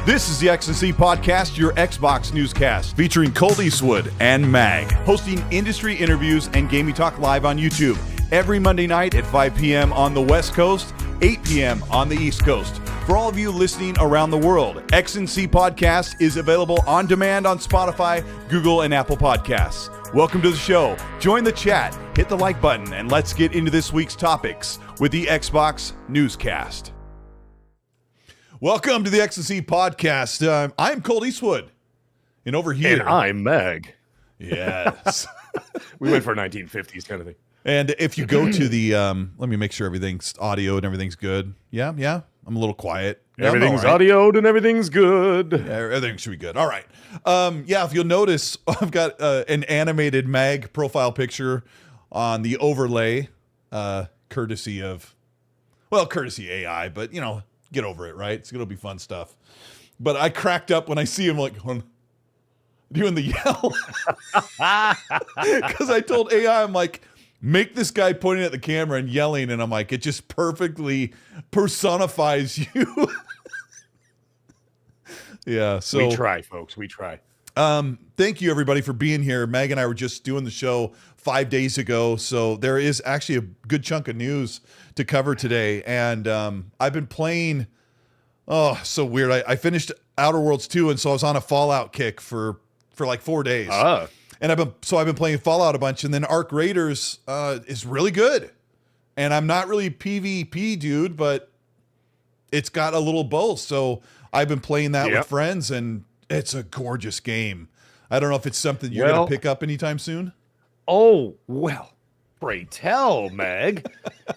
This is the X&C Podcast, your Xbox newscast, featuring Colteastwood and Mag, hosting industry interviews and gaming talk live on YouTube every Monday night at 5 p.m. on the West Coast, 8 p.m. on the East Coast. For all of you listening around the world, X&C Podcast is available on demand on Spotify, Google, and Apple Podcasts. Welcome to the show. Join the chat, hit the like button, and let's get into this week's topics with the Xbox newscast. Welcome to the X&C Podcast. I'm Colteastwood, and over here... And I'm Meg. Yes. We went for 1950s kind of thing. And if you go to the... let me make sure everything's audio and everything's good. Yeah. I'm a little quiet. Everything's audioed and everything's good. Yeah, everything should be good. All right. If you'll notice, I've got an animated Mag profile picture on the overlay, courtesy AI, but, get over it, right? It's going to be fun stuff. But I cracked up when I see him doing the yell. Because I told AI, I'm like, make this guy pointing at the camera and yelling. And I'm like, it just perfectly personifies you. Yeah. So we try, folks. We try. Thank you, everybody, for being here. Meg and I were just doing the show 5 days ago. So there is actually a good chunk of news to cover today. And I've been playing, so weird. I finished Outer Worlds 2, and so I was on a Fallout kick for like 4 days. And I've been playing Fallout a bunch, and then Arc Raiders is really good. And I'm not really PvP dude, but it's got a little both. So I've been playing that with friends, and it's a gorgeous game. I don't know if it's something you're going to pick up anytime soon. Oh, well, pray tell, Meg.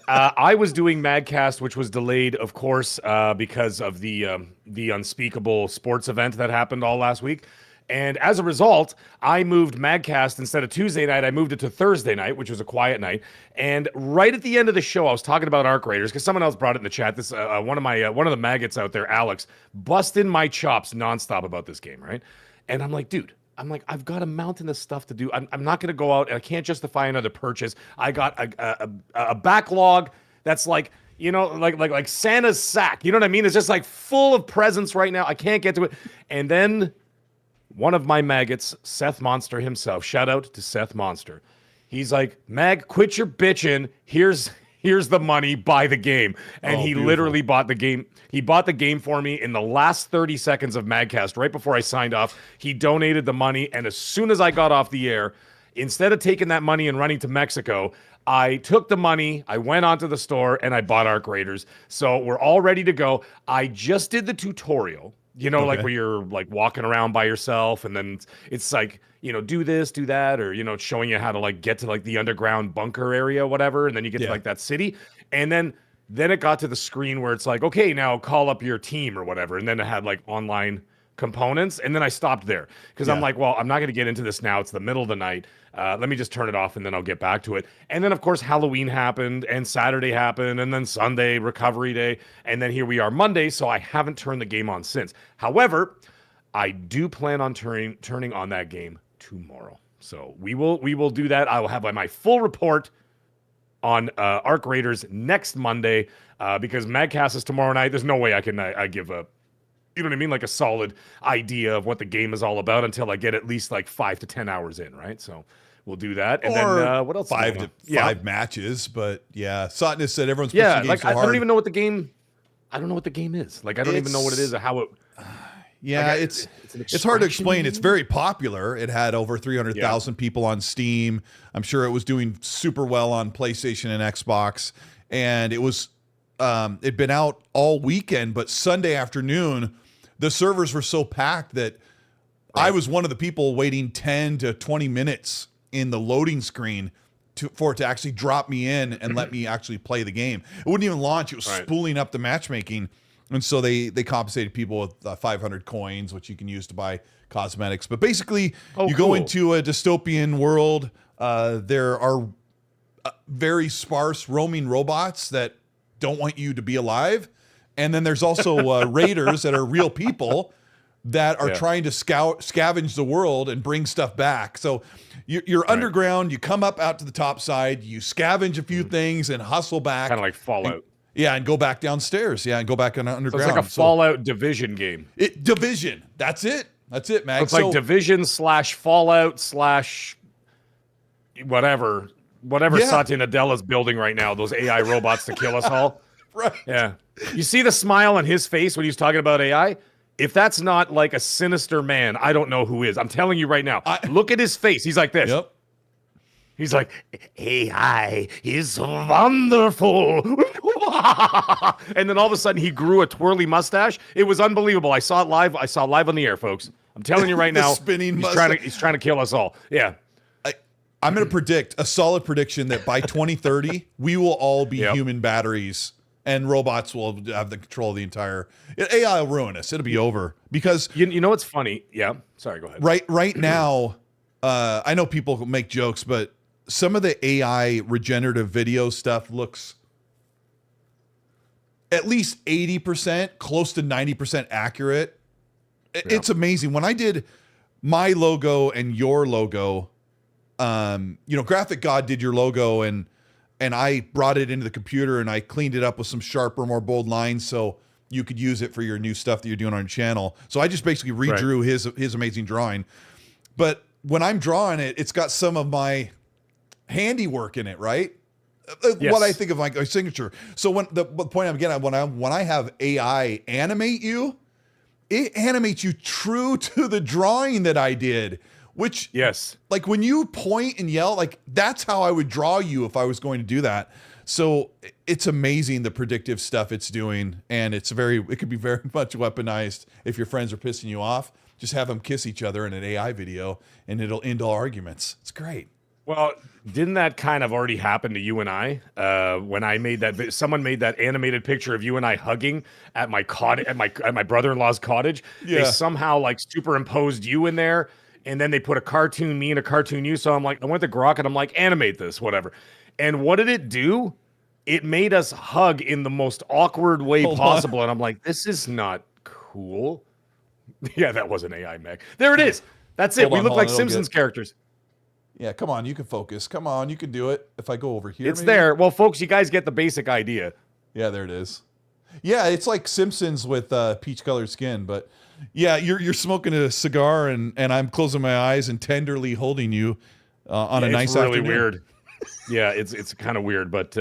I was doing Magcast, which was delayed, of course, because of the unspeakable sports event that happened all last week. And as a result, I moved Magcast instead of Tuesday night. I moved it to Thursday night, which was a quiet night. And right at the end of the show, I was talking about Arc Raiders because someone else brought it in the chat. This one of the maggots out there, Alex, busting my chops nonstop about this game, right? And I'm like, dude. I've got a mountain of stuff to do. I'm not going to go out, and I can't justify another purchase. I got a backlog that's like Santa's sack. You know what I mean? It's just like full of presents right now. I can't get to it. And then one of my maggots, Seth Monster himself, shout out to Seth Monster. He's like, Mag, quit your bitching. Here's the money, buy the game. And he beautiful. Literally bought the game. He bought the game for me in the last 30 seconds of Magcast, right before I signed off. He donated the money, and as soon as I got off the air, instead of taking that money and running to Mexico, I took the money, I went onto the store, and I bought Arc Raiders. So we're all ready to go. I just did the tutorial, like where you're like walking around by yourself, and then it's like, do this, do that, or, it's showing you how to like get to like the underground bunker area, whatever. And then you get to like that city. And then it got to the screen where it's like, okay, now call up your team or whatever. And then it had like online components. And then I stopped there because I'm like, well, I'm not going to get into this now. It's the middle of the night. Let me just turn it off and then I'll get back to it. And then, of course, Halloween happened and Saturday happened and then Sunday, recovery day. And then here we are Monday. So I haven't turned the game on since. However, I do plan on turning on that game tomorrow. So we will do that. I will have my full report on Arc Raiders next Monday because Magcast is tomorrow night. There's no way I give a, you know what I mean, like a solid idea of what the game is all about until I get at least like 5 to 10 hours in, right? So we'll do that. And then what else? 5 matches, but Satya said everyone's pushing the game so hard. I don't even know what the game. I don't know what the game is. Like I don't even know what it is or how it. It's hard to explain. It's very popular. It had over 300,000 people on Steam. I'm sure it was doing super well on PlayStation and Xbox. And it was it'd been out all weekend, but Sunday afternoon, the servers were so packed that I was one of the people waiting 10 to 20 minutes in the loading screen for it to actually drop me in and let me actually play the game. It wouldn't even launch. It was spooling up the matchmaking. And so they compensated people with 500 coins, which you can use to buy cosmetics. But basically, go into a dystopian world. There are very sparse roaming robots that don't want you to be alive. And then there's also raiders that are real people that are trying to scavenge the world and bring stuff back. So you're underground. You come up out to the top side. You scavenge a few things and hustle back. Kind of like Fallout. Yeah, and go back downstairs. Yeah, and go back underground. So it's like a Fallout Division game. Division. That's it. That's it, Mag. It's like Division / Fallout / whatever Satya Nadella's building right now. Those AI robots to kill us all. Right. Yeah. You see the smile on his face when he's talking about AI? If that's not like a sinister man, I don't know who is. I'm telling you right now. Look at his face. He's like this. Yep. He's like, AI is wonderful. And then all of a sudden he grew a twirly mustache. It was unbelievable. I saw it live. I saw it live on the air, folks. I'm telling you right now. Spinning he's trying to kill us all. Yeah. I'm going to predict a solid prediction that by 2030, we will all be human batteries and robots will have the control of the entire AI will ruin us. It'll be over because you know what's funny? Yeah. Sorry, go ahead. Right now, I know people make jokes, but some of the AI regenerative video stuff looks at least 80%, close to 90% accurate. It's amazing. When I did my logo and your logo, Graphic God did your logo and I brought it into the computer and I cleaned it up with some sharper, more bold lines so you could use it for your new stuff that you're doing on your channel. So I just basically redrew his amazing drawing. But when I'm drawing it, it's got some of my handiwork in it, right? Yes. What I think of like a signature. So when the point I'm getting at, when I have AI animate you, it animates you true to the drawing that I did. Which, like when you point and yell, like that's how I would draw you if I was going to do that. So it's amazing the predictive stuff it's doing, and it could be very much weaponized. If your friends are pissing you off, just have them kiss each other in an AI video, and it'll end all arguments. It's great. Well, didn't that kind of already happen to you and I? When I made that, someone made that animated picture of you and I hugging at my cottage, at my brother-in-law's cottage. Yeah. They somehow like superimposed you in there. And then they put a cartoon me and a cartoon you. So I'm like, I went to Grok and I'm like, animate this, whatever. And what did it do? It made us hug in the most awkward way possible. And I'm like, this is not cool. Yeah, that was an AI mech. There it is. That's it. We look like Simpsons characters. Yeah, come on. You can focus. Come on. You can do it. If I go over here. It's there. Well, folks, you guys get the basic idea. Yeah, there it is. Yeah, it's like Simpsons with peach-colored skin, but yeah, you're smoking a cigar and I'm closing my eyes and tenderly holding you on a nice afternoon. It's really weird. Yeah, it's kind of weird, but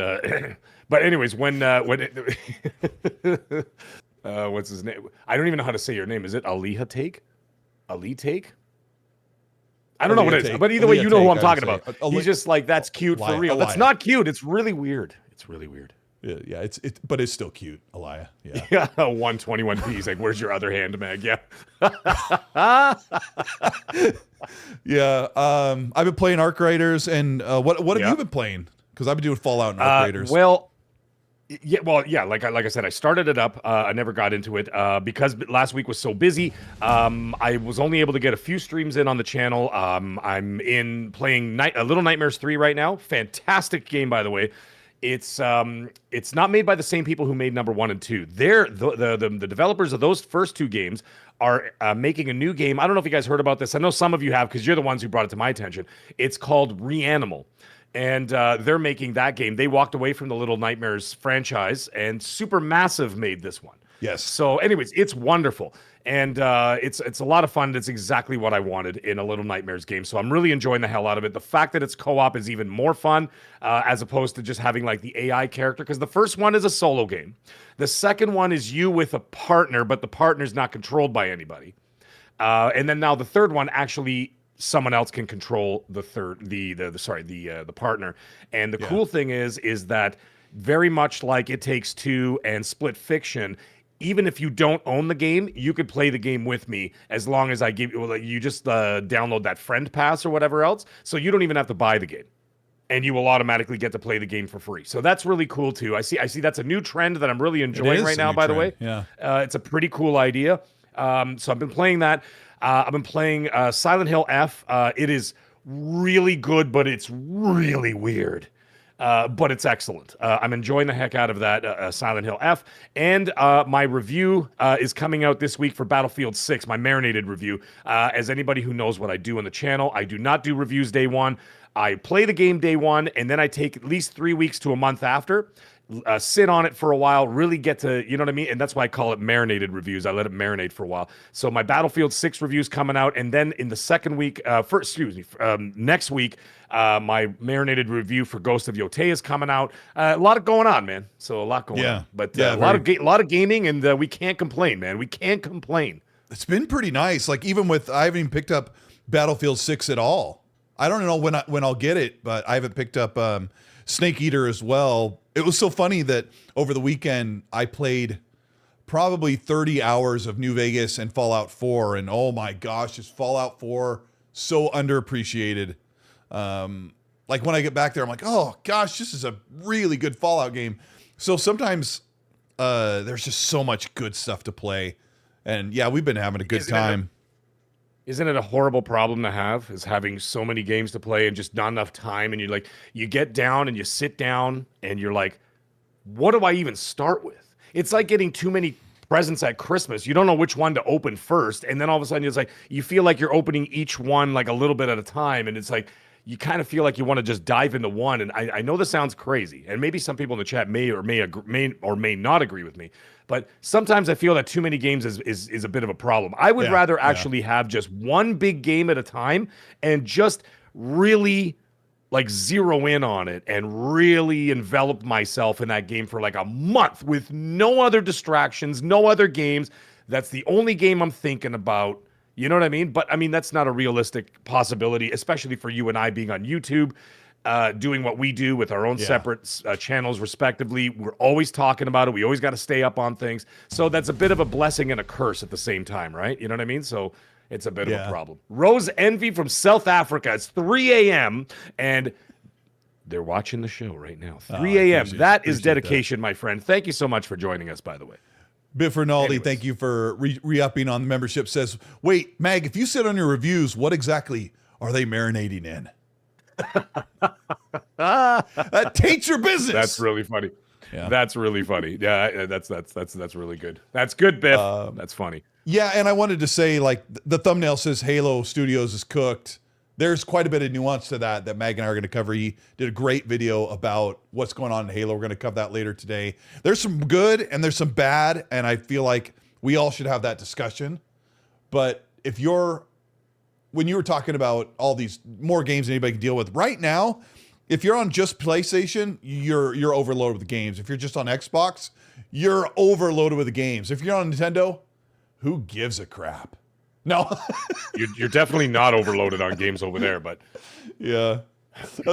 anyways, when what's his name? I don't even know how to say your name. Is it Aliha Take? Ali Take? I don't know what it is, but either way, you know who I'm talking about. He's just like, that's cute for real. That's not cute. It's really weird. It's really weird. Yeah, but it's still cute, Elia. Yeah. Yeah, 121p. He's like, where's your other hand, Meg? Yeah. Yeah. I've been playing Arc Raiders, and what have you been playing? Because I've been doing Fallout and Arc Raiders. Like I said, I started it up. I never got into it because last week was so busy. I was only able to get a few streams in on the channel. I'm playing Little Nightmares 3 right now. Fantastic game, by the way. It's not made by the same people who made number 1 and 2. They're the developers of those first 2 games are making a new game. I don't know if you guys heard about this. I know some of you have because you're the ones who brought it to my attention. It's called Reanimal. And they're making that game. They walked away from the Little Nightmares franchise, and Supermassive made this one. Yes. So anyways, it's wonderful. And it's a lot of fun. It's exactly what I wanted in a Little Nightmares game. So I'm really enjoying the hell out of it. The fact that it's co-op is even more fun as opposed to just having like the AI character. Because the first one is a solo game. The second one is you with a partner, but the partner's not controlled by anybody. And then now the third one actually someone else can control the partner. And the cool thing is that very much like It Takes Two and Split Fiction, even if you don't own the game, you could play the game with me as long as I give you just download that friend pass or whatever else. So you don't even have to buy the game, and you will automatically get to play the game for free. So that's really cool too. I see that's a new trend that I'm really enjoying right now. By the way, it's a pretty cool idea. So I've been playing that. I've been playing Silent Hill F. It is really good, but it's really weird. But it's excellent. I'm enjoying the heck out of that Silent Hill F. And my review is coming out this week for Battlefield 6, my marinated review. As anybody who knows what I do on the channel, I do not do reviews day one. I play the game day one, and then I take at least 3 weeks to a month after. sit on it for a while, really get to, you know what I mean? And that's why I call it marinated reviews. I let it marinate for a while. So my Battlefield 6 review's coming out, and then in the second week, next week, my marinated review for Ghost of Yotei is coming out. A lot going on, man. So a lot going on. But a lot of gaming, and we can't complain, man. We can't complain. It's been pretty nice. Like even with, I haven't even picked up Battlefield 6 at all. I don't know when I'll get it, but I haven't picked up Snake Eater as well. It was so funny that over the weekend I played probably 30 hours of New Vegas and Fallout 4, and oh my gosh, is Fallout 4 so underappreciated. Like when I get back there, I'm like, oh gosh, this is a really good Fallout game. So sometimes there's just so much good stuff to play. And yeah, we've been having a good time. Isn't it a horrible problem to have, is having so many games to play and just not enough time? And you get down and you sit down and you're like, what do I even start with? It's like getting too many presents at Christmas. You don't know which one to open first. And then all of a sudden it's like, you feel like you're opening each one like a little bit at a time. And it's like, you kind of feel like you want to just dive into one. And I know this sounds crazy, and maybe some people in the chat may or may not agree with me, but sometimes I feel that too many games is a bit of a problem. I would rather actually have just one big game at a time and just really like zero in on it and really envelop myself in that game for like a month with no other distractions, no other games. That's the only game I'm thinking about. You know what I mean? But I mean, that's not a realistic possibility, especially for you and I being on YouTube, doing what we do with our own separate channels, respectively. We're always talking about it. We always got to stay up on things. So that's a bit of a blessing and a curse at the same time, right? You know what I mean? So it's a bit of a problem. Rose Envy from South Africa. It's 3 a.m. and they're watching the show right now. 3 a.m. That is dedication, my friend. Thank you so much for joining us, by the way. Biffernaldi, thank you for re-upping on the membership. Says, wait, Mag, if you sit on your reviews, what exactly are they marinating in? That taints your business. That's really funny. Yeah. That's really funny. Yeah, that's really good. That's good, Biff. That's funny. Yeah, and I wanted to say, like, the thumbnail says Halo Studios is cooked. There's quite a bit of nuance to that Mag and I are going to cover. He did a great video about what's going on in Halo. We're going to cover that later today. There's some good and there's some bad, and I feel like we all should have that discussion. But when you were talking about all these more games than anybody can deal with, right now, if you're on just PlayStation, you're overloaded with the games. If you're just on Xbox, you're overloaded with the games. If you're on Nintendo, who gives a crap? No, you're definitely not overloaded on games over there, but yeah.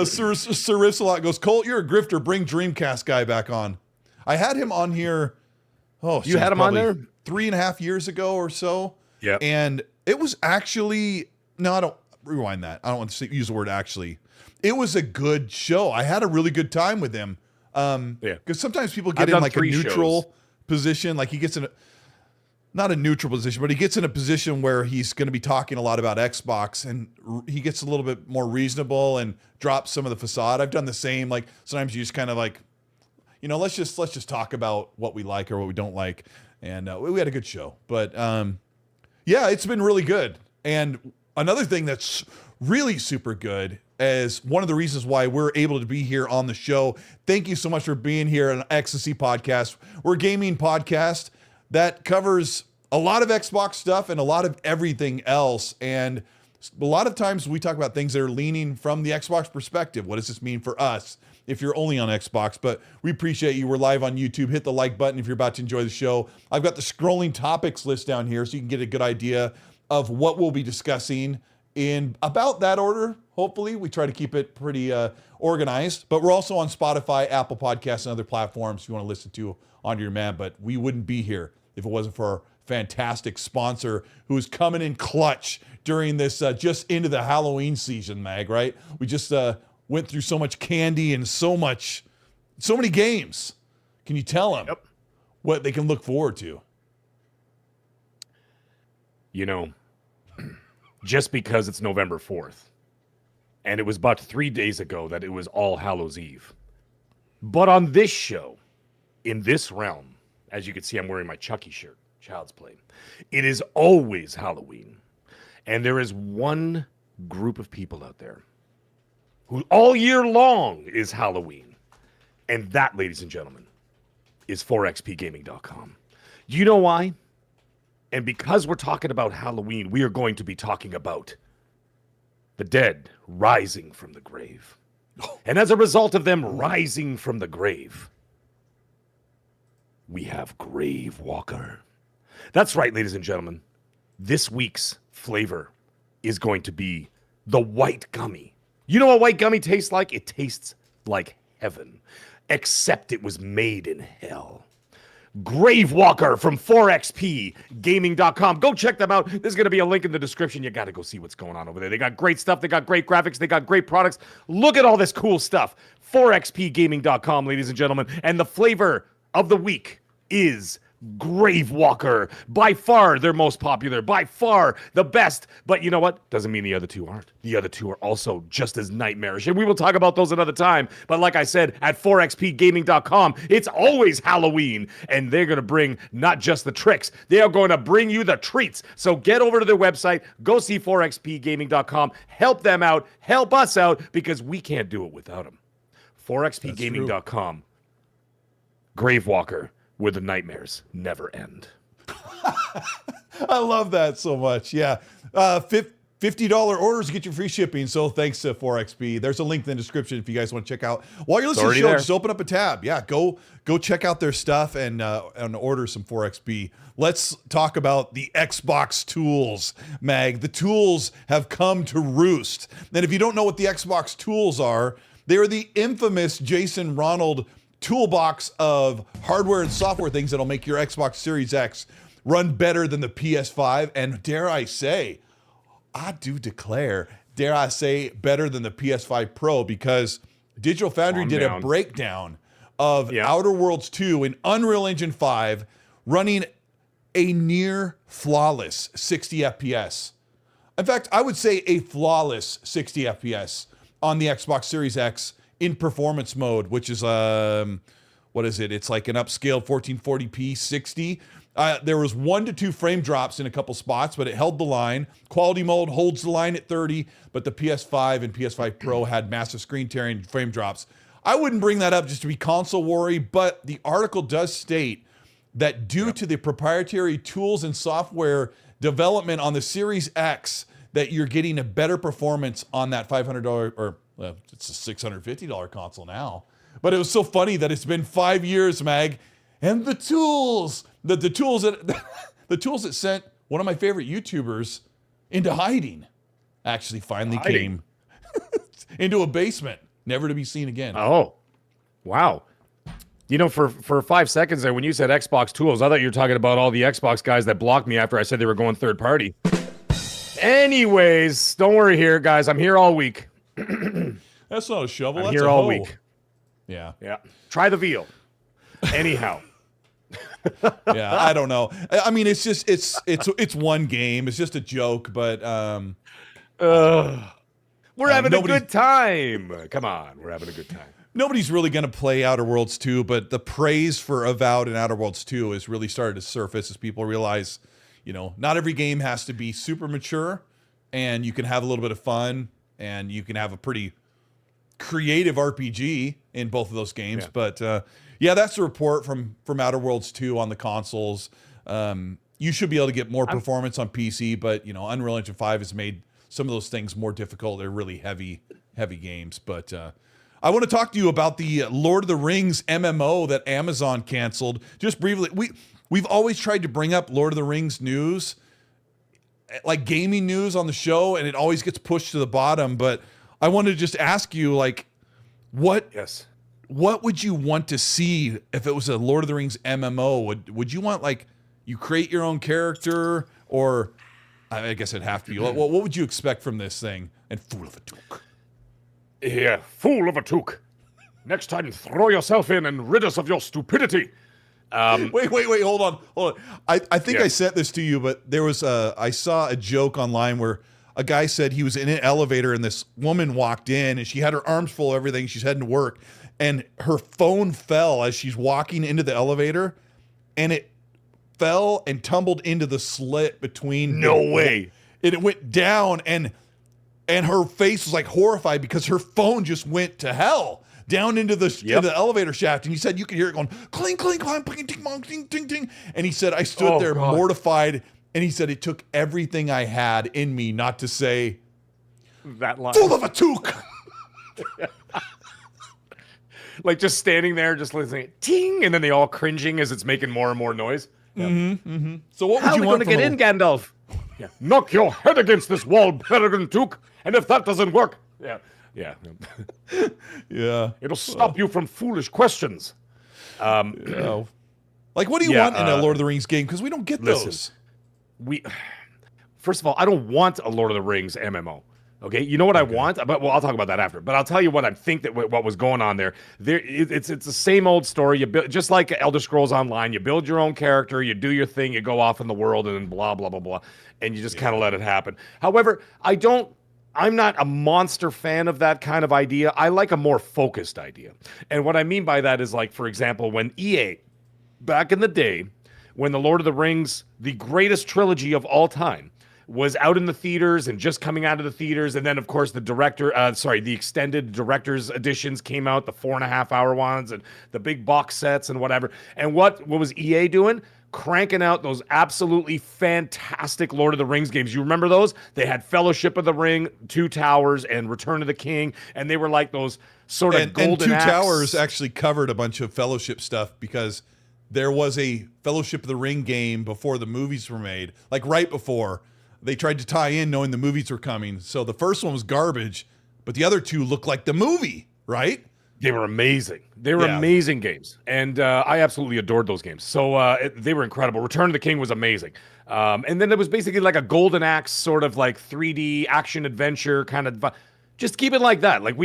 Sir Riffs-a-lot goes, Colt, you're a grifter. Bring Dreamcast guy back on. I had him on here. Oh, you had him on there 3.5 years ago or so. Yeah, and it was actually I don't rewind that. I don't want to use the word actually. It was a good show. I had a really good time with him. Because sometimes people get in like a neutral position, like he gets in not a neutral position, but he gets in a position where he's going to be talking a lot about Xbox, and he gets a little bit more reasonable and drops some of the facade. I've done the same. Like sometimes you just kind of like, let's just talk about what we like or what we don't like. And we had a good show, but yeah, it's been really good. And another thing that's really super good is one of the reasons why we're able to be here on the show. Thank you so much for being here on Ecstasy Podcast. We're a gaming podcast that covers a lot of Xbox stuff and a lot of everything else. And a lot of times we talk about things that are leaning from the Xbox perspective. What does this mean for us if you're only on Xbox? But we appreciate you. We're live on YouTube. Hit the like button if you're about to enjoy the show. I've got the scrolling topics list down here so you can get a good idea of what we'll be discussing in about that order. Hopefully, we try to keep it pretty organized. But we're also on Spotify, Apple Podcasts, and other platforms you want to listen to on your man. But we wouldn't be here if it wasn't for our fantastic sponsor who's coming in clutch during this just into the Halloween season, Mag, right? We just went through so much candy and so many games. Can you tell them what they can look forward to? Just because it's November 4th, and it was about 3 days ago that it was All Hallows Eve. But on this show, in this realm, as you can see, I'm wearing my Chucky shirt, Child's Play. It is always Halloween. And there is one group of people out there who all year long is Halloween. And that, ladies and gentlemen, is 4xpgaming.com. Do you know why? And because we're talking about Halloween, we are going to be talking about the dead rising from the grave. And as a result of them rising from the grave, we have Grave Walker. That's right, ladies and gentlemen. This week's flavor is going to be the white gummy. You know what white gummy tastes like? It tastes like heaven, except it was made in hell. Grave Walker from 4xpgaming.com. Go check them out. There's going to be a link in the description. You got to go see what's going on over there. They got great stuff. They got great graphics. They got great products. Look at all this cool stuff. 4xpgaming.com, ladies and gentlemen. And the flavor of the week is Grave Walker. By far their most popular, by far the best. But you know what? Doesn't mean the other two aren't. The other two are also just as nightmarish. And we will talk about those another time. But like I said, at 4xpgaming.com, it's always Halloween. And they're going to bring not just the tricks, they are going to bring you the treats. So get over to their website, go see 4xpgaming.com, help them out, help us out, because we can't do it without them. 4xpgaming.com. Grave Walker, where the nightmares never end. I love that so much. Yeah. $50 orders get you free shipping. So thanks to 4XP. There's a link in the description if you guys want to check out. While you're listening to the show, there. just open up a tab. Yeah, go check out their stuff and order some 4XP. Let's talk about the Xbox tools, Mag. The tools have come to roost. And if you don't know what the Xbox tools are, they are the infamous Jason Ronald toolbox of hardware and software things that'll make your Xbox Series X run better than the PS5, and dare I say, better than the PS5 Pro, because Digital Foundry did a breakdown of Outer Worlds 2 in Unreal Engine 5 running a near flawless 60 FPS. In fact, I would say a flawless 60 FPS on the Xbox Series X in performance mode, which is, what is it? It's like an upscaled 1440p 60. There was 1 to 2 frame drops in a couple spots, but it held the line. Quality mode holds the line at 30, but the PS5 and PS5 Pro had massive screen tearing frame drops. I wouldn't bring that up just to be console worry, but the article does state that due to the proprietary tools and software development on the Series X, that you're getting a better performance on that $500 or it's a $650 console now. But it was so funny that it's been 5 years, Mag, and the tools that sent one of my favorite YouTubers into hiding actually finally came into a basement, never to be seen again. Oh, wow. You know, for 5 seconds there, when you said Xbox tools, I thought you were talking about all the Xbox guys that blocked me after I said they were going third party. Anyways, don't worry here, guys. I'm here all week. That's not a shovel. I'm that's here a all hoe. week. Yeah. Try the veal. Anyhow. Yeah, I don't know. I mean, it's just it's one game. It's just a joke, but we're having a good time. Come on, we're having a good time. Nobody's really going to play Outer Worlds 2, but the praise for Avowed and Outer Worlds 2 has really started to surface as people realize, you know, not every game has to be super mature, and you can have a little bit of fun, and you can have a pretty creative RPG in both of those games. Yeah. But yeah, that's the report from Outer Worlds 2 on the consoles. You should be able to get more performance on PC, but you know, Unreal Engine 5 has made some of those things more difficult. They're really heavy games. But I want to talk to you about the Lord of the Rings MMO that Amazon canceled. Just briefly, we've always tried to bring up Lord of the Rings news, like gaming news on the show, and it always gets pushed to the bottom. But I wanted to just ask you, like, what would you want to see if it was a Lord of the Rings MMO? Would you want, like, you create your own character, or I guess it'd have to be, what would you expect from this thing? And Fool of a Took. Yeah, Fool of a Took. Next time, throw yourself in and rid us of your stupidity. Wait, hold on. I think I sent this to you, but there was I saw a joke online where a guy said he was in an elevator and this woman walked in and she had her arms full of everything. She's heading to work, and her phone fell as she's walking into the elevator, and it fell and tumbled into the slit between. No way. And it went down, and her face was like horrified because her phone just went to hell. down into the elevator shaft, and he said you could hear it going cling, cling, clang, cling, ting, ting, ting, ting, ting. And he said I stood there mortified, and he said it took everything I had in me not to say that line. Full of a toque. Like just standing there, just listening, ting, and then they all cringing as it's making more and more noise. So what would you want to get in, Gandalf? Yeah. Knock your head against this wall, Peregrine Took, and if that doesn't work, yeah. It'll stop you from foolish questions. Like, what do you want in a Lord of the Rings game? Because we don't get those. First of all, I don't want a Lord of the Rings MMO. Okay, you know what I want? But I'll talk about that after. But I'll tell you what I think that what was going on there. It's the same old story. You build, just like Elder Scrolls Online. You build your own character, you do your thing, you go off in the world, and then blah blah blah blah, and you just kind of let it happen. However, I'm not a monster fan of that kind of idea. I like a more focused idea. And what I mean by that is, like, for example, when EA, back in the day, when the Lord of the Rings, the greatest trilogy of all time, was out in the theaters and just coming out of the theaters. And then, of course, the extended director's editions came out, the 4.5-hour ones and the big box sets and whatever. And what was EA doing? Cranking out those absolutely fantastic Lord of the Rings games. You remember those? They had Fellowship of the Ring, Two Towers, and Return of the King. And they were like those sort of golden And Two Towers actually covered a bunch of Fellowship stuff because there was a Fellowship of the Ring game before the movies were made, like right before. They tried to tie in knowing the movies were coming. So the first one was garbage, but the other two looked like the movie, right? They were amazing. They were amazing games. And I absolutely adored those games. So they were incredible. Return of the King was amazing. And then there was basically like a Golden Axe sort of like 3D action adventure kind of. Just keep it like that. Like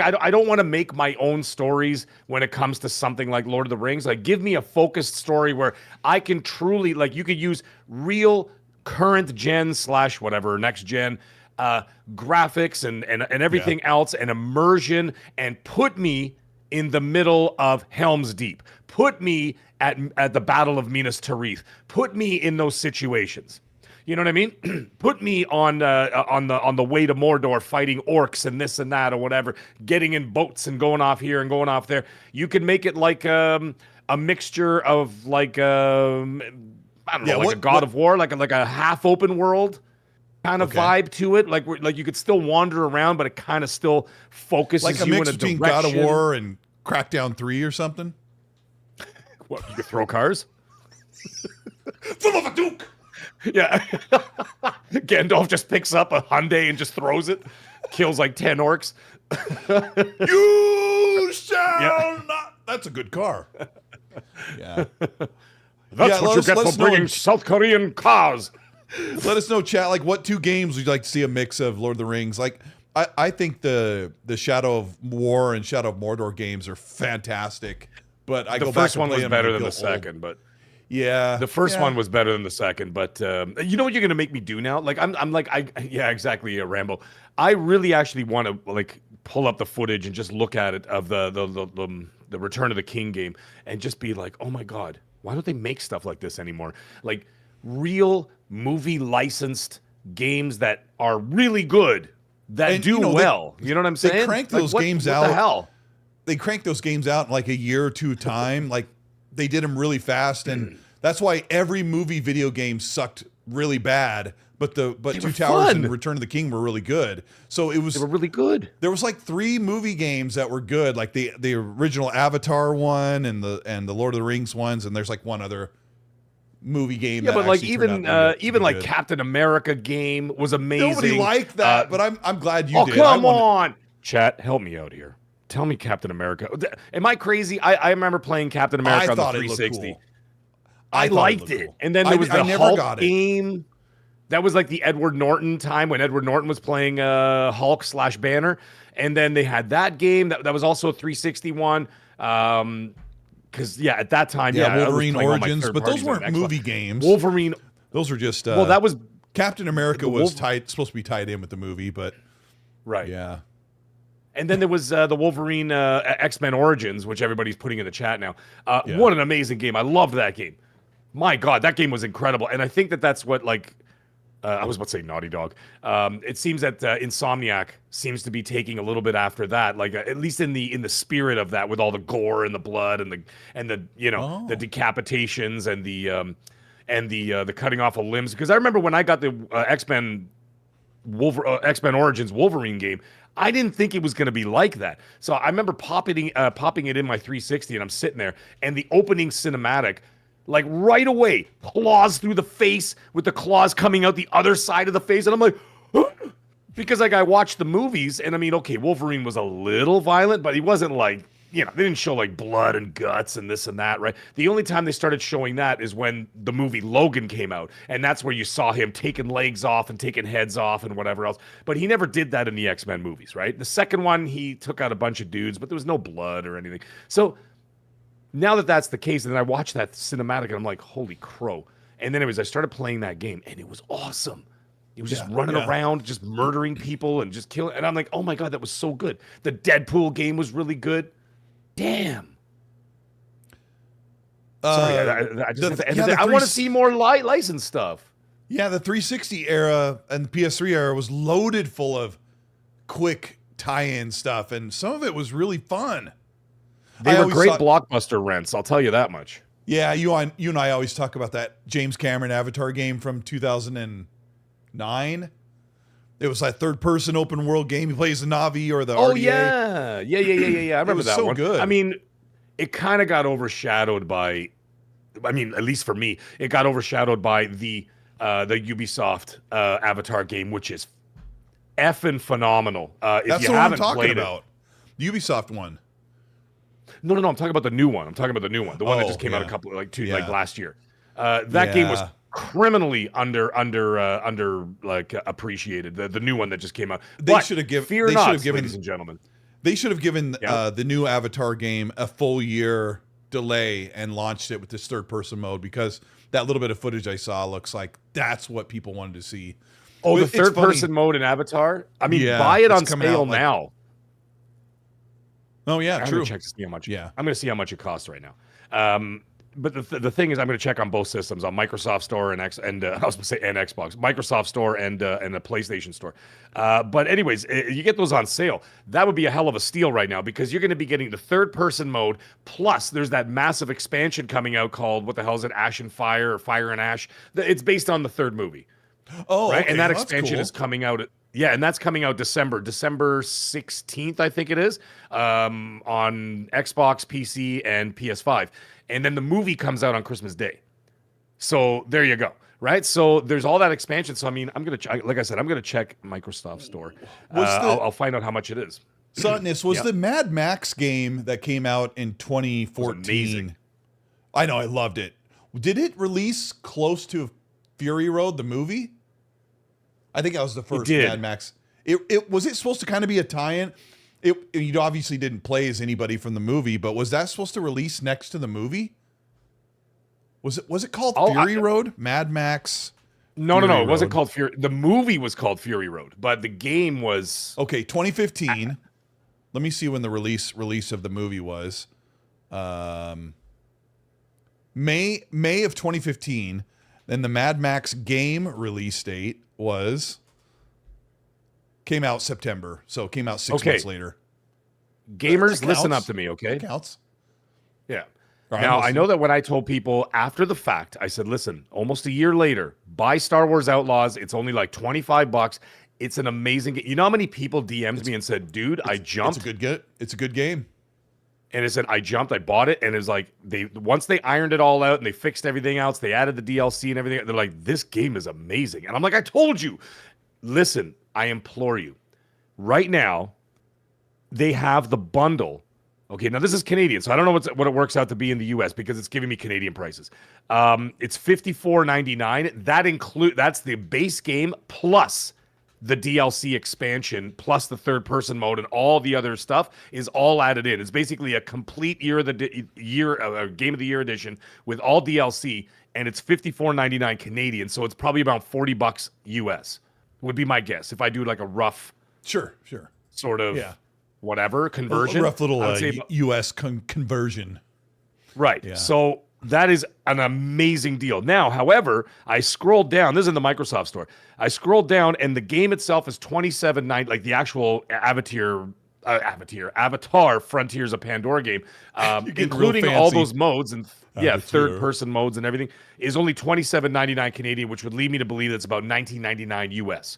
I don't want to make my own stories when it comes to something like Lord of the Rings. Like, give me a focused story where I can truly, like, you could use real current gen / whatever next gen graphics and everything else, and immersion, and put me in the middle of Helm's Deep, put me at the Battle of Minas Tirith, put me in those situations. You know what I mean? Put me on the way to Mordor fighting orcs and this and that or whatever, getting in boats and going off here and going off there. You can make it like a mixture of like I don't know, like a God of War, like a half open world kind of vibe to it. Like you could still wander around, but it kind of still focuses like a you mix in a between direction. God of War and Crackdown 3 or something. What, you could throw cars? Full of a duke. Yeah. Gandalf just picks up a Hyundai and just throws it. Kills like 10 orcs. You shall not. That's a good car. Yeah. That's what you get for bringing South Korean cars. Let us know, chat, like what two games would you like to see a mix of Lord of the Rings? Like, I think the Shadow of War and Shadow of Mordor games are fantastic, but the first one was better than the second, but yeah, the first one was better than the second. But you know what you're gonna make me do now? Like exactly, Rambo. I really actually want to like pull up the footage and just look at it of the Return of the King game and just be like, oh my god. Why don't they make stuff like this anymore? Like real movie licensed games that are really good, that do well. You know what I'm saying? They crank those games out. What the hell? They crank those games out in like a year or two time. Like they did them really fast, and that's why every movie video game sucked really bad. But Two Towers and Return of the King were really good. So they were really good. There was like 3 movie games that were good, like the original Avatar one and the Lord of the Rings ones, and there's like one other movie game. Yeah, but like even like good. Captain America game was amazing. Nobody liked that, but I'm glad you did. Oh, come on, chat, help me out here. Tell me Captain America. Am I crazy? I remember playing Captain America on the 360. Cool. I liked it, cool. And then there was the Hulk game. That was like the Edward Norton time when Edward Norton was playing Hulk / Banner. And then they had that game that was also a 361. Because, at that time, Wolverine Origins. But those weren't movie games. Wolverine. Those were just. Well, that was. Captain America was supposed to be tied in with the movie, but. Right. Yeah. And then there was the Wolverine X-Men Origins, which everybody's putting in the chat now. What an amazing game. I loved that game. My God, that game was incredible. And I think that's what, like. I was about to say Naughty Dog. It seems that Insomniac seems to be taking a little bit after that, like at least in the spirit of that, with all the gore and the blood and the the decapitations and the cutting off of limbs. Because I remember when I got the X-Men Origins Wolverine game, I didn't think it was going to be like that. So I remember popping it in my 360, and I'm sitting there, and the opening cinematic, like right away, claws through the face with the claws coming out the other side of the face. And I'm like, because like I watched the movies, and I mean, okay, Wolverine was a little violent, but he wasn't like, they didn't show like blood and guts and this and that, right? The only time they started showing that is when the movie Logan came out. And that's where you saw him taking legs off and taking heads off and whatever else. But he never did that in the X-Men movies, right? The second one, he took out a bunch of dudes, but there was no blood or anything. So now that that's the case, and then I watched that cinematic, and I'm like, holy crow. And then I started playing that game, and it was awesome. He was just running around, just murdering people and just killing. And I'm like, oh my God, that was so good. The Deadpool game was really good. Damn. Sorry, I just have to end it. I want to see more licensed stuff. Yeah, the 360 era and the PS3 era was loaded full of quick tie-in stuff, and some of it was really fun. They were great blockbuster rents, I'll tell you that much. Yeah, you and I always talk about that James Cameron Avatar game from 2009. It was that third-person open-world game. He plays the Navi or the RDA. Oh, yeah. I remember that so one. Good. I mean, it kind of got overshadowed by, at least for me, it got overshadowed by the Ubisoft Avatar game, which is effing phenomenal. That's if you what haven't I'm talking played about. The Ubisoft one. No, I'm talking about the new one. The one that just came out last year. That game was criminally under appreciated. The new one that just came out. They should have given. Fear not, ladies and gentlemen. They should have given the new Avatar game a full year delay and launched it with this third-person mode, because that little bit of footage I saw looks like that's what people wanted to see. Oh, the third-person mode in Avatar? I mean, buy it on sale now. Oh yeah, I'm true. Gonna check to see how much. Yeah, I'm going to see how much it costs right now. But the thing is, I'm going to check on both systems, on Microsoft Store and Xbox, Microsoft Store and the PlayStation Store. But anyways, you get those on sale. That would be a hell of a steal right now, because you're going to be getting the third-person mode, plus there's that massive expansion coming out called, what the hell is it, Ash and Fire or Fire and Ash? It's based on the third movie. Oh, right, okay. And that expansion is coming out. Yeah, and that's coming out December 16th, I think it is, on Xbox, PC, and PS5. And then the movie comes out on Christmas Day. So there you go, right? So there's all that expansion. So I mean, like I said, I'm gonna check Microsoft Store. I'll find out how much it is. Sutness was the Mad Max game that came out in 2014. I know, I loved it. Did it release close to Fury Road, the movie? I think that was the first Mad Max. Was it supposed to kind of be a tie-in? You obviously didn't play as anybody from the movie, but was that supposed to release next to the movie? Was it called Fury Road? Mad Max? No. It wasn't called Fury. The movie was called Fury Road, but the game was 2015. Let me see when the release of the movie was. May of 2015. Then the Mad Max game release date came out September, so it came out 6 months later. Gamers, listen up to me, okay? That counts. Yeah. Now, I know that when I told people after the fact, I said, listen, almost a year later, buy Star Wars Outlaws. It's only like $25. It's an amazing game. You know how many people DM'd me and said, dude, I jumped. It's a good game. And it said, I jumped, I bought it, and it was like, once they ironed it all out and they fixed everything else, they added the DLC and everything, they're like, this game is amazing. And I'm like, I told you. Listen, I implore you. Right now, they have the bundle. Okay, now this is Canadian, so I don't know what it works out to be in the US, because it's giving me Canadian prices. It's $54.99. That's the base game plus the DLC expansion plus the third-person mode and all the other stuff is all added in. It's basically a complete Game of the Year edition with all DLC, and it's $54.99 Canadian, so it's probably about $40 US. Would be my guess if I do like a rough, sure, sort of, whatever conversion. A rough little US conversion, right? Yeah. So That is an amazing deal. Now, however, I scrolled down. This is in the Microsoft store. I scrolled down, and the game itself is $27.90, like the actual Avatar Frontiers of Pandora game, including all those modes and third-person modes and everything, is only $27.99 Canadian, which would lead me to believe that's about $19.99 US.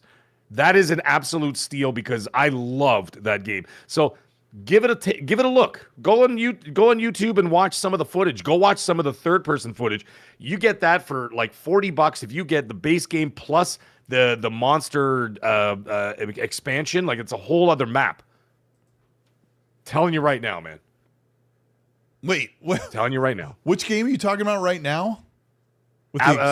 That is an absolute steal because I loved that game. So give it a look. Go on YouTube and watch some of the footage. Go watch some of the third-person footage. You get that for like $40 if you get the base game plus the monster expansion. Like, it's a whole other map. Telling you right now, man. Wait, what? Telling you right now. Which game are you talking about right now?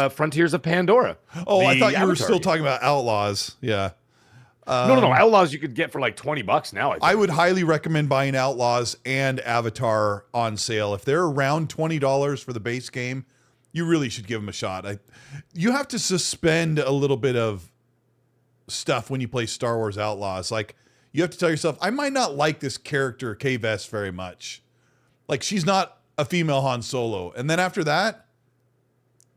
Frontiers of Pandora. Oh, I thought you were still talking about Outlaws. Yeah. No. Outlaws you could get for like $20 now. I would highly recommend buying Outlaws and Avatar on sale. If they're around $20 for the base game, you really should give them a shot. You have to suspend a little bit of stuff when you play Star Wars Outlaws. Like, you have to tell yourself, I might not like this character, K-Vest, very much. Like, she's not a female Han Solo. And then after that,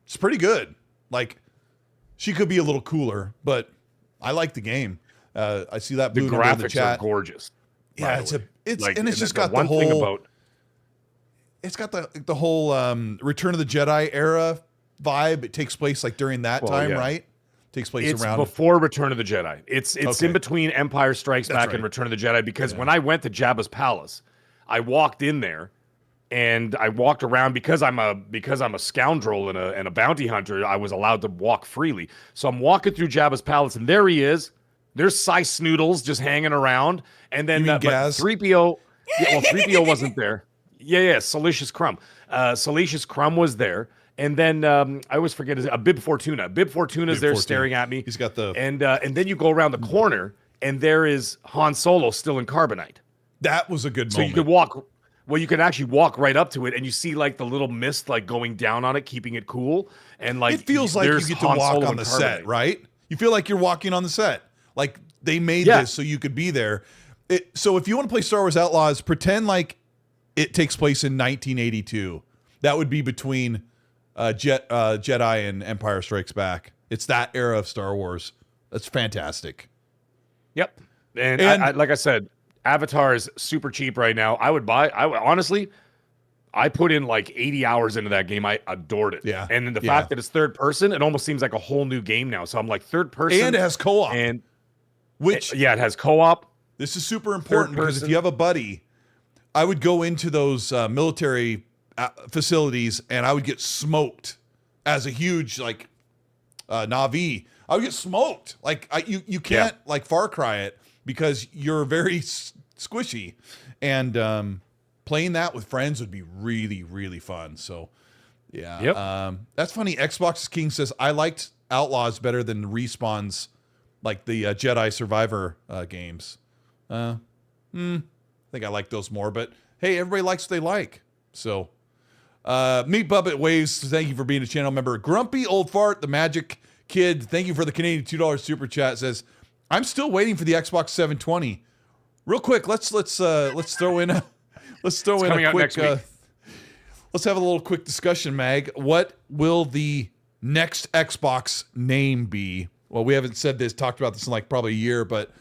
it's pretty good. Like, she could be a little cooler, but I like the game. I see that blue the graphics in the chat. Are gorgeous. Yeah, it's just got the whole. It's got the whole Return of the Jedi era vibe. It takes place like during that time, right? Takes place around before Return of the Jedi. It's in between Empire Strikes Back and Return of the Jedi, because when I went to Jabba's palace, I walked in there and I walked around because I'm a scoundrel and a bounty hunter. I was allowed to walk freely. So I'm walking through Jabba's palace, and there he is. There's Sice Snoodles just hanging around, and then 3PO. Yeah, well, 3PO wasn't there. Yeah, Salicious Crumb. Salicious Crumb was there. And then I always forget Bib Fortuna. Bib Fortuna's there staring at me. He's got the and then you go around the corner and there is Han Solo still in carbonite. That was a good moment. So you could walk. Well, you could actually walk right up to it and you see like the little mist like going down on it, keeping it cool. And like it feels like you get to walk on the set, right? You feel like you're walking on the set. Like they made this so you could be there. So if you want to play Star Wars Outlaws, pretend like it takes place in 1982. That would be between Jedi and Empire Strikes Back. It's that era of Star Wars. That's fantastic. Yep. And I, like I said, Avatar is super cheap right now. Honestly, I put in like 80 hours into that game. I adored it. Yeah. And then the fact that it's third person, it almost seems like a whole new game now. So I'm like third person. And it has co-op. And it has co-op. This is super important because if you have a buddy, I would go into those military facilities and I would get smoked as a huge like Navi. I would get smoked. Like you can't like Far Cry it because you're very squishy, and playing that with friends would be really, really fun. So yeah, that's funny. Xbox King says I liked Outlaws better than Respawn's like the Jedi Survivor games. I think I like those more, but hey, everybody likes what they like. So Meat Bubbit Waves, thank you for being a channel member. Grumpy Old Fart, the Magic Kid, thank you for the Canadian $2 super chat. Says, I'm still waiting for the Xbox 720. Real quick, let's throw in a quick let's have a little quick discussion, Mag. What will the next Xbox name be? Well, we haven't talked about this in like probably a year, but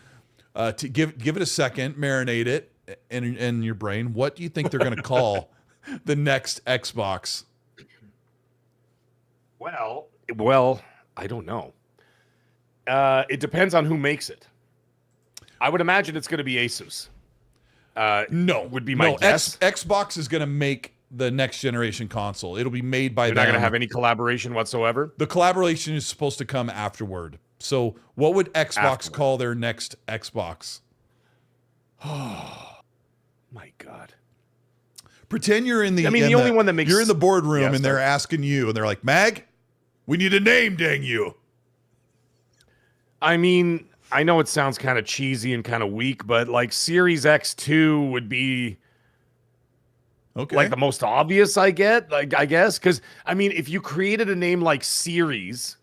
to give it a second, marinate it in your brain. What do you think they're going to call the next Xbox? Well, I don't know. It depends on who makes it. I would imagine it's going to be Asus. Would be my guess. Xbox is going to make the next generation console. It'll be made by them. They're not going to have any collaboration whatsoever? The collaboration is supposed to come afterward. So what would Xbox call their next Xbox? Oh, my God. Pretend you're in the only one that makes... You're in the boardroom and they're asking you, and they're like, Mag, we need a name, dang you. I mean, I know it sounds kind of cheesy and kind of weak, but like Series X2 would be like the most obvious I guess. Because, I mean, if you created a name like Series,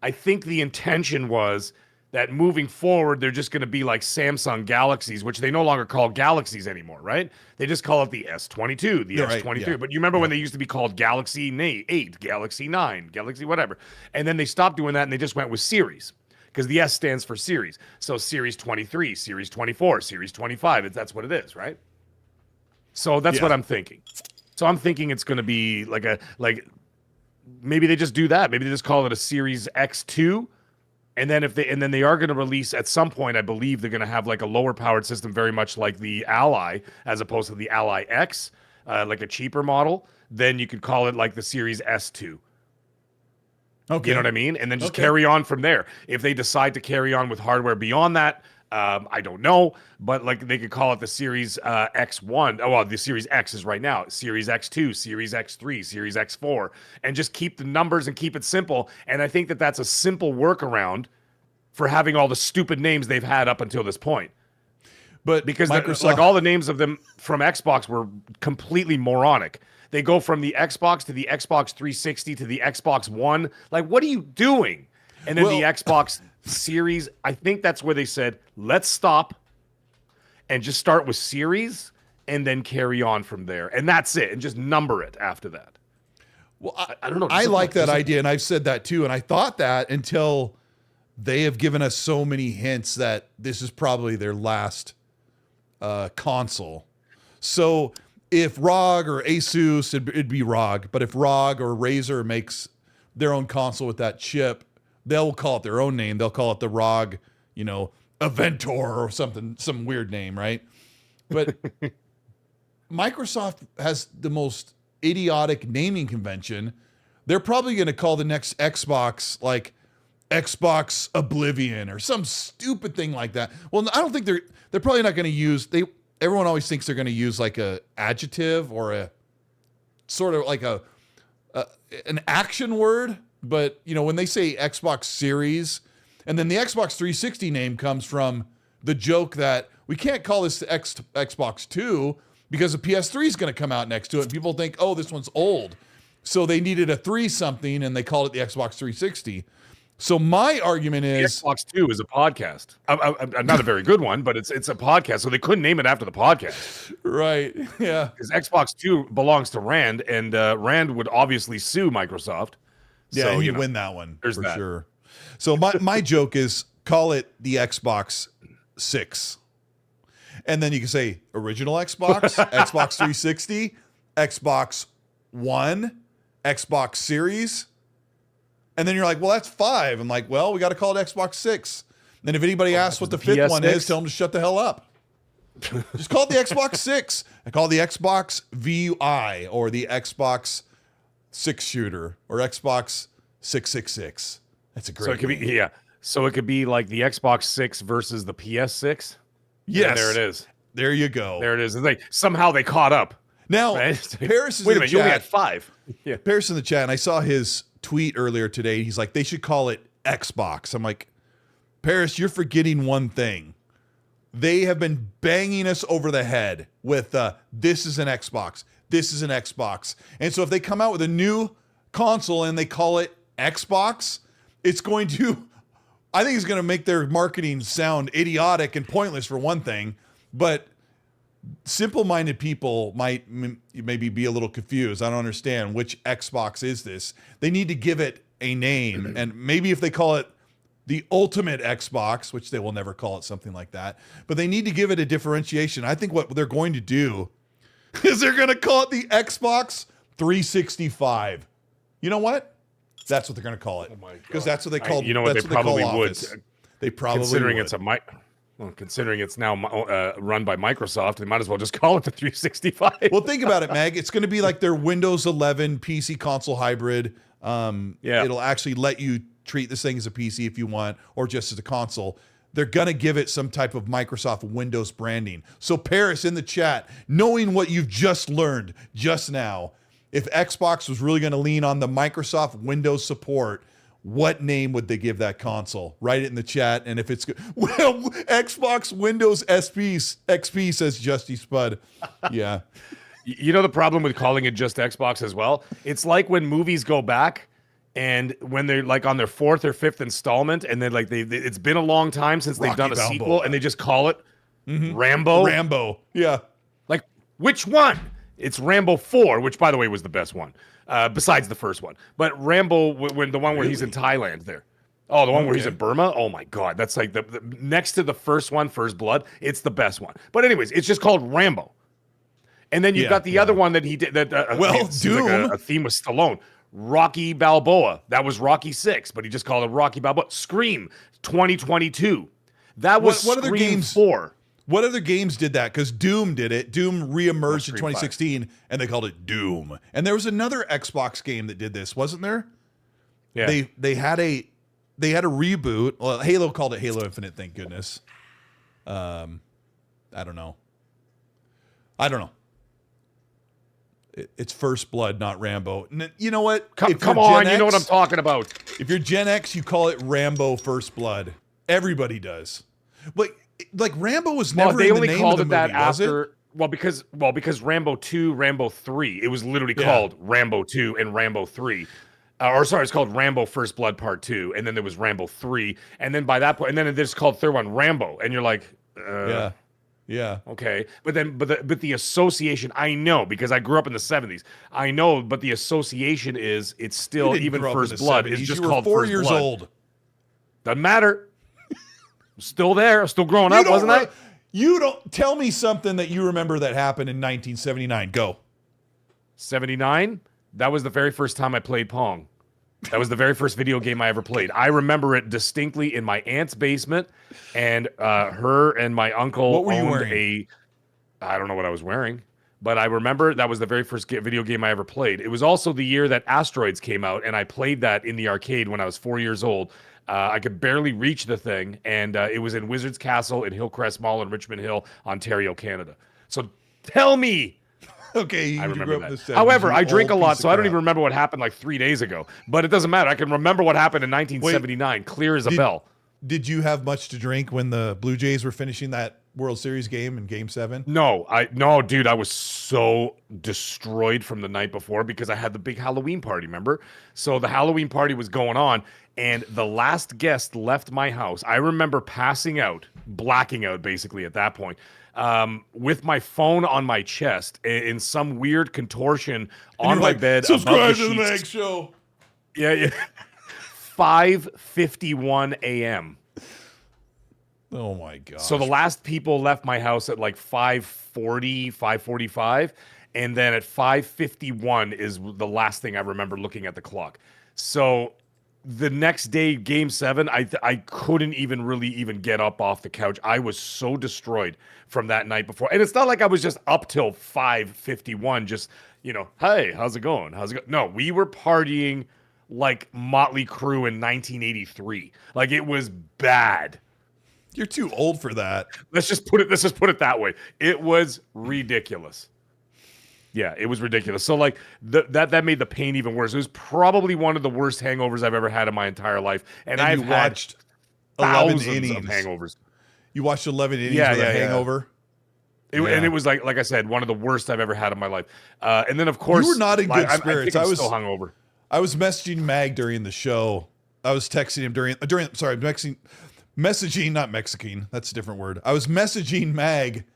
I think the intention was that moving forward, they're just going to be like Samsung Galaxies, which they no longer call Galaxies anymore, right? They just call it the S22, the S23. Yeah. But you remember when they used to be called Galaxy 8, Galaxy 9, Galaxy whatever. And then they stopped doing that and they just went with series because the S stands for series. So Series 23, Series 24, Series 25, that's what it is, right? So that's what I'm thinking. So I'm thinking it's going to be like maybe they just do that. Maybe they just call it a Series X2. And then then they are going to release at some point, I believe they're going to have like a lower powered system, very much like the Ally, as opposed to the Ally X, like a cheaper model. Then you could call it like the Series S2. Okay. You know what I mean? And then just carry on from there. If they decide to carry on with hardware beyond that, I don't know, but like they could call it the Series X1. Oh, well, the Series X is right now. Series X2, Series X3, Series X4, and just keep the numbers and keep it simple. And I think that that's a simple workaround for having all the stupid names they've had up until this point. But because Microsoft, like all the names of them from Xbox were completely moronic. They go from the Xbox to the Xbox 360 to the Xbox One. Like, what are you doing? And then the Xbox Series, I think that's where they said, let's stop and just start with Series and then carry on from there. And that's it. And just number it after that. Well, I don't know. I like that idea, and I've said that too. And I thought that until they have given us so many hints that this is probably their last console. So if ROG or Asus, it'd be ROG, but if ROG or Razer makes their own console with that chip, they'll call it their own name. They'll call it the ROG, Aventor or something, some weird name, right? But Microsoft has the most idiotic naming convention. They're probably going to call the next Xbox like Xbox Oblivion or some stupid thing like that. Well, I don't think they're probably not going to use everyone always thinks they're going to use like a adjective or a sort of like an action word. But, when they say Xbox Series, and then the Xbox 360 name comes from the joke that we can't call this the Xbox 2 because the PS3 is going to come out next to it. And people think, oh, this one's old. So they needed a 3 something, and they called it the Xbox 360. So my argument is... The Xbox 2 is a podcast. Not a very good one, but it's a podcast. So they couldn't name it after the podcast. Right, yeah. Because Xbox 2 belongs to Rand, and Rand would obviously sue Microsoft. Yeah, so, he'd win that one for that. sure. So my joke is call it the Xbox 6. And then you can say original Xbox, Xbox 360, Xbox One, Xbox Series. And then you're like, well, that's 5. I'm like, well, we got to call it Xbox 6. Then if anybody asks what the 5th one is, tell them to shut the hell up. Just call it the Xbox 6. I call it the Xbox VUI or the Xbox 6 shooter or Xbox 666. That's a great So it could be So it could be like the Xbox 6 versus the PS6. Yes. And there it is. There you go. There it is. And somehow they caught up. Now, right? Paris is Wait a in minute, the you only chat. had 5. Yeah. Paris in the chat, and I saw his tweet earlier today. He's like, they should call it Xbox. I'm like, Paris, you're forgetting one thing. They have been banging us over the head with this is an Xbox. This is an Xbox. And so if they come out with a new console and they call it Xbox, it's going to, I think it's going to make their marketing sound idiotic and pointless for one thing. But simple-minded people might maybe be a little confused. I don't understand which Xbox is this. They need to give it a name. And maybe if they call it the ultimate Xbox, which they will never call it something like that, but they need to give it a differentiation. I think what they're going to do is they're going to call it the Xbox 365. You know what? That's what they're going to call it. Oh my God. Because that's what they call. You know what? They probably would. They probably considering would. it's considering it's now run by Microsoft, they might as well just call it the 365. Well, think about it, Mag. It's going to be like their Windows 11 PC console hybrid. It'll actually let you treat this thing as a PC if you want, or just as a console. They're going to give it some type of Microsoft Windows branding. So Paris in the chat, knowing what you've just learned just now, if Xbox was really going to lean on the Microsoft Windows support, what name would they give that console? Write it in the chat. And if it's good, well, Xbox Windows XP says Justy Spud. Yeah. You know the problem with calling it just Xbox as well? It's like when movies go back And when they're like on their 4th or 5th installment, and then like it's been a long time since they've done a Balboa. sequel, and they just call it Rambo. Rambo. Yeah. Like, which one? It's Rambo 4, which by the way was the best one, besides the first one. But Rambo, when the one where he's in Thailand there. Oh, the one where he's in Burma? Oh my God. That's like the next to the first one, First Blood. It's the best one. But anyways, it's just called Rambo. And then you've got the other one that he did. Doom. Like a theme with Stallone. Rocky Balboa. That was Rocky 6, but he just called it Rocky Balboa. Scream 2022. That was what Scream other games, 4. What other games did that? Because Doom did it. Doom reemerged in 2016, 5. And they called it Doom. And there was another Xbox game that did this, wasn't there? Yeah. They had a reboot. Well, Halo called it Halo Infinite. Thank goodness. I don't know. It's First Blood, not Rambo. You know what? Come on, you know what I'm talking about. If you're Gen X, you call it Rambo First Blood. Everybody does. But like Rambo was never they in only the name called of the it movie, that was after. It? Because Rambo 2, Rambo 3. It was literally called Rambo 2 and Rambo 3. It's called Rambo First Blood Part 2, and then there was Rambo 3, and then by that point, and then it's called third one Rambo, and you're like, yeah, okay, but the association, I know because I grew up in the 70s, I know, but the association is it's still even First Blood is just called 4 First years Blood. old. Doesn't matter. Still there, still growing up, wasn't I? You don't tell me something that you remember that happened in 1979. Go. 79. That was the very first time I played Pong. That was the very first video game I ever played. I remember it distinctly in my aunt's basement, and her and my uncle what were you owned wearing? I don't know what I was wearing, but I remember that was the very first video game I ever played. It was also the year that Asteroids came out, and I played that in the arcade when I was 4 years old. I could barely reach the thing, and it was in Wizard's Castle in Hillcrest Mall in Richmond Hill, Ontario, Canada. So tell me. Okay, I remember that. 70s, However, I drink a lot, piece so of I don't crap. even remember what happened like 3 days ago. But it doesn't matter. I can remember what happened in 1979, clear as a bell. Did you have much to drink when the Blue Jays were finishing that World Series game in Game 7? No, dude, I was so destroyed from the night before because I had the big Halloween party, remember? So the Halloween party was going on, and the last guest left my house. I remember passing out, blacking out basically at that point. With my phone on my chest in some weird contortion on my bed. Subscribe to the Mag Show. Yeah. 5:51 a.m. Oh my God. So the last people left my house at like 5:40, 5:45. And then at 5:51 is the last thing I remember looking at the clock. So the next day, Game 7, I couldn't even really get up off the couch. I was so destroyed from that night before. And it's not like I was just up till 5:51, just, hey, how's it going? No, we were partying like Motley Crue in 1983. Like, it was bad. You're too old for that. Let's just put it that way. It was ridiculous. Yeah, it was ridiculous. So like that made the pain even worse. It was probably one of the worst hangovers I've ever had in my entire life. And I've watched 11 innings of hangovers. You watched 11 innings with a hangover? And it was like I said, one of the worst I've ever had in my life. And then of course you were not in good spirits. I was still hungover. I was messaging Mag during the show. I was texting him messaging, not Mexican. That's a different word. I was messaging Mag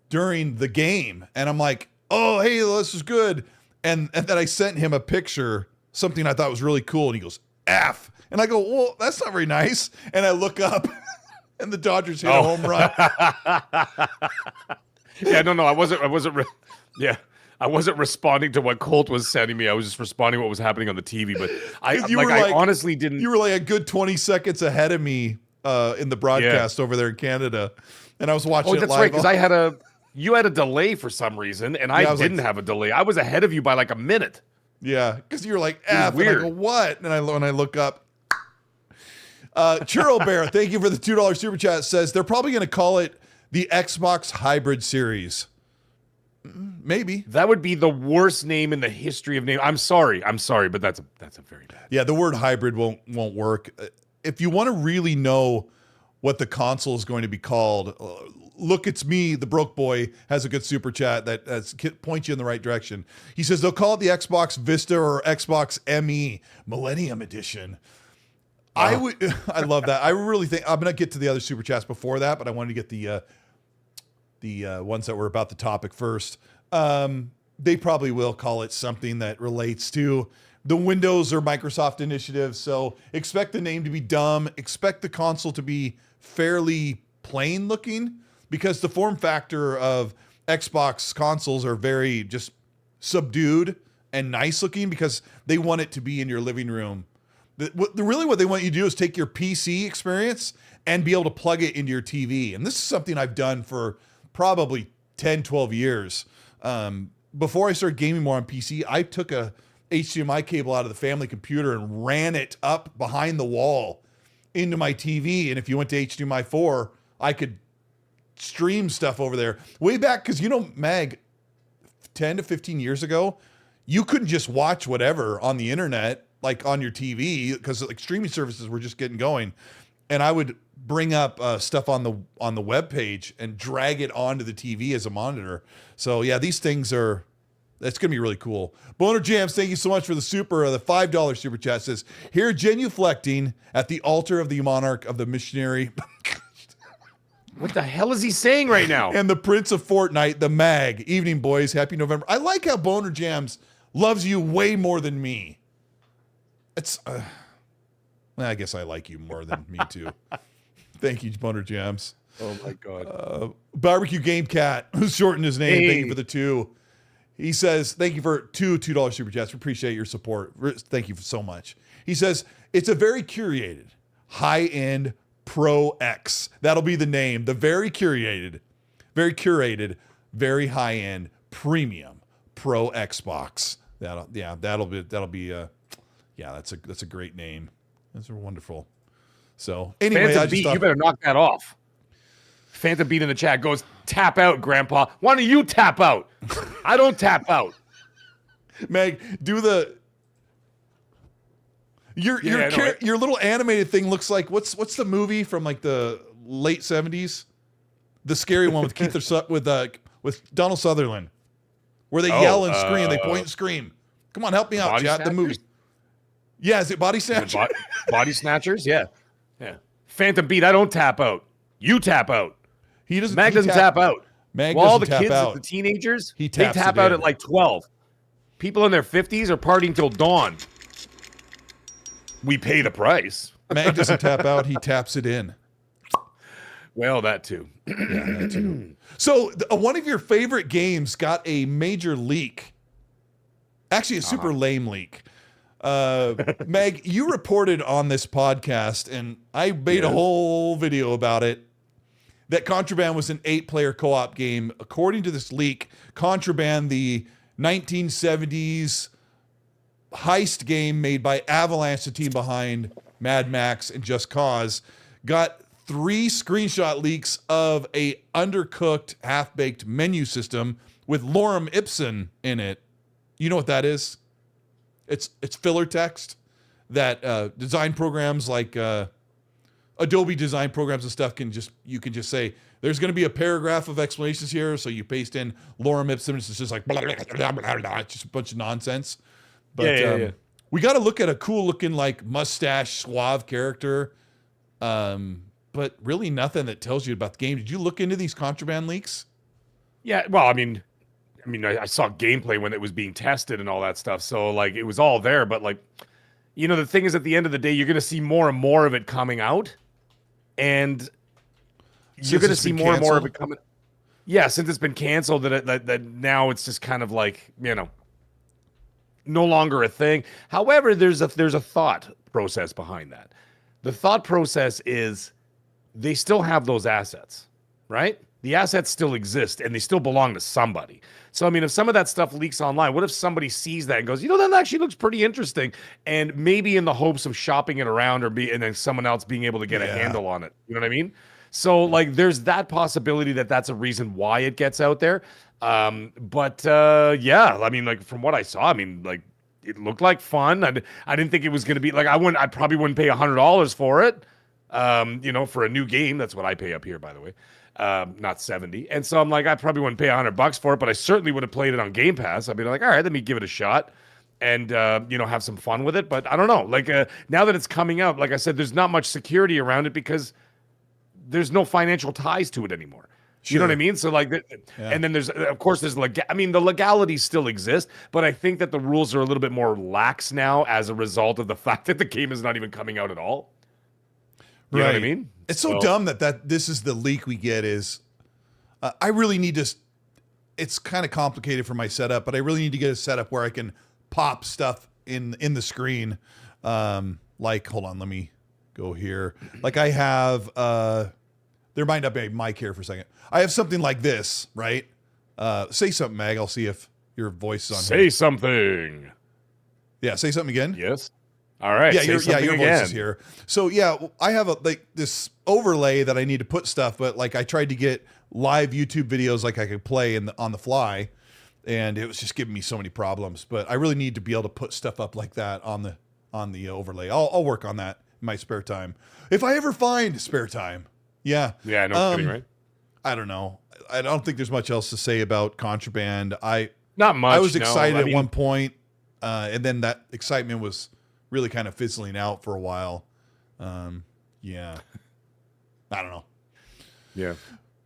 during the game, and I'm like, oh, hey, this is good. And then I sent him a picture, something I thought was really cool, and he goes, F. And I go, well, that's not very nice. And I look up, and the Dodgers hit a home run. I wasn't responding to what Colt was sending me. I was just responding to what was happening on the TV. But I honestly didn't. You were like a good 20 seconds ahead of me in the broadcast over there in Canada, and I was watching it live. Oh, that's right, because you had a delay for some reason, and I didn't have a delay. I was ahead of you by like a minute. Yeah, because you were like, F, and I go, what? And I look up. Churro Bear, thank you for the $2 super chat. Says they're probably going to call it the Xbox Hybrid Series. Maybe. That would be the worst name in the history of name. I'm sorry, but that's a very bad. Yeah, the word hybrid won't work. If you want to really know what the console is going to be called, Look, it's me, the broke boy, has a good super chat that points you in the right direction. He says they'll call it the Xbox Vista or Xbox ME Millennium Edition. I love that. I really think I'm gonna get to the other super chats before that, but I wanted to get the ones that were about the topic first. They probably will call it something that relates to the Windows or Microsoft initiative. So expect the name to be dumb. Expect the console to be fairly plain looking, because the form factor of Xbox consoles are very just subdued and nice looking, because they want it to be in your living room. Really what they want you to do is take your PC experience and be able to plug it into your TV. And this is something I've done for probably 10, 12 years. Before I started gaming more on PC, I took a HDMI cable out of the family computer and ran it up behind the wall into my TV. And if you went to HDMI 4, I could stream stuff over there. Way back, because Mag, 10 to 15 years ago, you couldn't just watch whatever on the internet, like on your TV, because like streaming services were just getting going. And I would bring up stuff on the web page and drag it onto the TV as a monitor. So yeah, these things that's going to be really cool. Boner Jams, thank you so much for the $5 super chat. Says, here genuflecting at the altar of the monarch of the missionary. What the hell is he saying right now? And the Prince of Fortnite, the Mag. Evening, boys. Happy November. I like how Boner Jams loves you way more than me. It's, I guess I like you more than me too. Thank you, Boner Jams. Oh my God. Barbecue Game Cat, who's shortened his name. Thank you for the 2. He says, thank you for $2 super chats. We appreciate your support. Thank you so much. He says, it's a very curated, high-end Pro X. That'll be the name. The very curated, very high-end premium Pro Xbox. That's a great name. Those are wonderful. So anyway, you better knock that off. Phantom Beat in the chat goes, tap out, Grandpa. Why don't you tap out? I don't tap out. Meg, do your little animated thing looks like what's the movie from like the late 70s? The scary one with with Donald Sutherland, where they yell and scream, they point and scream. Come on, help me out, chat. The movie. Yeah, is it Body Snatchers? Body Snatchers, yeah. Phantom Beat, I don't tap out. You tap out. He doesn't. Mag doesn't tap out. Mag well, all the tap kids, out. the teenagers, they tap out at like 12. People in their 50s are partying till dawn. We pay the price. Mag doesn't tap out. He taps it in. Well, that too. Yeah, that too. So one of your favorite games got a major leak. Actually, a super lame leak. Meg, you reported on this podcast, and I made a whole video about it, that Contraband was an 8-player co-op game. According to this leak, Contraband, the 1970s heist game made by Avalanche, the team behind Mad Max and Just Cause, got 3 screenshot leaks of a undercooked, half-baked menu system with lorem ipsum in it. You know what that is? It's filler text that design programs like Adobe design programs and stuff you can just say, there's going to be a paragraph of explanations here, so you paste in lorem ipsum. It's just like blah, blah, blah, blah, blah. It's just a bunch of nonsense. But we got to look at a cool looking like mustache suave character, but really nothing that tells you about the game. Did you look into these Contraband leaks? Yeah, well, I mean, I saw gameplay when it was being tested and all that stuff. So like it was all there, but like, the thing is, at the end of the day, you're going to see more and more of it coming out, and you're going to see more and more of it coming. Yeah, since it's been canceled, that now it's just kind of like, no longer a thing. However, there's a thought process behind that. The thought process is they still have those assets, right? The assets still exist and they still belong to somebody. So, I mean, if some of that stuff leaks online, what if somebody sees that and goes, that actually looks pretty interesting, and maybe in the hopes of shopping it around and then someone else being able to get a handle on it. You know what I mean? So, like, there's that possibility that's a reason why it gets out there. I mean, like, from what I saw, it looked like fun. I didn't think it was going to be like, I probably wouldn't pay $100 for it. for a new game. That's what I pay up here, by the way. Not 70. And so I'm like, I probably wouldn't pay $100 for it, but I certainly would have played it on Game Pass. I'd be like, all right, let me give it a shot and, have some fun with it. But I don't know. Like, now that it's coming out, like I said, there's not much security around it because there's no financial ties to it anymore. Sure. You know what I mean? So like, and then there's, of course, there's the legalities still exist, but I think that the rules are a little bit more lax now as a result of the fact that the game is not even coming out at all. You know what I mean? It's so dumb that this is the leak we get is, I really need to, it's kind of complicated for my setup, but I really need to get a setup where I can pop stuff in the screen. Like, hold on, let me go here. Like I have, there might not be a mic here for a second. I have something like this, right? Say something, Mag. I'll see if your voice is on. Say something. Yeah, say something again. Yes. All right. Yeah, your voice is here. So yeah, I have this overlay that I need to put stuff, but like I tried to get live YouTube videos like I could play on the fly, and it was just giving me so many problems. But I really need to be able to put stuff up like that on the overlay. I'll work on that in my spare time if I ever find spare time. Yeah. Yeah, no kidding, right? I don't know. I don't think there's much else to say about Contraband. Not much. I was excited at one point, and then that excitement was really kind of fizzling out for a while. Yeah. I don't know. Yeah.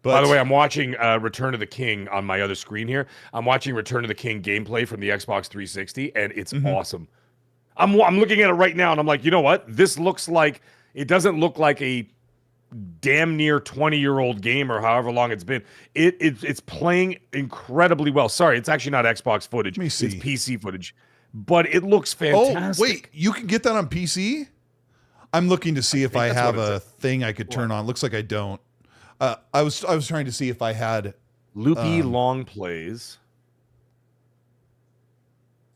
But, by the way, I'm watching Return of the King on my other screen here. I'm watching Return of the King gameplay from the Xbox 360, and it's awesome. I'm looking at it right now, and I'm like, you know what? This looks like, it doesn't look like a damn near 20-year-old game or however long it's been. It's playing incredibly well. Sorry, it's actually not Xbox footage. It's PC footage. But it looks fantastic. Oh, wait, you can get that on PC? I'm looking to see if I have a thing I could turn on. Looks like I don't. I was trying to see if I had Loopy long plays.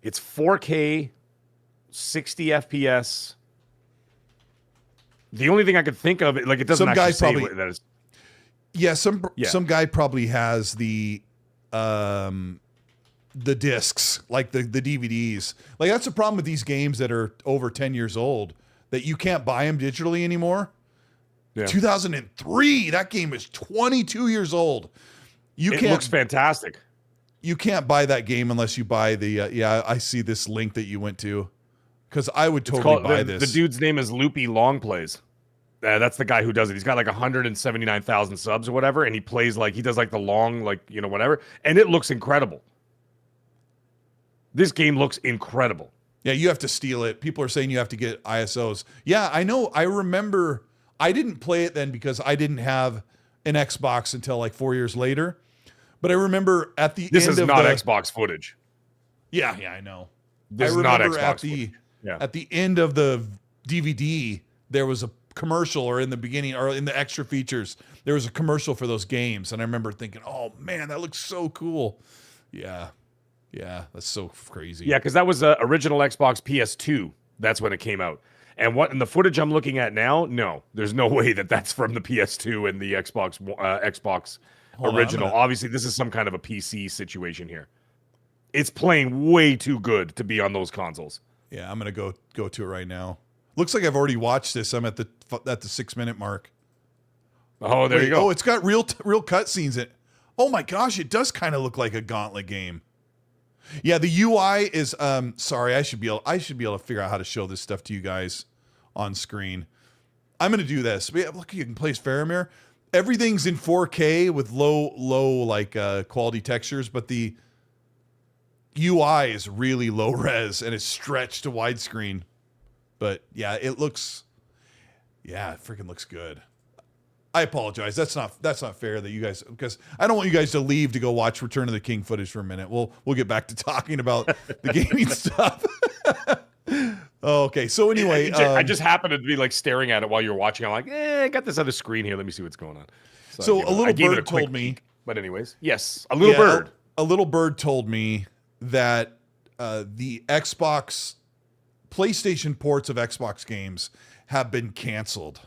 It's 4K, 60 FPS. The only thing I could think of, like, it doesn't actually say what that is. Yeah, some guy probably has the discs, like the DVDs. Like that's the problem with these games that are over 10 years old, that you can't buy them digitally anymore. Yeah. 2003, that game is 22 years old. It looks fantastic. You can't buy that game unless you buy the I see this link that you went to, because I would totally buy this. The dude's name is Loopy Long Plays. That's the guy who does it. He's got like 179,000 subs or whatever, and he does like the long, like, whatever, and it looks incredible. This game looks incredible. Yeah, you have to steal it. People are saying you have to get ISOs. Yeah, I know. I remember I didn't play it then because I didn't have an Xbox until like 4 years later. But I remember at the end of This is not Xbox footage. Yeah, I know. This is not Xbox footage. At the end of the DVD, there was a commercial, or in the beginning, or in the extra features, there was a commercial for those games. And I remember thinking, oh man, that looks so cool. Yeah, that's so crazy. Yeah, because that was original Xbox PS2. That's when it came out. And the footage I'm looking at now, no, there's no way that's from the PS2 and the Xbox original. Obviously, this is some kind of a PC situation here. It's playing way too good to be on those consoles. Yeah, I'm gonna go to it right now. Looks like I've already watched this. I'm at the 6-minute mark. Oh, there you go. Oh, it's got real cutscenes. Oh my gosh, it does kind of look like a Gauntlet game. Yeah, the UI is sorry, I should be able to figure out how to show this stuff to you guys on screen. I'm going to do this. Look, you can play as Faramir. Everything's in 4K with low like quality textures, but the UI is really low res and it's stretched to widescreen. But yeah, it freaking looks good. I apologize. That's not fair that you guys, because I don't want you guys to leave to go watch Return of the King footage for a minute. We'll get back to talking about the gaming stuff. Okay, so anyway, I just happened to be like staring at it while you were watching. I'm like, I got this other screen here. Let me see what's going on. So a little bird told me. But anyways, yes, a little bird. A little bird told me that the PlayStation ports of Xbox games have been canceled.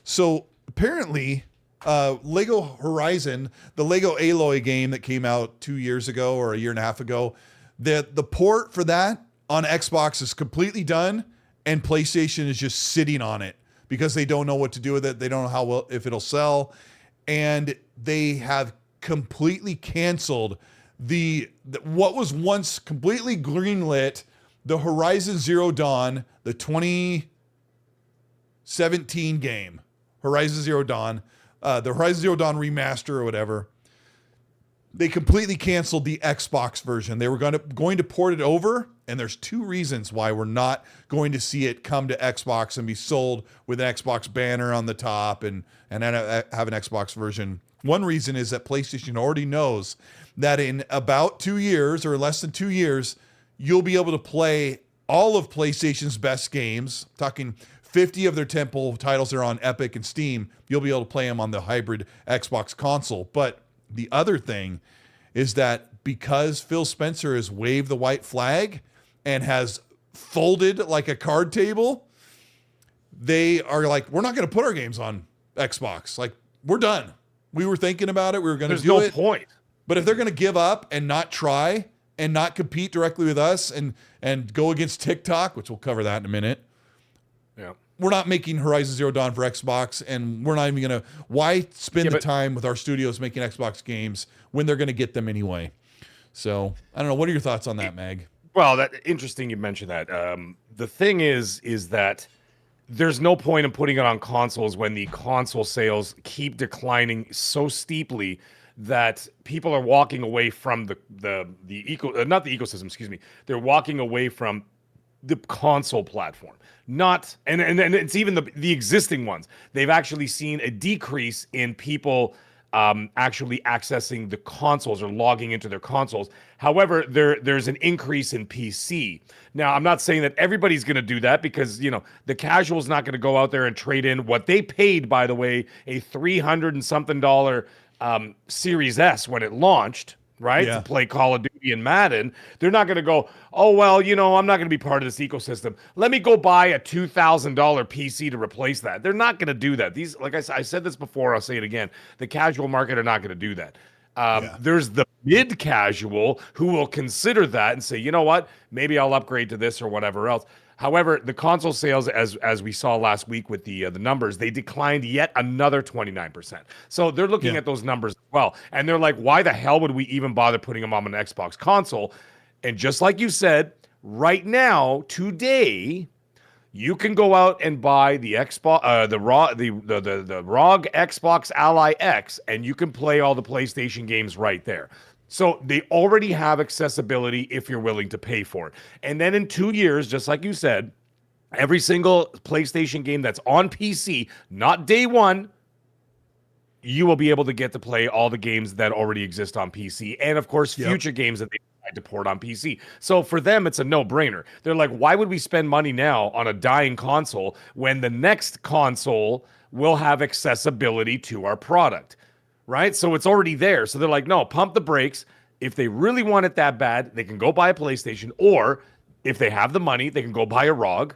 So apparently, Lego Horizon, the Lego Aloy game that came out 2 years ago or a year and a half ago, the port for that on Xbox is completely done, and PlayStation is just sitting on it because they don't know what to do with it. They don't know how well, if it'll sell. And they have completely canceled what was once completely greenlit, the Horizon Zero Dawn, the 2017 game, Horizon Zero Dawn, the Horizon Zero Dawn remaster or whatever. They completely canceled the Xbox version. They were going to port it over, and there's two reasons why we're not going to see it come to Xbox and be sold with an Xbox banner on the top and have an Xbox version. One reason is that PlayStation already knows that in about 2 years or less than 2 years, you'll be able to play all of PlayStation's best games. I'm talking 50 of their tentpole titles are on Epic and Steam. You'll be able to play them on the hybrid Xbox console. But the other thing is that because Phil Spencer has waved the white flag and has folded like a card table, they are like, we're not going to put our games on Xbox. Like, we're done. We were thinking about it. We were going to do it. There's no point. But if they're going to give up and not try and not compete directly with us and go against TikTok, which we'll cover that in a minute. Yeah. We're not making Horizon Zero Dawn for Xbox, and we're not even going to... Why spend the time with our studios making Xbox games when they're going to get them anyway? So, I don't know. What are your thoughts on that, Mag? Well, that interesting you mentioned that. The thing is that there's no point in putting it on consoles when the console sales keep declining so steeply that people are walking away from not the ecosystem, excuse me. They're walking away from the console platform. Not and it's even the existing ones. They've actually seen a decrease in people actually accessing the consoles or logging into their consoles. However, there's an increase in PC. Now, I'm not saying that everybody's going to do that because, the casual's not going to go out there and trade in what they paid, by the way, a $300 and something Series S when it launched, right? Yeah. To play Call of Duty and Madden. They're not going to go, oh, well, I'm not going to be part of this ecosystem. Let me go buy a $2,000 PC to replace that. They're not going to do that. These, like I said this before, I'll say it again. The casual market are not going to do that. There's the mid-casual who will consider that and say, you know what, maybe I'll upgrade to this or whatever else. However, the console sales, as we saw last week with the numbers, they declined yet another 29%. So they're looking at those numbers as well. And they're like, why the hell would we even bother putting them on an Xbox console? And just like you said, right now, today, you can go out and buy the Xbox, the ROG Xbox Ally X, and you can play all the PlayStation games right there. So they already have accessibility if you're willing to pay for it. And then in 2 years, just like you said, every single PlayStation game that's on PC, not day one, you will be able to get to play all the games that already exist on PC. And of course, future games that they decide to port on PC. So for them, it's a no-brainer. They're like, why would we spend money now on a dying console when the next console will have accessibility to our product? Right? So it's already there. So they're like, no, pump the brakes. If they really want it that bad, they can go buy a PlayStation, or if they have the money, they can go buy a ROG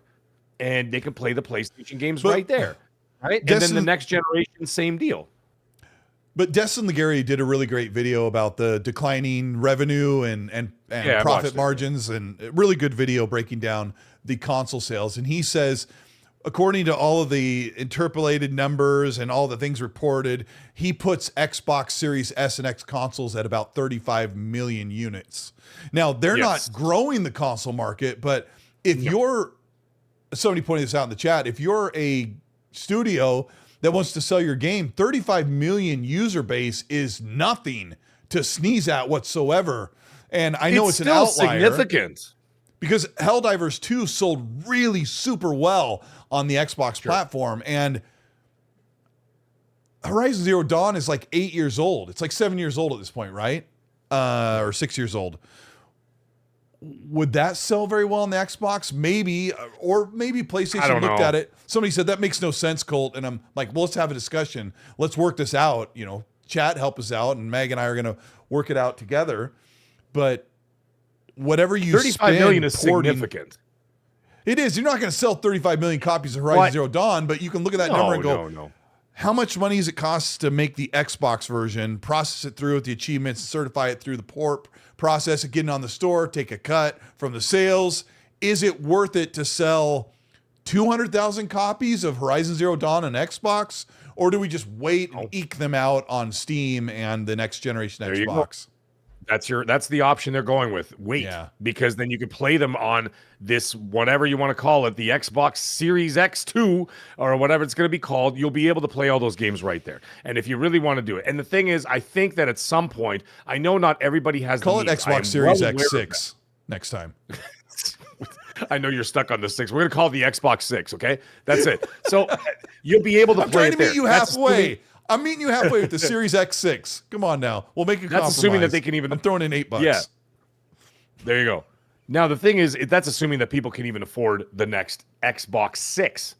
and they can play the PlayStation games right there. Right? And then the next generation, same deal. But Destin Legary did a really great video about the declining revenue and profit margins, and a really good video breaking down the console sales. And he says, according to all of the interpolated numbers and all the things reported, he puts Xbox Series S and X consoles at about 35 million units. Now, they're not growing the console market, but if you're, somebody pointed this out in the chat, if you're a studio that wants to sell your game, 35 million user base is nothing to sneeze at whatsoever. And I know it's an outlier. Significant. Because Helldivers 2 sold really super well on the Xbox platform, and Horizon Zero Dawn is like 8 years old. It's like 7 years old at this point, right? Or 6 years old. Would that sell very well on the Xbox? Maybe, or maybe PlayStation looked at it. Somebody said, that makes no sense, Colt. And I'm like, well, let's have a discussion. Let's work this out. Chat, help us out. And Meg and I are going to work it out together. But whatever you 35 million is significant. It is. You're not going to sell 35 million copies of Horizon Zero Dawn, but you can look at that number and go, how much money does it cost to make the Xbox version, process it through with the achievements, certify it through the port process, it getting on the store, take a cut from the sales? Is it worth it to sell 200,000 copies of Horizon Zero Dawn on Xbox, or do we just wait and eke them out on Steam and the next generation Xbox? That's the option they're going with. Wait, because then you can play them on this, whatever you want to call it, the Xbox Series X2 or whatever it's going to be called. You'll be able to play all those games right there. And if you really want to do it, and the thing is, I think that at some point, I know not everybody has. Call it Xbox Series X6 next time. I know you're stuck on the 6. We're going to call it the Xbox 6, okay? That's it. So you'll be able to play it there. I'm trying to meet you halfway. I'm meeting you halfway with the Series X6. Come on now. We'll make a compromise. That's assuming that they can even... I'm throwing in $8. Yeah. There you go. Now, the thing is, that's assuming that people can even afford the next Xbox 6.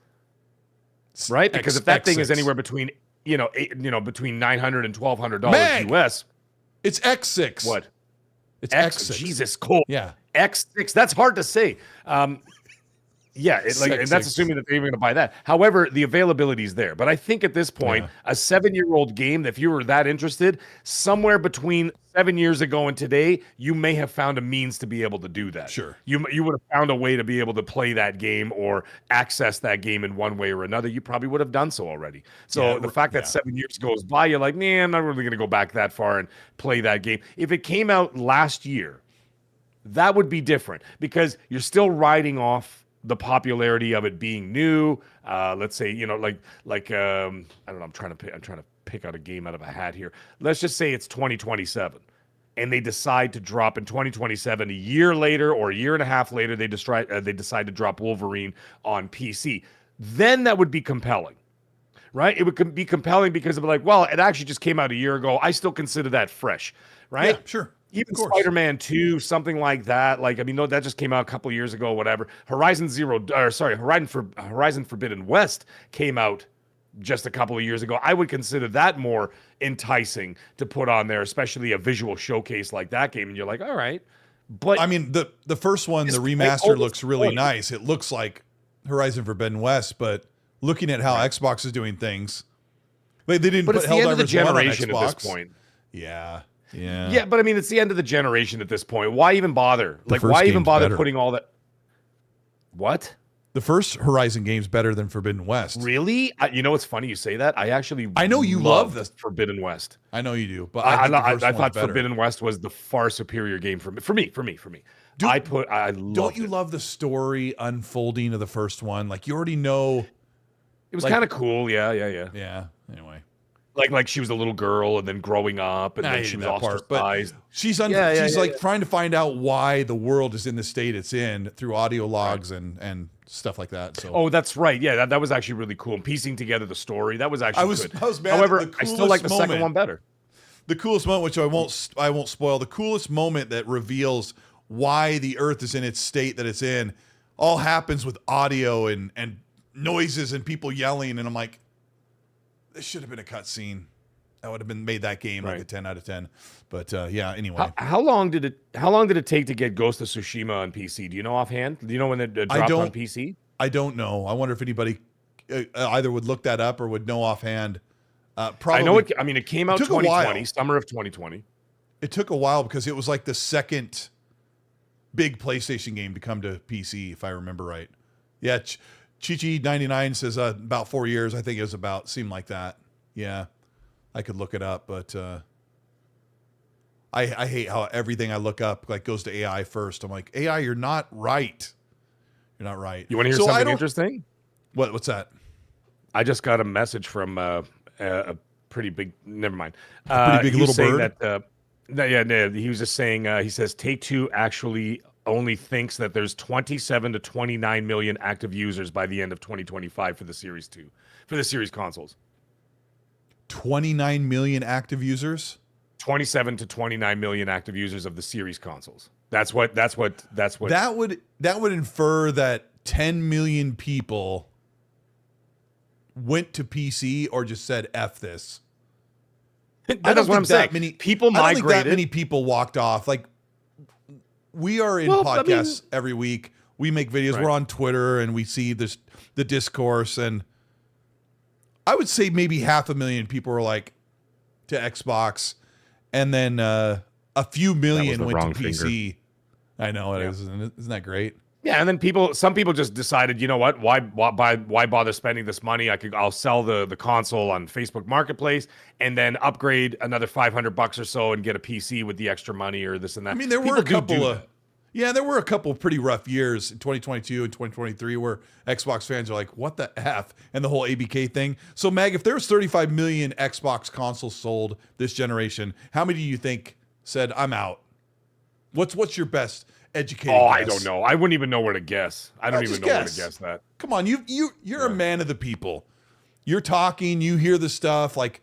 Right? Because if that thing is anywhere between, between $900 and $1,200 US... It's X6. What? It's X6. Jesus, Cole. Yeah. X6. That's hard to say. And that's assuming that they're even going to buy that. However, the availability is there. But I think at this point, a 7-year-old game, if you were that interested, somewhere between 7 years ago and today, you may have found a means to be able to do that. Sure. You would have found a way to be able to play that game or access that game in one way or another. You probably would have done so already. So the fact that 7 years goes by, you're like, man, I'm not really going to go back that far and play that game. If it came out last year, that would be different because you're still riding off the popularity of it being new. Let's say, I don't know, I'm trying to pick out a game out of a hat here. Let's just say it's 2027 and they decide to drop in 2027, a year later or a year and a half later, they decide to drop Wolverine on PC. Then that would be compelling, right? It would be compelling because it'd be like, well, it actually just came out a year ago. I still consider that fresh, right? Yeah, sure. Even Spider-Man 2, something like that. That just came out a couple years ago, whatever. Horizon Forbidden West came out just a couple of years ago. I would consider that more enticing to put on there, especially a visual showcase like that game. And you're like, all right. But I mean, the first one, the remaster looks really nice. It looks like Horizon Forbidden West, but looking at how Xbox is doing things, they didn't put Helldivers 1 on Xbox. But it's the end of the generation at this point. Yeah. Yeah, but I mean, it's the end of the generation at this point. Why even bother? Why even bother putting all that? What? The first Horizon game's better than Forbidden West. Really? It's funny you say that. I know you love the Forbidden West. I know you do, but I thought Forbidden West was the far superior game for me. Don't you love the story unfolding of the first one? Like you already know. It was kind of cool. Yeah. Yeah. Anyway. Like she was a little girl and then growing up and then she was ostracized. She's like trying to find out why the world is in the state it's in through audio logs and stuff like that. So that's right. Yeah, that was actually really cool. And piecing together the story, that was actually good. I was mad. However, I still like the second one better. The coolest moment, which I won't spoil, the coolest moment that reveals why the Earth is in its state that it's in, all happens with audio and noises and people yelling, and I'm like, this should have been a cutscene. That would have made that game like a 10 out of 10. But anyway. How long did it take to get Ghost of Tsushima on PC? Do you know offhand? Do you know when it dropped on PC? I don't know. I wonder if anybody either would look that up or would know offhand. Probably. I know it. I mean, it came out 2020, summer of 2020. It took a while because it was like the second big PlayStation game to come to PC, if I remember right. Yeah. Chichi99 says about 4 years. I think it was seemed like that. Yeah, I could look it up, but I hate how everything I look up goes to AI first. I'm like, AI, you're not right. You're not right. You want to hear something interesting? What's that? I just got a message from a pretty big. Never mind. Pretty big little bird. He was just saying. He says Take-Two actually only thinks that there's 27 to 29 million active users by the end of 2025 for the Series 2, for the Series consoles. 29 million active users? 27 to 29 million active users of the Series consoles. That's what. That would infer that 10 million people went to PC or just said F this. That's what I'm saying. People migrated. I don't think that many people walked off. Like, we are in podcasts every week. We make videos. We're on Twitter and we see the discourse. And I would say maybe 500,000 people were like to Xbox. And then a few million went to PC. I know it is. Isn't that great? Yeah, and then some people just decided, you know what? Why bother spending this money? I'll sell the console on Facebook Marketplace and then upgrade another $500 or so and get a PC with the extra money or this and that. I mean, there were a couple of pretty rough years in 2022 and 2023 where Xbox fans are like, what the F? And the whole ABK thing. So, Mag, if there was 35 million Xbox consoles sold this generation, how many do you think said, I'm out? What's your best educated guess? I don't know. I wouldn't even know where to guess. I don't even know where to guess that. Come on, you're a man of the people. You're talking, you hear the stuff. Like,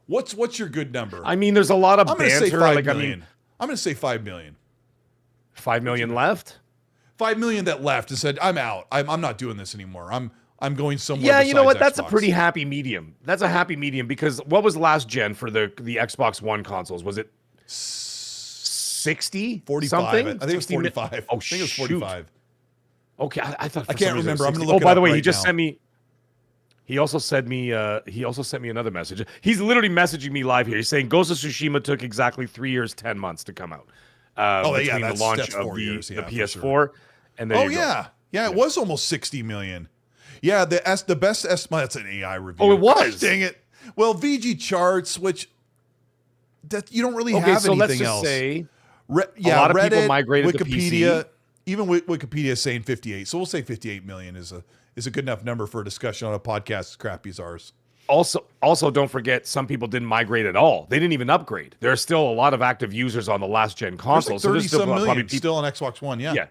what's your good number? I mean, there's a lot of banter. Say 5 million. I'm going to say 5 million. 5 million left? 5 million that left and said, I'm out. I'm not doing this anymore. I'm going somewhere. Yeah, you know what? That's Xbox. a pretty happy medium. That's a happy medium because what was last gen for the Xbox One consoles? Was it 60? 45. Something? I think it was 45. Oh, I think it was 45. Okay, I thought. I can't remember. I'm going to look. Oh, by the way, right he just now. sent me. He also sent me. He also sent me another message. He's literally messaging me live here. He's saying Ghost of Tsushima took exactly 3 years, 10 months to come out. Between the launch of the PS4 sure. and then. It was almost 60 million. Yeah, the best estimate. That's an AI review. Oh, it was. Gosh, dang it. Well, VG charts, which that you don't really have anything let's just else. Say, a lot of Reddit, people migrated Wikipedia, to PC. Even Wikipedia is saying 58. So we'll say 58 million is a good enough number for a discussion on a podcast as crappy as ours. Also, don't forget, some people didn't migrate at all. They didn't even upgrade. There are still a lot of active users on the last gen console. There's like 30 so some million probably people, still on Xbox One. Yeah.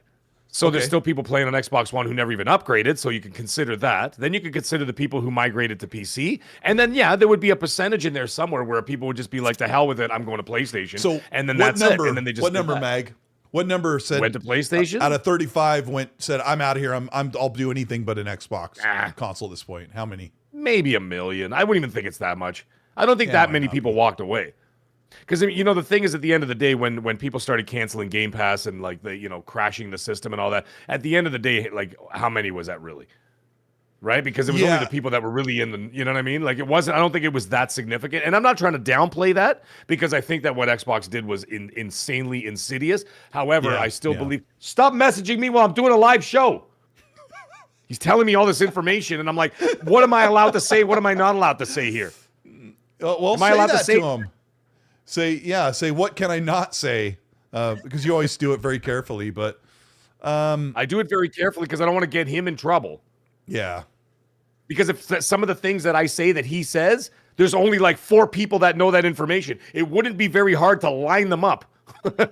So there's still people playing on Xbox One who never even upgraded. So you can consider that. Then you can consider the people who migrated to PC. And then, there would be a percentage in there somewhere where people would just be like, to hell with it, I'm going to PlayStation. So and then that's it. And then they just what number, Mag? What number said went to PlayStation? Out of 35 said I'm out of here. I'll do anything but an Xbox console at this point. How many? Maybe 1 million. I wouldn't even think it's that much. I don't think that many people walked away. Because the thing is, at the end of the day, when people started canceling Game Pass and like crashing the system and all that, at the end of the day, like how many was that really? Right? Because it was only the people that were really in the, you know what I mean? Like it wasn't. I don't think it was that significant. And I'm not trying to downplay that because I think that what Xbox did was insanely insidious. However, I still believe. Stop messaging me while I'm doing a live show. He's telling me all this information, and I'm like, what am I allowed to say? What am I not allowed to say here? Well, am I allowed to say to him? Say what can I not say? Because you always do it very carefully, but I do it very carefully because I don't want to get him in trouble. Yeah. Because if some of the things that I say that he says, there's only like 4 people that know that information. It wouldn't be very hard to line them up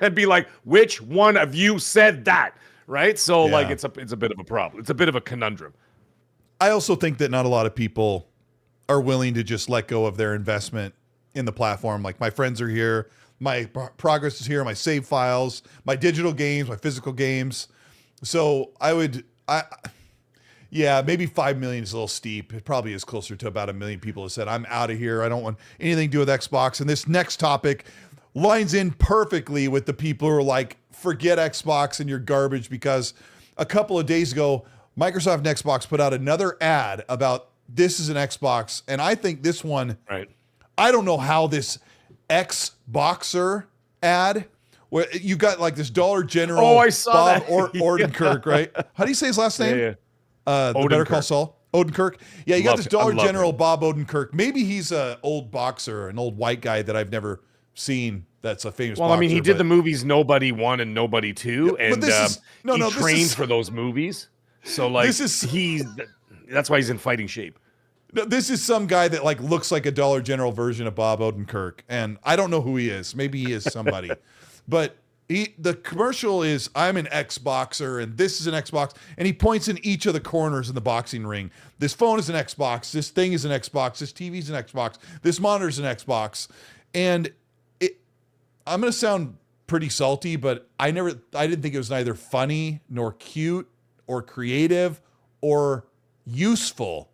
and be like, which one of you said that? Right? So like it's a bit of a problem. It's a bit of a conundrum. I also think that not a lot of people are willing to just let go of their investment in the platform. Like my friends are here, my progress is here, my save files, my digital games, my physical games. So maybe 5 million is a little steep. It probably is closer to about 1 million people have said, I'm out of here. I don't want anything to do with Xbox. And this next topic lines in perfectly with the people who are like, forget Xbox and your garbage, because a couple of days ago, Microsoft and Xbox put out another ad about this is an Xbox. And I think this one, I don't know how this Xboxer ad, where you got like this Dollar General I saw Bob that. Ordenkirk, right? How do you say his last name? The Better Call Saul. Odenkirk. Yeah, you got this Dollar General Bob Odenkirk. Maybe he's an old boxer, an old white guy that I've never seen that's a famous boxer. Well, I mean, he did the movies Nobody 1 and Nobody 2, and he trained for those movies. So, like, that's why he's in fighting shape. No, this is some guy that like looks like a Dollar General version of Bob Odenkirk, and I don't know who he is. Maybe he is somebody, but the commercial is I'm an Xboxer and this is an Xbox, and he points in each of the corners in the boxing ring. This phone is an Xbox. This thing is an Xbox. This TV is an Xbox. This monitor is an Xbox, and I'm gonna sound pretty salty, but I didn't think it was neither funny nor cute or creative or useful.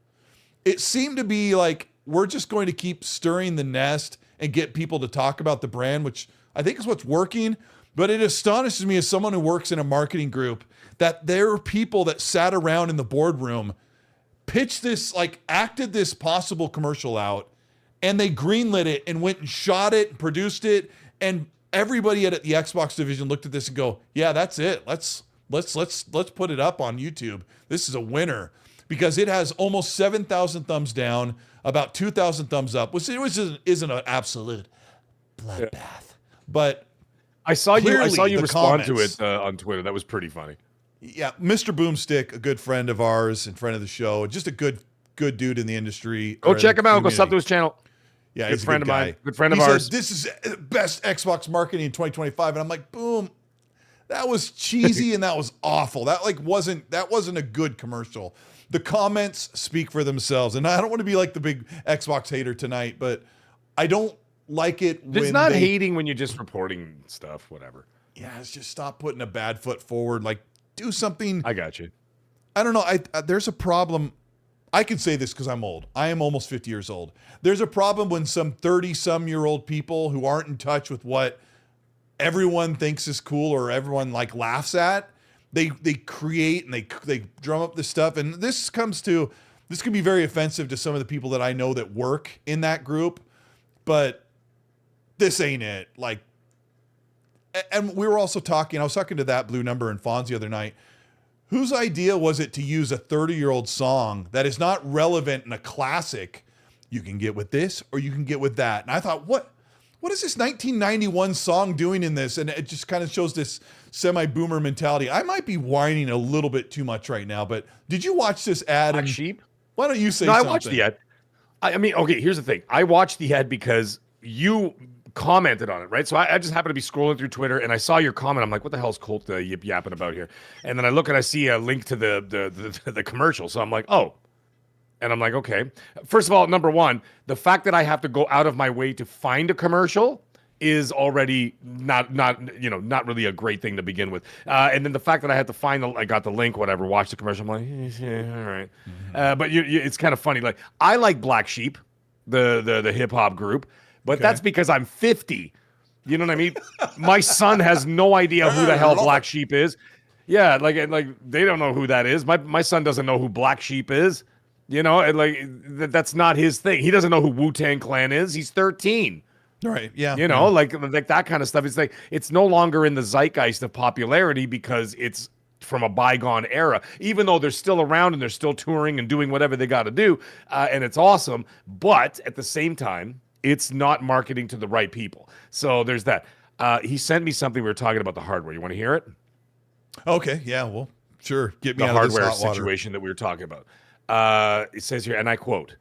It seemed to be like, we're just going to keep stirring the nest and get people to talk about the brand, which I think is what's working. But it astonishes me as someone who works in a marketing group that there are people that sat around in the boardroom, pitched this, like acted this possible commercial out, and they greenlit it and went and shot it and produced it. And everybody at the Xbox division looked at this and go, yeah, that's it. Let's Let's put it up on YouTube. This is a winner because it has almost 7,000 thumbs down, about 2,000 thumbs up, which isn't an absolute bloodbath. But I saw you respond comments, to it on Twitter. That was pretty funny. Yeah, Mr. Boomstick, a good friend of ours and friend of the show, just a good dude in the industry. Go check him out. Go sub to his channel. Yeah, good friend of mine. Good friend of ours. Says, this is best Xbox marketing in 2025, and I'm like, boom. That was cheesy and that was awful. That wasn't a good commercial. The comments speak for themselves, and I don't want to be like the big Xbox hater tonight, but I don't like it. It's not hating when you're just reporting stuff, whatever. Yeah, it's just stop putting a bad foot forward. Like, do something. I got you. I don't know. There's a problem. I can say this because I'm old. I am almost 50 years old. There's a problem when some 30-some-year-old people who aren't in touch with what everyone thinks is cool or everyone laughs at, they create and they drum up this stuff. And this can be very offensive to some of the people that I know that work in that group, but this ain't it. And we were also talking, I was talking to that Blue Number and Fonz the other night. Whose idea was it to use a 30-year-old song that is not relevant in a classic? You can get with this or you can get with that. And I thought, what is this 1991 song doing in this? And it just kind of shows this semi-boomer mentality. I might be whining a little bit too much right now, but did you watch this ad? Black Sheep? Why don't you say something? I watched the ad. I mean, okay, here's the thing. I watched the ad because you commented on it, right? So I just happened to be scrolling through Twitter and I saw your comment. I'm like, what the hell's Colt yip yapping about here? And then I look and I see a link to the commercial. So I'm like, oh. And I'm like, okay. First of all, number one, the fact that I have to go out of my way to find a commercial is already not really a great thing to begin with. And then the fact that I had to I got the link, whatever, watch the commercial. I'm like, yeah, all right. Mm-hmm. But it's kind of funny. Like, I like Black Sheep, the hip hop group, but that's because I'm 50. You know what I mean? My son has no idea who the hell Black Sheep is. Yeah, like they don't know who that is. My son doesn't know who Black Sheep is. You know, and that's not his thing. He doesn't know who Wu-Tang Clan is. He's 13. Right. Yeah. You know, like that kind of stuff. It's like it's no longer in the zeitgeist of popularity because it's from a bygone era. Even though they're still around and they're still touring and doing whatever they got to do, and it's awesome. But at the same time, it's not marketing to the right people. So there's that. He sent me something. We were talking about the hardware. You want to hear it? Okay. Yeah. Well, sure. Get me the out of this hardware hot water situation that we were talking about. It says here, and I quote,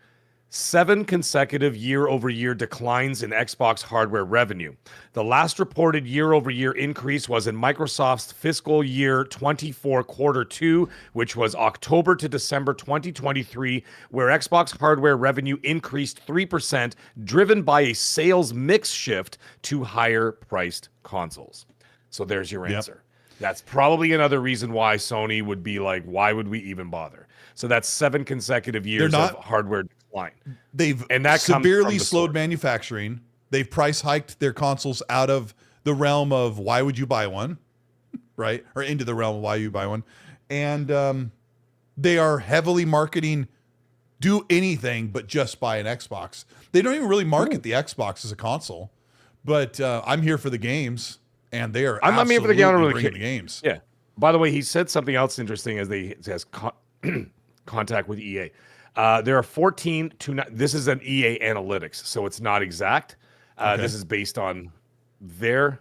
7 consecutive year-over-year declines in Xbox hardware revenue. The last reported year-over-year increase was in Microsoft's fiscal year 24 quarter 2, which was October to December 2023, where Xbox hardware revenue increased 3%, driven by a sales mix shift to higher-priced consoles. So there's your answer. That's probably another reason why Sony would be like, why would we even bother? So that's 7 consecutive years of hardware decline. They've severely slowed manufacturing. They've price hiked their consoles out of the realm of why would you buy one, right? Or into the realm of why you buy one. And they are heavily marketing, do anything but just buy an Xbox. They don't even really market the Xbox as a console. But I'm here for the games, and they are I'm here for the game. I don't really bringing the games. Yeah. By the way, he said something else interesting as contact with EA. There are 14 to this is an EA analytics, so it's not exact. This is based on their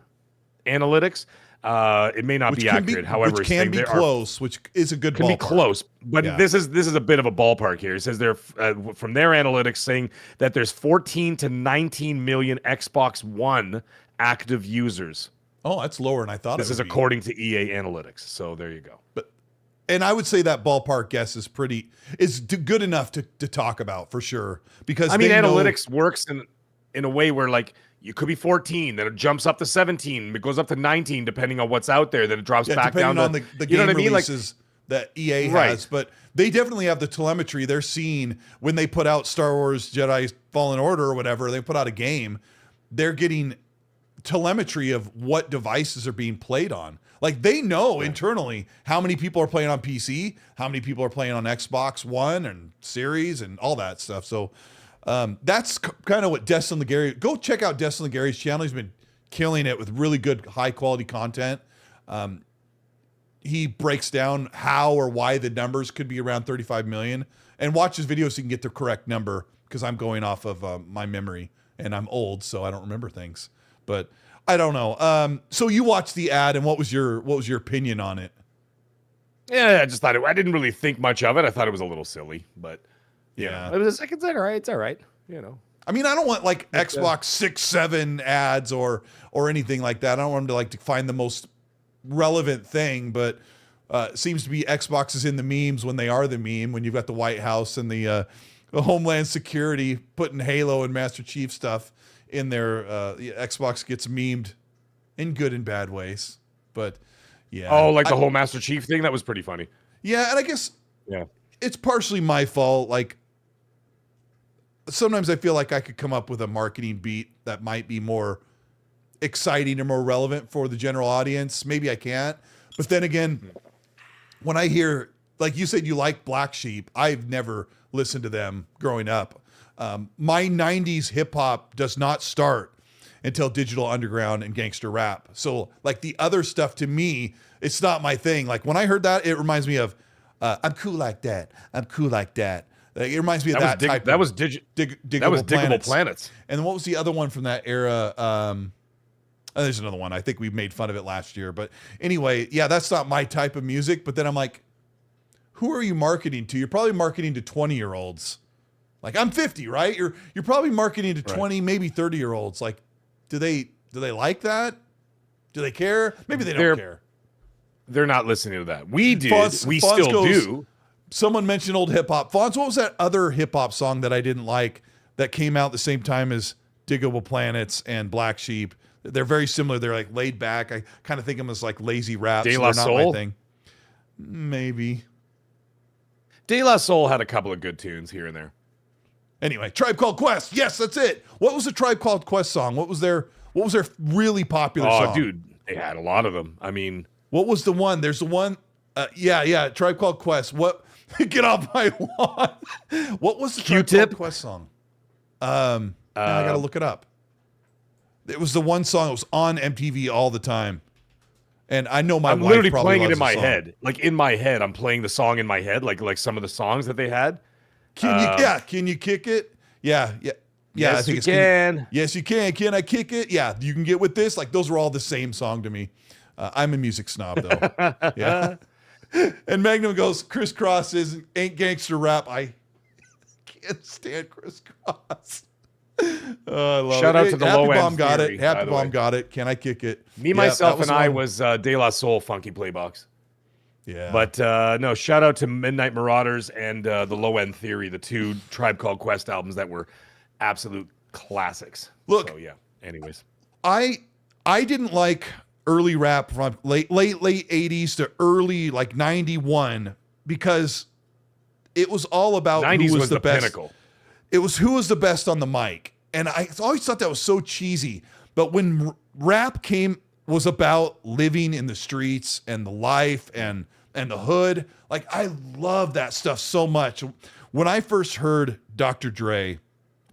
analytics. It may not be accurate. However, which can be close, which is a good ballpark. Can be close, but this is a bit of a ballpark here. It says they're from their analytics saying that there's 14 to 19 million Xbox One active users. Oh, that's lower than I thought. This is according to EA Analytics. So there you go. And I would say that ballpark guess is good enough to talk about for sure. Because I mean, analytics works in a way where like you could be 14, then it jumps up to 17, it goes up to 19 depending on what's out there, then it drops back down on the game releases that EA has. But they definitely have the telemetry. They're seeing when they put out Star Wars Jedi Fallen Order or whatever, they put out a game, they're getting telemetry of what devices are being played on. Like they know internally how many people are playing on PC, how many people are playing on Xbox One and Series and all that stuff. So that's kind of what Destin Legary. Go check out Destin Legary's channel. He's been killing it with really good high quality content. he breaks down how or why the numbers could be around 35 million, and watch his videos so you can get the correct number, because I'm going off of my memory, and I'm old, so I don't remember things. But I don't know. So you watched the ad, and what was your opinion on it? Yeah, I just thought I didn't really think much of it. I thought it was a little silly, but yeah, it was. It's all right. It's all right. You know. I mean, I don't want like Xbox 6, 7 ads or anything like that. I don't want them to like to find the most relevant thing, but it seems to be Xbox is in the memes when they are the meme, when you've got the White House and the Homeland Security putting Halo and Master Chief stuff in there. Xbox gets memed in good and bad ways, but yeah. Oh, like the whole Master Chief thing? That was pretty funny. Yeah, and I guess it's partially my fault. Like, sometimes I feel like I could come up with a marketing beat that might be more exciting or more relevant for the general audience. Maybe I can't. But then again, when I hear, like you said, you like Black Sheep, I've never listened to them growing up. My 90s hip hop does not start until Digital Underground and gangster rap. So like the other stuff, to me, it's not my thing. Like when I heard that, it reminds me of I'm cool like that. I'm cool like that. Like, it reminds me of that type. That was Diggable Planets. And then what was the other one from that era? There's another one. I think we made fun of it last year. But anyway, yeah, that's not my type of music. But then I'm like, who are you marketing to? You're probably marketing to 20-year-olds. Like, I'm 50, right? You're probably marketing to 20, maybe 30-year-olds. Like, do they like that? Do they care? Maybe they don't care. They're not listening to that. We did. We still do. Someone mentioned old hip hop. Fonz, what was that other hip hop song that I didn't like that came out the same time as Diggable Planets and Black Sheep? They're very similar. They're like laid back. I kind of think of them as like lazy rap. De La Soul? Not my thing. Maybe. De La Soul had a couple of good tunes here and there. Anyway, Tribe Called Quest. Yes, that's it. What was the Tribe Called Quest song? What was their really popular song? Oh, dude, they had a lot of them. I mean, what was the one? There's the one. Yeah. Tribe Called Quest. What? Get off my lawn. What was the Tribe Called Quest song? I gotta look it up. It was the one song that was on MTV all the time, and I know I'm literally playing it in my head. Like in my head, I'm playing the song in my head, like some of the songs that they had. Can you kick it? Yeah. Yes, I think you can. Yes, you can. Can I kick it? Yeah, you can get with this. Like those were all the same song to me. I'm a music snob though. Yeah. And Magnum goes, Criss Cross ain't gangster rap. I can't stand Criss Cross. I love Shout out to the low end. Bomb got it. Happy Bomb got it. Can I kick it? Me, myself, and I was De La Soul Funky Playbox. Yeah. But no, shout out to Midnight Marauders and the Low End Theory, the two Tribe Called Quest albums that were absolute classics. Look. So, yeah. Anyways. I didn't like early rap from late 80s to early like 91 because it was all about 90s who was the best. Pinnacle. It was who was the best on the mic. And I always thought that was so cheesy. But when rap was about living in the streets and the life and the hood, like I love that stuff so much. When I first heard Dr. Dre,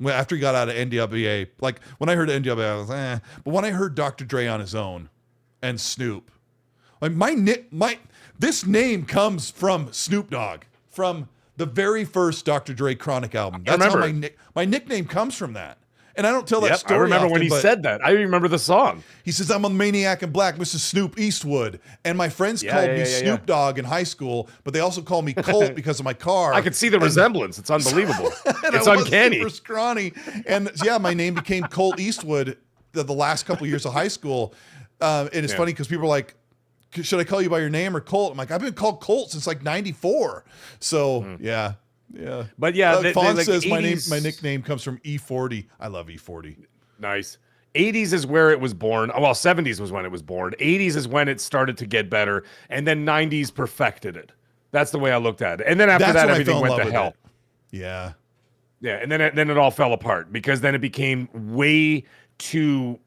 after he got out of NWA, like when I heard NWA, I was but when I heard Dr. Dre on his own and Snoop, like this name comes from Snoop Dogg, from the very first Dr. Dre Chronic album. That's how my nickname comes from that. And I don't tell that story. I remember often, when he said that. I remember the song. He says, I'm a maniac in black, Mr. Snoop Eastwood. And my friends called me Snoop Dogg in high school, but they also called me Colt because of my car. I could see the resemblance. It's unbelievable. It's uncanny. Super scrawny. And yeah, my name became Colt Eastwood the last couple of years of high school. And it's funny because people are like, should I call you by your name or Colt? I'm like, I've been called Colt since like 94. So yeah. Yeah. But yeah, Fawn like says 80s, my nickname comes from E40. I love E40. Nice. 80s is where it was born. Well, 70s was when it was born. 80s is when it started to get better. And then 90s perfected it. That's the way I looked at it. And then after that, everything went to hell. Yeah. Yeah. And then it all fell apart because then it became way too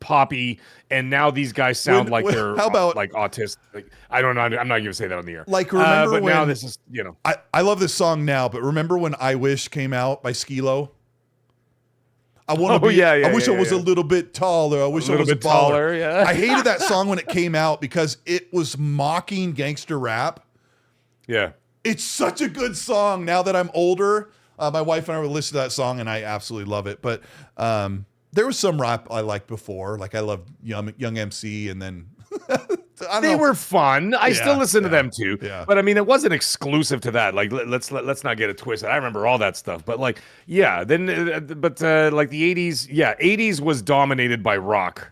poppy, and now these guys sound like they're like autistic. Like, I don't know. I'm not going to say that on the air. Like remember but when now this is I love this song now, but remember when I Wish came out by Skilo? I want to be. yeah, I wish I was a little bit taller. I wish I was a baller. Taller. Yeah. I hated that song when it came out because it was mocking gangster rap. Yeah. It's such a good song. Now that I'm older, my wife and I would listen to that song, and I absolutely love it. But there was some rap I liked before. Like I loved Young MC, and then they were fun. I still listen to them too. Yeah. But I mean, it wasn't exclusive to that. Like let's not get it twisted. I remember all that stuff. But like, yeah. Then, like the 80s, 80s was dominated by rock.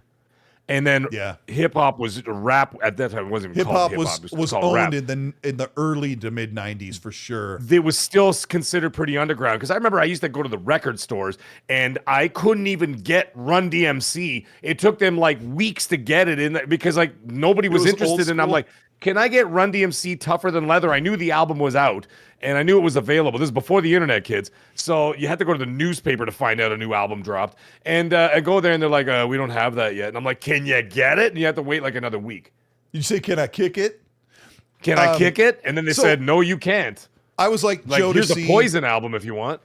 And then hip hop was rap at that time. It wasn't even called hip hop. Was owned in the early to mid 90s for sure. It was still considered pretty underground because I remember I used to go to the record stores and I couldn't even get Run DMC. It took them like weeks to get it in because like nobody was interested. And I'm like, can I get Run DMC Tougher Than Leather? I knew the album was out and I knew it was available. This is before the internet, kids. So you had to go to the newspaper to find out a new album dropped. And I go there and they're like, we don't have that yet. And I'm like, can you get it? And you have to wait like another week. You say, can I kick it? Can I kick it? And then they said, no, you can't. I was like Jodeci. Here's a Poison album if you want.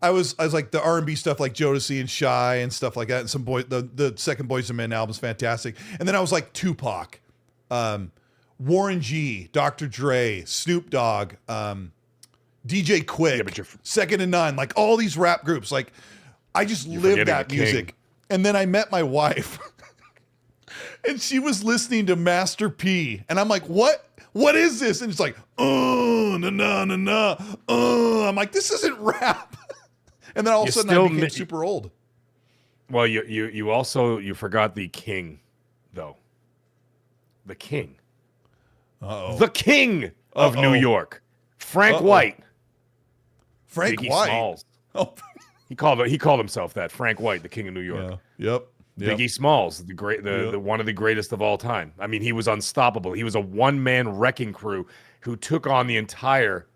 I was like the R&B stuff like Jodeci and Shy and stuff like that. And some the second Boyz II Men album's fantastic. And then I was like Tupac. Warren G, Dr. Dre, Snoop Dogg, DJ Quick, Second to None, like all these rap groups. Like I just lived that music. And then I met my wife and she was listening to Master P. And I'm like, what is this? And it's like, na na na na. I'm like, this isn't rap. And then all of a sudden I became super old. Well, you also forgot the king, though. The king. Uh-oh. The king of New York, Frank White. Frank Biggie White. Smalls. Oh. He called himself that. Frank White, the king of New York. Yeah. Yep. Biggie Smalls, the one of the greatest of all time. I mean, he was unstoppable. He was a one-man wrecking crew who took on the entire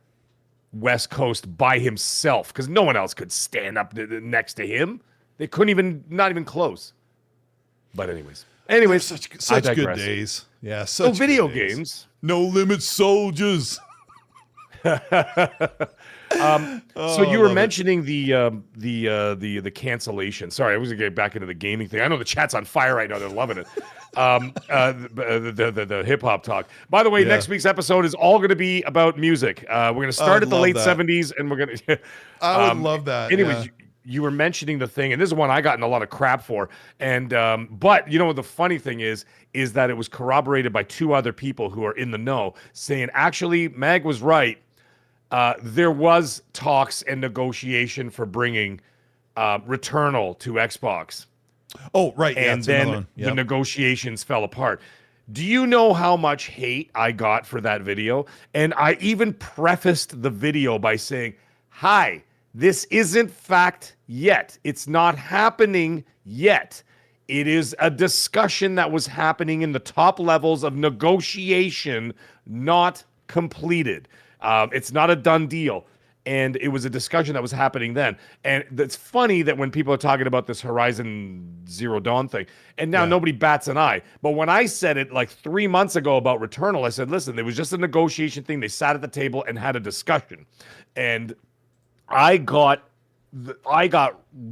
West Coast by himself because no one else could stand up next to him. They couldn't even, not even close. But anyways, such good days. Yeah, such video good days. games. No Limit Soldiers. So you were mentioning the cancellation. Sorry, I was gonna get back into the gaming thing. I know the chat's on fire right now; they're loving it. The hip hop talk. By the way, next week's episode is all going to be about music. We're going to start at the late '70s, and we're going to. I would love that. Anyways, you were mentioning the thing, and this is one I got in a lot of crap for. And but you know the funny thing is that it was corroborated by two other people who are in the know, saying actually Mag was right. There was talks and negotiation for bringing Returnal to Xbox. Oh, right. And then the negotiations fell apart. Do you know how much hate I got for that video? And I even prefaced the video by saying, hi, this isn't fact yet. It's not happening yet. It is a discussion that was happening in the top levels of negotiation, not completed. It's not a done deal. And it was a discussion that was happening then. And it's funny that when people are talking about this Horizon Zero Dawn thing, and now nobody bats an eye. But when I said it like 3 months ago about Returnal, I said, listen, it was just a negotiation thing. They sat at the table and had a discussion. And I got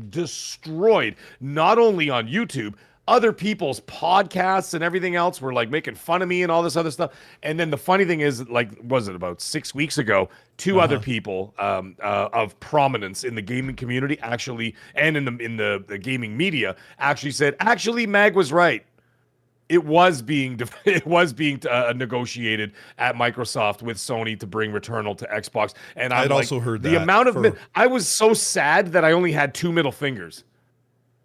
destroyed, not only on YouTube, other people's podcasts and everything else were like making fun of me and all this other stuff. And then the funny thing is, like, was it about 6 weeks ago, two other people of prominence in the gaming community actually, and in the gaming media actually said, actually, Mag was right. It was being negotiated at Microsoft with Sony to bring Returnal to Xbox. And I'd also heard that. The amount of I was so sad that I only had 2 middle fingers.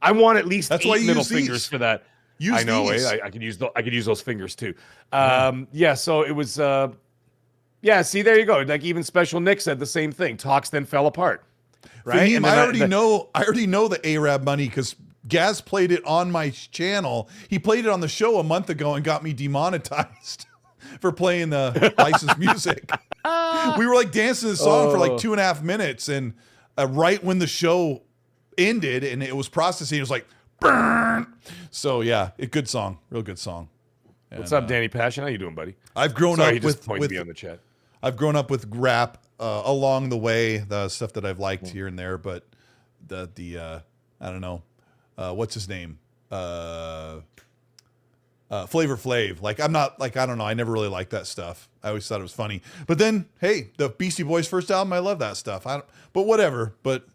I want at least 8 middle fingers for that. I know. I could use those fingers too. So it was. See, there you go. Like even Special Nick said the same thing. Talks then fell apart. Right. For him, I already know the Arab money because Gaz played it on my channel. He played it on the show a month ago and got me demonetized for playing the licensed music. We were like dancing the song for like 2.5 minutes, and right when the show ended and it was processing, it was like burn. So yeah, good song, real good song. What's up, Danny Passion? How you doing, buddy? I've grown up with me on the chat. I've grown up with rap along the way, the stuff that I've liked here and there, but I I don't know, what's his name? Flavor Flav. Like, I'm not like, I don't know. I never really liked that stuff. I always thought it was funny. But then, hey, the Beastie Boys first album, I love that stuff. But whatever. But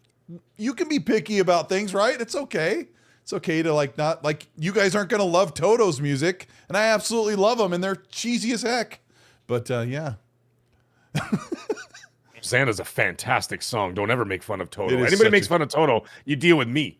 you can be picky about things, right? It's okay. It's okay to like not like you guys aren't going to love Toto's music, and I absolutely love them, and they're cheesy as heck. But yeah. Xana's a fantastic song. Don't ever make fun of Toto. It is Anybody makes fun of Toto, you deal with me.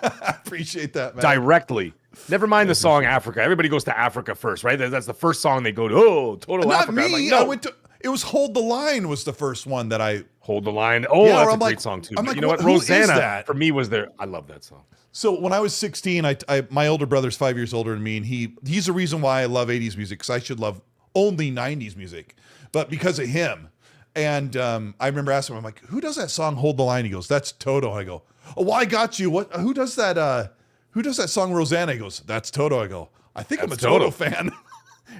I appreciate that, man. Directly. Never mind the song Africa. Everybody goes to Africa first, right? That's the first song they go to. Oh, Toto Not Africa. me. I'm like, no. I went to. It was "Hold the Line" was the first one that I Hold the Line. Oh, Yeah, that's a I'm great like- song too. I'm But like, you know what? who is Rosanna that? for me was there. I love that song. So when I was 16, my older brother's 5 years older than me, and he's the reason why I love 80s music, because I should love only 90s music, but because of him. And I remember asking him, I'm like, who does that song "Hold the Line"? He goes, that's Toto. I go, oh, well, I got you. What? Who does that? Who does that song Rosanna? He goes, that's Toto. I go, I think I'm a Toto fan.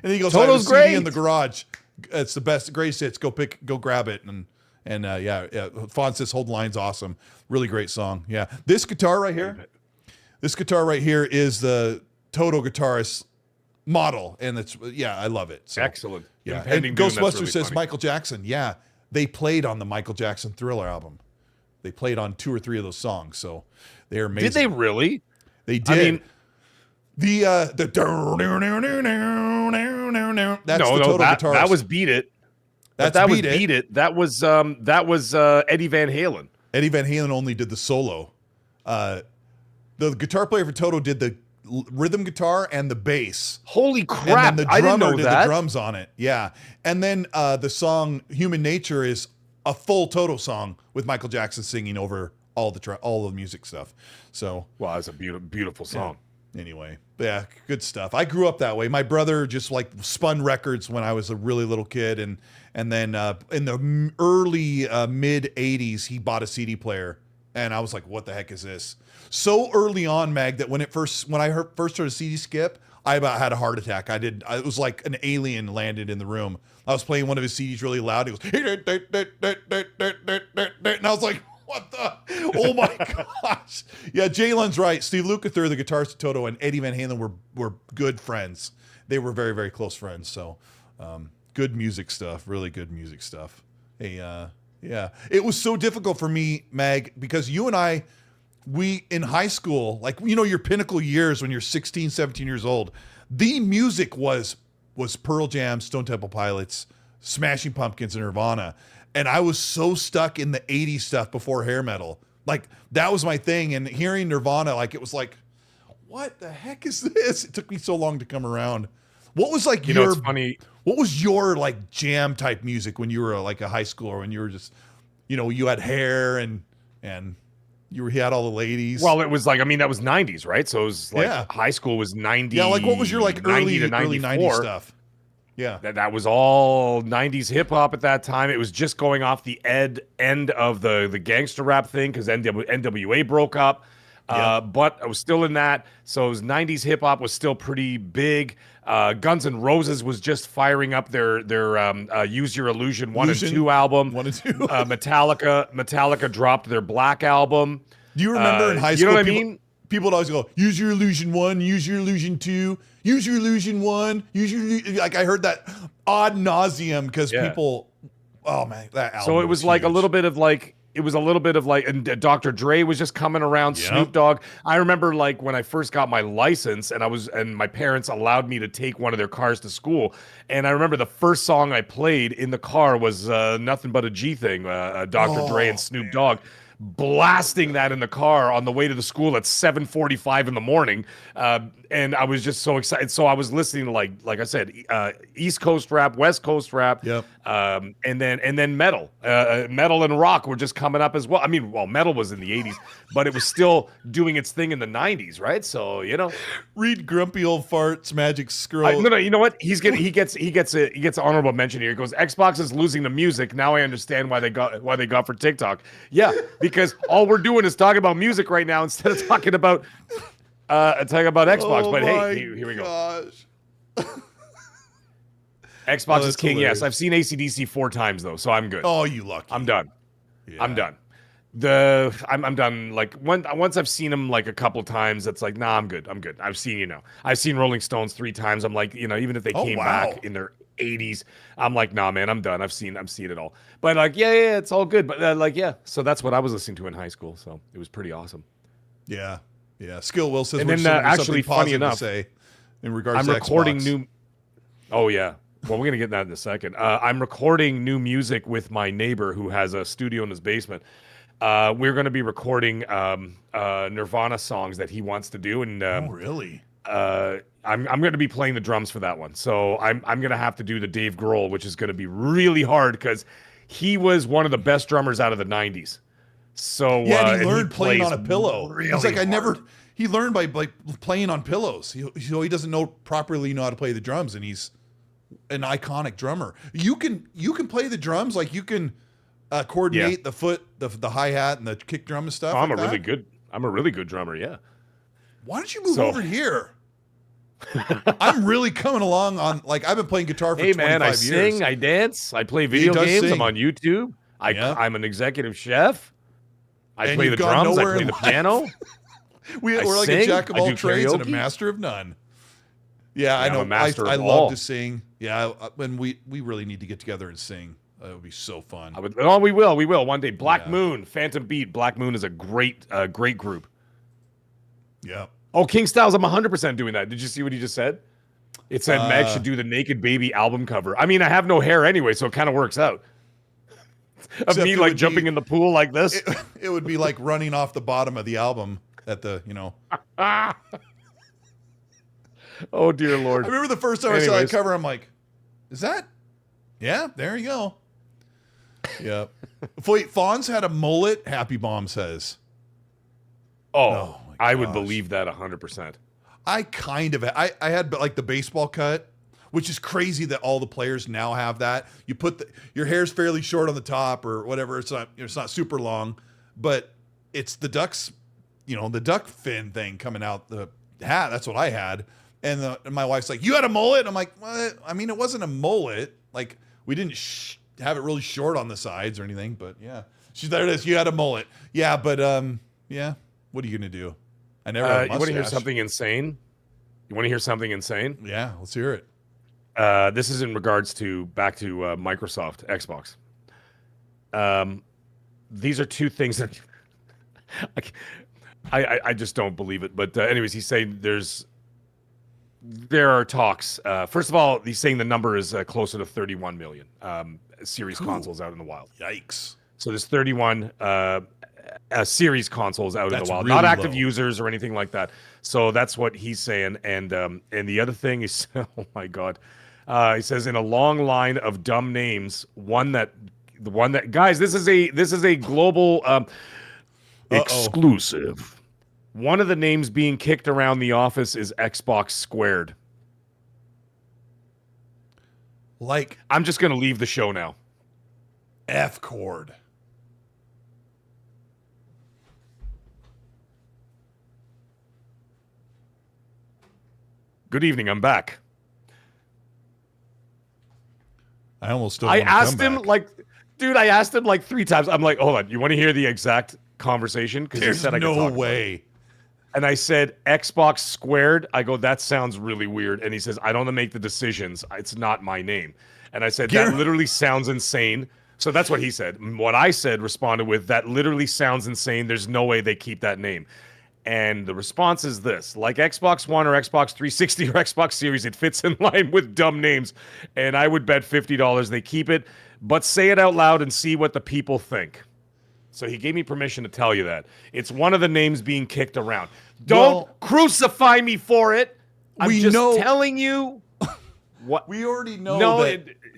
And he goes, Toto's I have a CD great. in the garage. It's the best, greatest hits. Go grab it. And yeah. Fawn says "Hold the Line's" awesome. Really great song. Yeah. This guitar right here is the Toto guitarist model, and I love it. So, Excellent. yeah. Impending And Doom, that's Ghostbusters really says funny. Michael Jackson. Yeah, they played on the Michael Jackson Thriller album. They played on 2 or 3 of those songs, so they're amazing. Did they really? They did. I mean, that's the Toto guitarist. that was Beat It. That's That was Beat It. Beat It. That was Eddie Van Halen. Eddie Van Halen only did the solo. The guitar player for Toto did the rhythm guitar and the bass. Holy And crap! then the I didn't drummer know did that. the drums on it. Yeah. And then the song "Human Nature" is a full Toto song with Michael Jackson singing over all the music stuff. So Well, that's a beautiful song. anyway, yeah, good stuff. I grew up that way. My brother just like spun records when I was a really little kid, and then in the early mid '80s, he bought a CD player, and I was like, "What the heck is this?" So early on, Mag, that when I first heard a CD skip, I about had a heart attack. It was like an alien landed in the room. I was playing one of his CDs really loud. He goes, and I was like, what the? Oh my gosh. Yeah, Jalen's right. Steve Lukather, the guitarist of Toto, and Eddie Van Halen were good friends. They were very, very close friends. So good music stuff, really good music stuff. Hey, yeah. It was so difficult for me, Mag, because you and I, we in high school, like, you know, your pinnacle years when you're 16, 17 years old, the music was Pearl Jam, Stone Temple Pilots, Smashing Pumpkins, and Nirvana. And I was so stuck in the 80s stuff before hair metal. Like, that was my thing. And hearing Nirvana, like, it was like, what the heck is this? It took me so long to come around. What was like it's funny. What was your like jam type music when you were like a high schooler, when you were just, you know, you had hair and you had all the ladies? Well, it was like, I mean, that was 90s, right? So it was like Yeah. high school was 90. Yeah, like what was your like 90 to early 94. 90s stuff? Yeah. That was all 90s hip hop at that time. It was just going off the end of the gangster rap thing because NWA broke up. But I was still in that. So it was 90s hip hop was still pretty big. Guns N' Roses was just firing up their Use Your Illusion 1 and 2 album. 1 and 2. Metallica dropped their Black album. Do you remember in high school? You know what I mean? People would always go, "Use Your Illusion 1, Use Your Illusion 2, Use Your Illusion 1, Use Your..." Like, I heard that ad nauseum because people. Oh man, that album. So it was like huge. a little bit of like. It was a little bit of like, and Dr. Dre was just coming around, Yep. Snoop Dogg. I remember like when I first got my license and my parents allowed me to take one of their cars to school. And I remember the first song I played in the car was Nothing But a G Thing, Dr. Dre and Snoop Dogg. Blasting that in the car on the way to the school at 7:45 in the morning. And I was just so excited. So I was listening to like I said, East Coast rap, West Coast rap, and then metal. Metal and rock were just coming up as well. I mean, well, metal was in the 80s, but it was still doing its thing in the 90s, right? So, you know. Read Grumpy Old Farts, Magic Scroll. No, you know what? He gets honorable mention here. He goes, Xbox is losing the music. Now I understand why they got for TikTok. Yeah, because all we're doing is talking about music right now instead of talking about Xbox. Oh but my hey, here we go. gosh. Xbox Oh, is king. hilarious. Yes, I've seen AC/DC 4 times though, so I'm good. Oh, you lucky. I'm done. Yeah. I'm done. I'm done. Like once I've seen him like a couple times, it's like, nah, I'm good. I've seen I've seen Rolling Stones 3 times. I'm like, even if they came back in their 80s, I'm like, nah, man, I'm done. I've seen it all. But like, yeah, it's all good. But like, yeah. So that's what I was listening to in high school. So it was pretty awesome. Yeah. Skill Will says, and then actually, funny enough, to say in regards I'm to recording Xbox. Oh yeah. Well, we're gonna get that in a second. I'm recording new music with my neighbor who has a studio in his basement. We're going to be recording Nirvana songs that he wants to do, and oh, really? I'm going to be playing the drums for that one. So I'm going to have to do the Dave Grohl, which is going to be really hard because he was one of the best drummers out of the '90s. So yeah, and he learned playing on a pillow. Really He's like, hard. He learned by like playing on pillows. He doesn't know how to play the drums, and he's an iconic drummer. You can play the drums, like you can coordinate the foot, the hi-hat and the kick drum and stuff. Oh, I'm a really good drummer. Yeah. Why don't you move over here? I'm really coming along on, like, I've been playing guitar for 25 years. I sing, I dance, I play video games. I'm on YouTube. I'm an executive chef. I play the drums. I play the piano. We're like a jack of all trades and a master of none. Yeah, I know. I love to sing. Yeah, when we really need to get together and sing. That would be so fun. We will one day. Black Moon, Phantom Beat. Black Moon is a great group. Yeah. Oh, King Styles, I'm 100% doing that. Did you see what he just said? It said Meg should do the Naked Baby album cover. I mean, I have no hair anyway, so it kind of works out. Of me like jumping in the pool like this. It would be like running off the bottom of the album at the, Oh, dear Lord. I remember the first time I saw that cover, I'm like, is that? Yeah, there you go. Yeah. Wait, Fonz had a mullet, Happy Bomb says. Oh I would believe that 100%. I kind of, I had like the baseball cut, which is crazy that all the players now have that. You put your hair's fairly short on the top or whatever. It's not super long, but it's the ducks, the duck fin thing coming out the hat. That's what I had. And my wife's like, you had a mullet? I'm like, what? I mean, it wasn't a mullet. Like, we didn't have it really short on the sides or anything, but yeah. There it is. You had a mullet. Yeah, but yeah. What are you going to do? I never had a mustache. You want to hear something insane? Yeah, let's hear it. This is in regards to back to Microsoft, Xbox. These are two things that I just don't believe it. But anyways, he's saying there are talks. First of all, he's saying the number is closer to 31 million series consoles out in the wild. Yikes. So there's 31 series consoles out in the wild, really not active low. users or anything like that. So that's what he's saying. And the other thing is, oh my God, he says in a long line of dumb names, the one that guys, this is a global exclusive. One of the names being kicked around the office is Xbox Squared. Like, I'm just going to leave the show now. F chord. Good evening. I'm back. I almost still. I asked him like 3 times. I'm like, hold on. You want to hear the exact conversation? Because he said I could talk about it. And I said, Xbox Squared. I go, that sounds really weird. And he says, I don't want to make the decisions. It's not my name. And I said, that literally sounds insane. So that's what he said. What I said, responded with, that literally sounds insane. There's no way they keep that name. And the response is this. Like Xbox One or Xbox 360 or Xbox Series, it fits in line with dumb names. And I would bet $50 they keep it. But say it out loud and see what the people think. So he gave me permission to tell you that. It's one of the names being kicked around. Don't crucify me for it. I'm just telling you what we already know.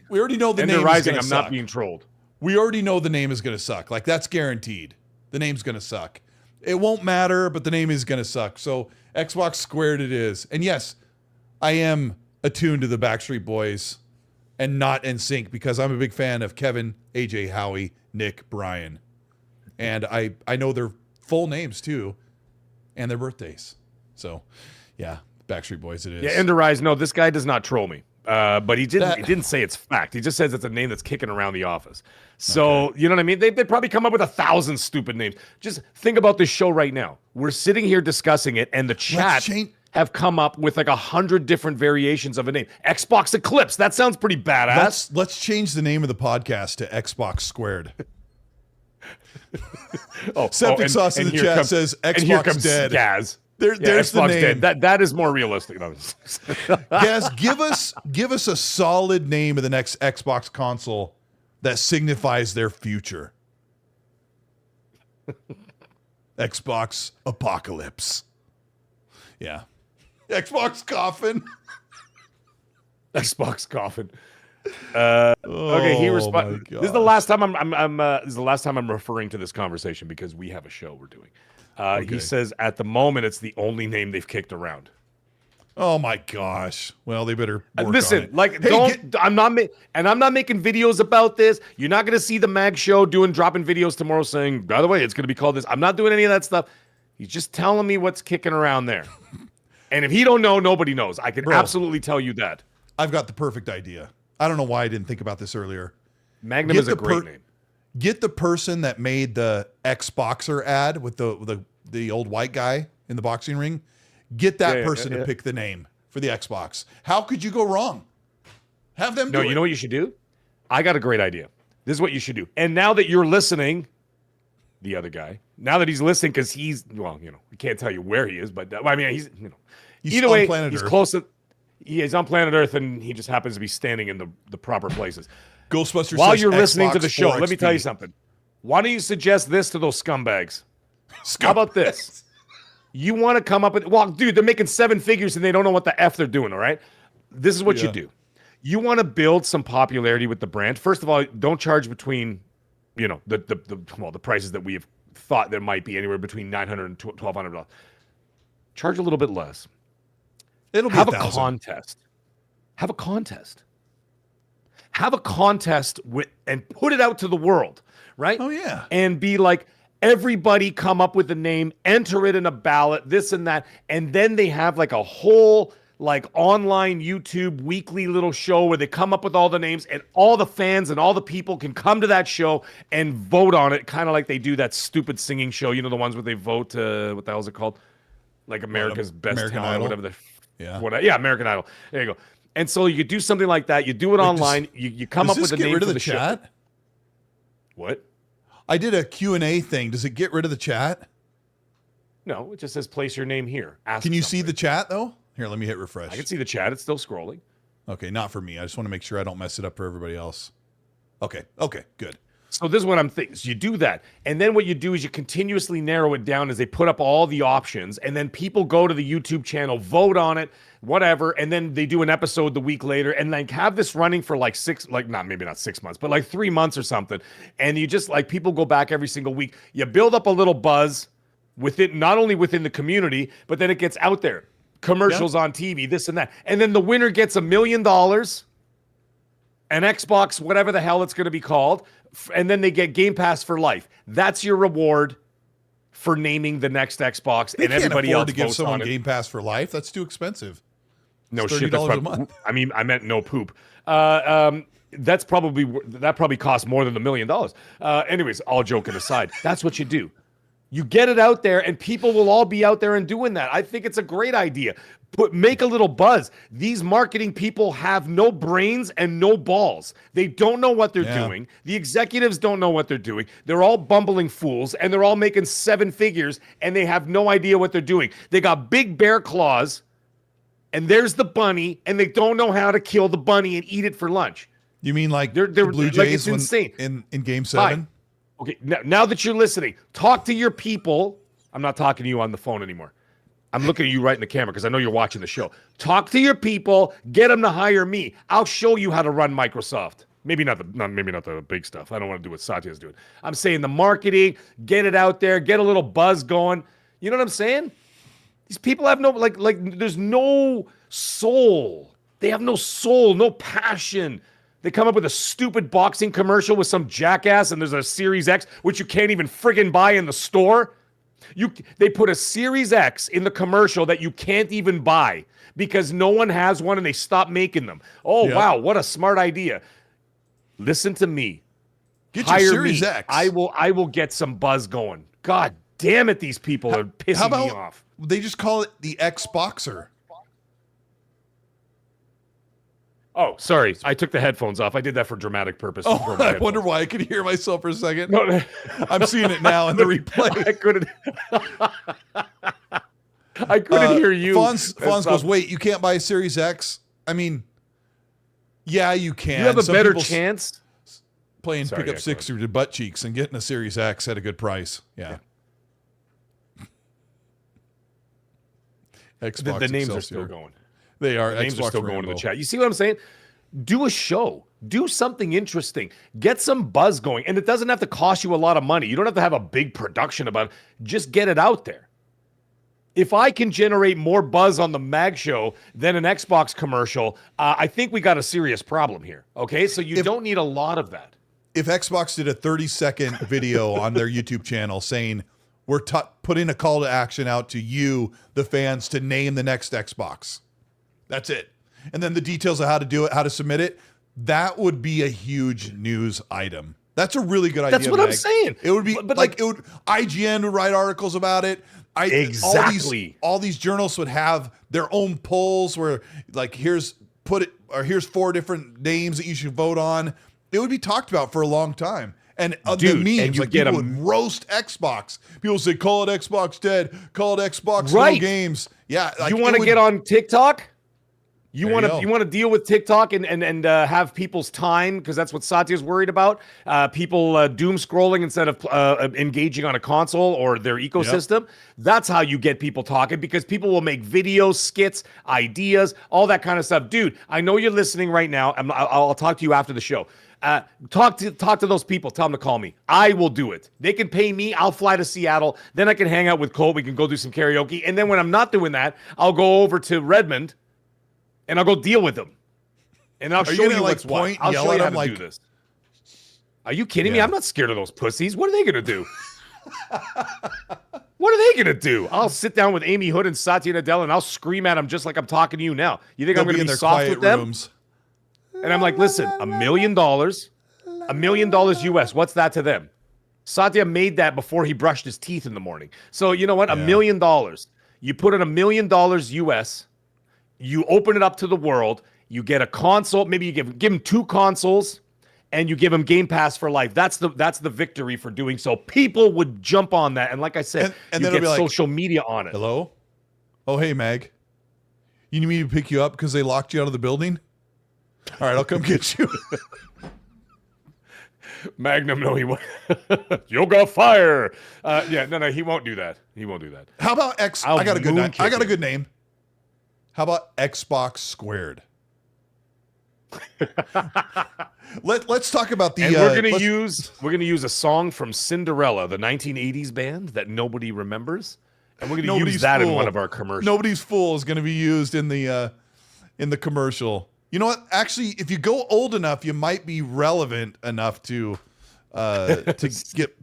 We already know the name is going to suck. I'm not being trolled. We already know the name is going to suck. Like, that's guaranteed. The name's going to suck. It won't matter, but the name is going to suck. So Xbox Squared it is. And yes, I am attuned to the Backstreet Boys and not NSYNC because I'm a big fan of Kevin, AJ, Howie, Nick, Brian. And I know their full names too, and their birthdays. So, yeah, Backstreet Boys it is. Yeah, Enderise, no, this guy does not troll me. But he didn't say it's fact. He just says it's a name that's kicking around the office. So, you know what I mean? They probably come up with 1,000 stupid names. Just think about this show right now. We're sitting here discussing it, and the chat have come up with like 100 different variations of a name. Xbox Eclipse. That sounds pretty badass. Let's change the name of the podcast to Xbox Squared. Septic Sauce in the chat says Xbox and here comes dead. Gaz. There's Xbox the name. Dead. That is more realistic. Gaz, give us a solid name of the next Xbox console that signifies their future. Xbox Apocalypse. Yeah. Xbox Coffin. Xbox Coffin. Okay, he responded. This is the last time I'm referring to this conversation because we have a show we're doing. He says at the moment it's the only name they've kicked around. Oh my gosh! Well, they better listen. On it. I'm not making videos about this. You're not going to see the Mag Show dropping videos tomorrow saying, by the way, it's going to be called this. I'm not doing any of that stuff. He's just telling me what's kicking around there. And if he don't know, nobody knows. I can absolutely tell you that. I've got the perfect idea. I don't know why I didn't think about this earlier. Magnum is a great name. Get the person that made the Xboxer ad with the old white guy in the boxing ring. Get that person to pick the name for the Xbox. How could you go wrong? Have them do it. You know what you should do? I got a great idea. This is what you should do. And now that you're listening, the other guy, now that he's listening, because he's, well, you know, I can't tell you where he is, but I mean, he's, you know, either way, he's close to, he's on planet Earth, and he just happens to be standing in the proper places. Ghostbusters. While you're listening to the show, let me tell you something. Why don't you suggest this to those scumbags? How about this? You want to come up with, well, dude, they're making 7 figures and they don't know what the F they're doing, all right? This is what you do. You want to build some popularity with the brand. First of all, don't charge between, you know, the prices that we have thought there might be, anywhere between $900 and $1,200. Charge a little bit less. It'll be have a contest. Have a contest. Have a contest and put it out to the world, right? Oh, yeah. And be like, everybody come up with a name, enter it in a ballot, this and that. And then they have like a whole like online YouTube weekly little show where they come up with all the names, and all the fans and all the people can come to that show and vote on it. Kind of like they do that stupid singing show. You know, the ones where they vote, what the hell is it called? Like America's Best Talent, whatever American Idol. There you go. And so you do something like that. You do it online. You come up with a name for the chat. Show. What? I did a Q&A thing. Does it get rid of the chat? No, it just says place your name here. Can you see the chat, though? Here, let me hit refresh. I can see the chat. It's still scrolling. Okay, not for me. I just want to make sure I don't mess it up for everybody else. Okay, good. So this is what I'm thinking. So you do that. And then what you do is you continuously narrow it down as they put up all the options. And then people go to the YouTube channel, vote on it, whatever. And then they do an episode the week later and like have this running for like maybe not 6 months, but like 3 months or something. And you just like people go back every single week. You build up a little buzz within, not only within the community, but then it gets out there. Commercials on TV, this and that. And then the winner gets $1 million, an Xbox, whatever the hell it's going to be called. And then they get Game Pass for life. That's your reward for naming the next Xbox. They and everybody else to give someone Game Pass for life. That's too expensive. No it's shit. $30 a month. I mean, I meant no poop. That probably costs more than $1 million. Anyways, all joking aside, that's what you do. You get it out there, and people will all be out there and doing that. I think it's a great idea. Make a little buzz. These marketing people have no brains and no balls. They don't know what they're doing. The executives don't know what they're doing. They're all bumbling fools, and they're all making 7 figures, and they have no idea what they're doing. They got big bear claws, and there's the bunny, and they don't know how to kill the bunny and eat it for lunch. You mean like the Blue Jays it's insane. in Game 7? Fine. Okay, now that you're listening, talk to your people. I'm not talking to you on the phone anymore. I'm looking at you right in the camera because I know you're watching the show. Talk to your people. Get them to hire me. I'll show you how to run Microsoft. Maybe not the big stuff. I don't want to do what Satya's doing. I'm saying the marketing, get it out there, get a little buzz going. You know what I'm saying? These people have no like there's no soul. They have no soul, no passion. They come up with a stupid boxing commercial with some jackass, and there's a Series X, which you can't even friggin' buy in the store. They put a Series X in the commercial that you can't even buy because no one has one and they stopped making them. Oh, wow, what a smart idea. Listen to me. Get your Series X. I will get some buzz going. God damn it, these people are pissing me off. They just call it the Xboxer. Oh, sorry. I took the headphones off. I did that for dramatic purpose. Oh, I wonder why I could hear myself for a second. No. I'm seeing it now in the replay. I couldn't hear you. Fonz goes, wait, you can't buy a Series X? I mean, yeah, you can. You have a better chance playing pickup six through the butt cheeks and getting a Series X at a good price. Yeah. Xbox the names Excelsior. are still going. They are. The names are still going in the chat. You see what I'm saying? Do a show. Do something interesting. Get some buzz going. And it doesn't have to cost you a lot of money. You don't have to have a big production about it. Just get it out there. If I can generate more buzz on the mag show than an Xbox commercial, I think we got a serious problem here. Okay? So you don't need a lot of that. If Xbox did a 30-second video on their YouTube channel saying, we're putting a call to action out to you, the fans, to name the next Xbox. That's it. And then the details of how to do it, how to submit it, that would be a huge news item. That's a really good idea. That's what I'm saying. It would be IGN would write articles about it. Exactly. All these journalists would have their own polls where like here's 4 different names that you should vote on. It would be talked about for a long time. And the memes, like people would roast Xbox. People say, call it Xbox dead, call it Xbox no games. Yeah. Like, you want to get on TikTok? You want to deal with TikTok and have people's time, because that's what Satya's worried about. People doom scrolling instead of engaging on a console or their ecosystem. Yep. That's how you get people talking, because people will make videos, skits, ideas, all that kind of stuff. Dude, I know you're listening right now. I'll talk to you after the show. Talk to those people. Tell them to call me. I will do it. They can pay me. I'll fly to Seattle. Then I can hang out with Cole. We can go do some karaoke. And then when I'm not doing that, I'll go over to Redmond and I'll go deal with them. And I'll show you what's what. I'll show you how to do this. Are you kidding me? I'm not scared of those pussies. What are they going to do? What are they going to do? I'll sit down with Amy Hood and Satya Nadella and I'll scream at them just like I'm talking to you now. You think I'm going to be soft with them? And I'm like, listen, $1 million, $1 million US. What's that to them? Satya made that before he brushed his teeth in the morning. So you know what? $1 million. You put in $1 million US. You open it up to the world. You get a console. Maybe you give them 2 consoles, and you give them Game Pass for life. That's the victory for doing so. People would jump on that, and like I said, and you get social media on it. Hello? Oh, hey, Mag. You need me to pick you up because they locked you out of the building? All right, I'll come get you. Magnum, no, he won't. Yoga fire. No, he won't do that. He won't do that. How about I got a good name. I got a good name. How about Xbox Squared? Let's talk about the. And we're gonna use a song from Cinderella, the 1980s band that nobody remembers, and we're gonna use that in one of our commercials. Nobody's Fool is gonna be used in the commercial. You know what? Actually, if you go old enough, you might be relevant enough to get.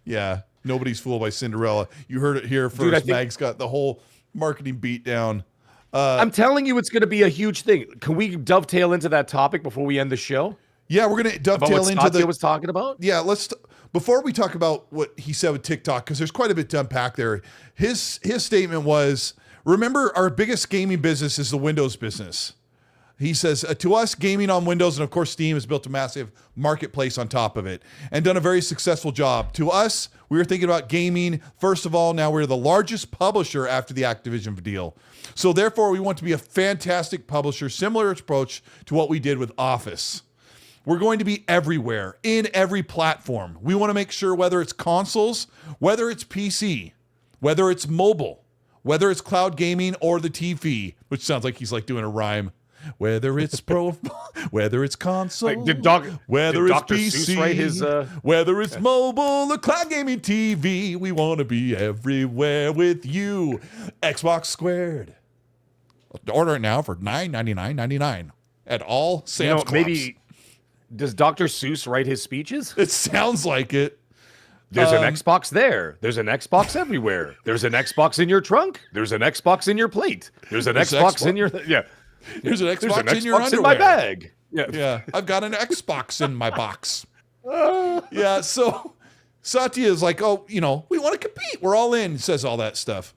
Yeah, Nobody's Fool by Cinderella. You heard it here first. Dude, Mag's got the whole marketing beat down. I'm telling you, it's going to be a huge thing. Can we dovetail into that topic before we end the show? Yeah, we're going to dovetail into Satya was talking about. Yeah, before we talk about what he said with TikTok, because there's quite a bit to unpack there. His statement was, remember, our biggest gaming business is the Windows business. He says, to us, gaming on Windows, and of course Steam has built a massive marketplace on top of it and done a very successful job. To us, we were thinking about gaming. First of all, now we're the largest publisher after the Activision deal. So therefore, we want to be a fantastic publisher, similar approach to what we did with Office. We're going to be everywhere, in every platform. We want to make sure whether it's consoles, whether it's PC, whether it's mobile, whether it's cloud gaming or the TV, which sounds like he's like doing a rhyme. Whether it's whether it's console, whether it's Dr. PC, write his, whether it's mobile or cloud gaming TV, we want to be everywhere with you. Xbox Squared. Order it now for $9.99.99 at all Sam's Clubs. Maybe does Dr. Seuss write his speeches? It sounds like it. There's an Xbox there. There's an Xbox everywhere. There's an Xbox in your trunk. There's an Xbox in your plate. There's an Xbox in your There's an Xbox in your Xbox underwear. in my bag. Yeah. I've got an Xbox in my box. Yeah. So Satya is like, oh, we want to compete. We're all in. He says all that stuff.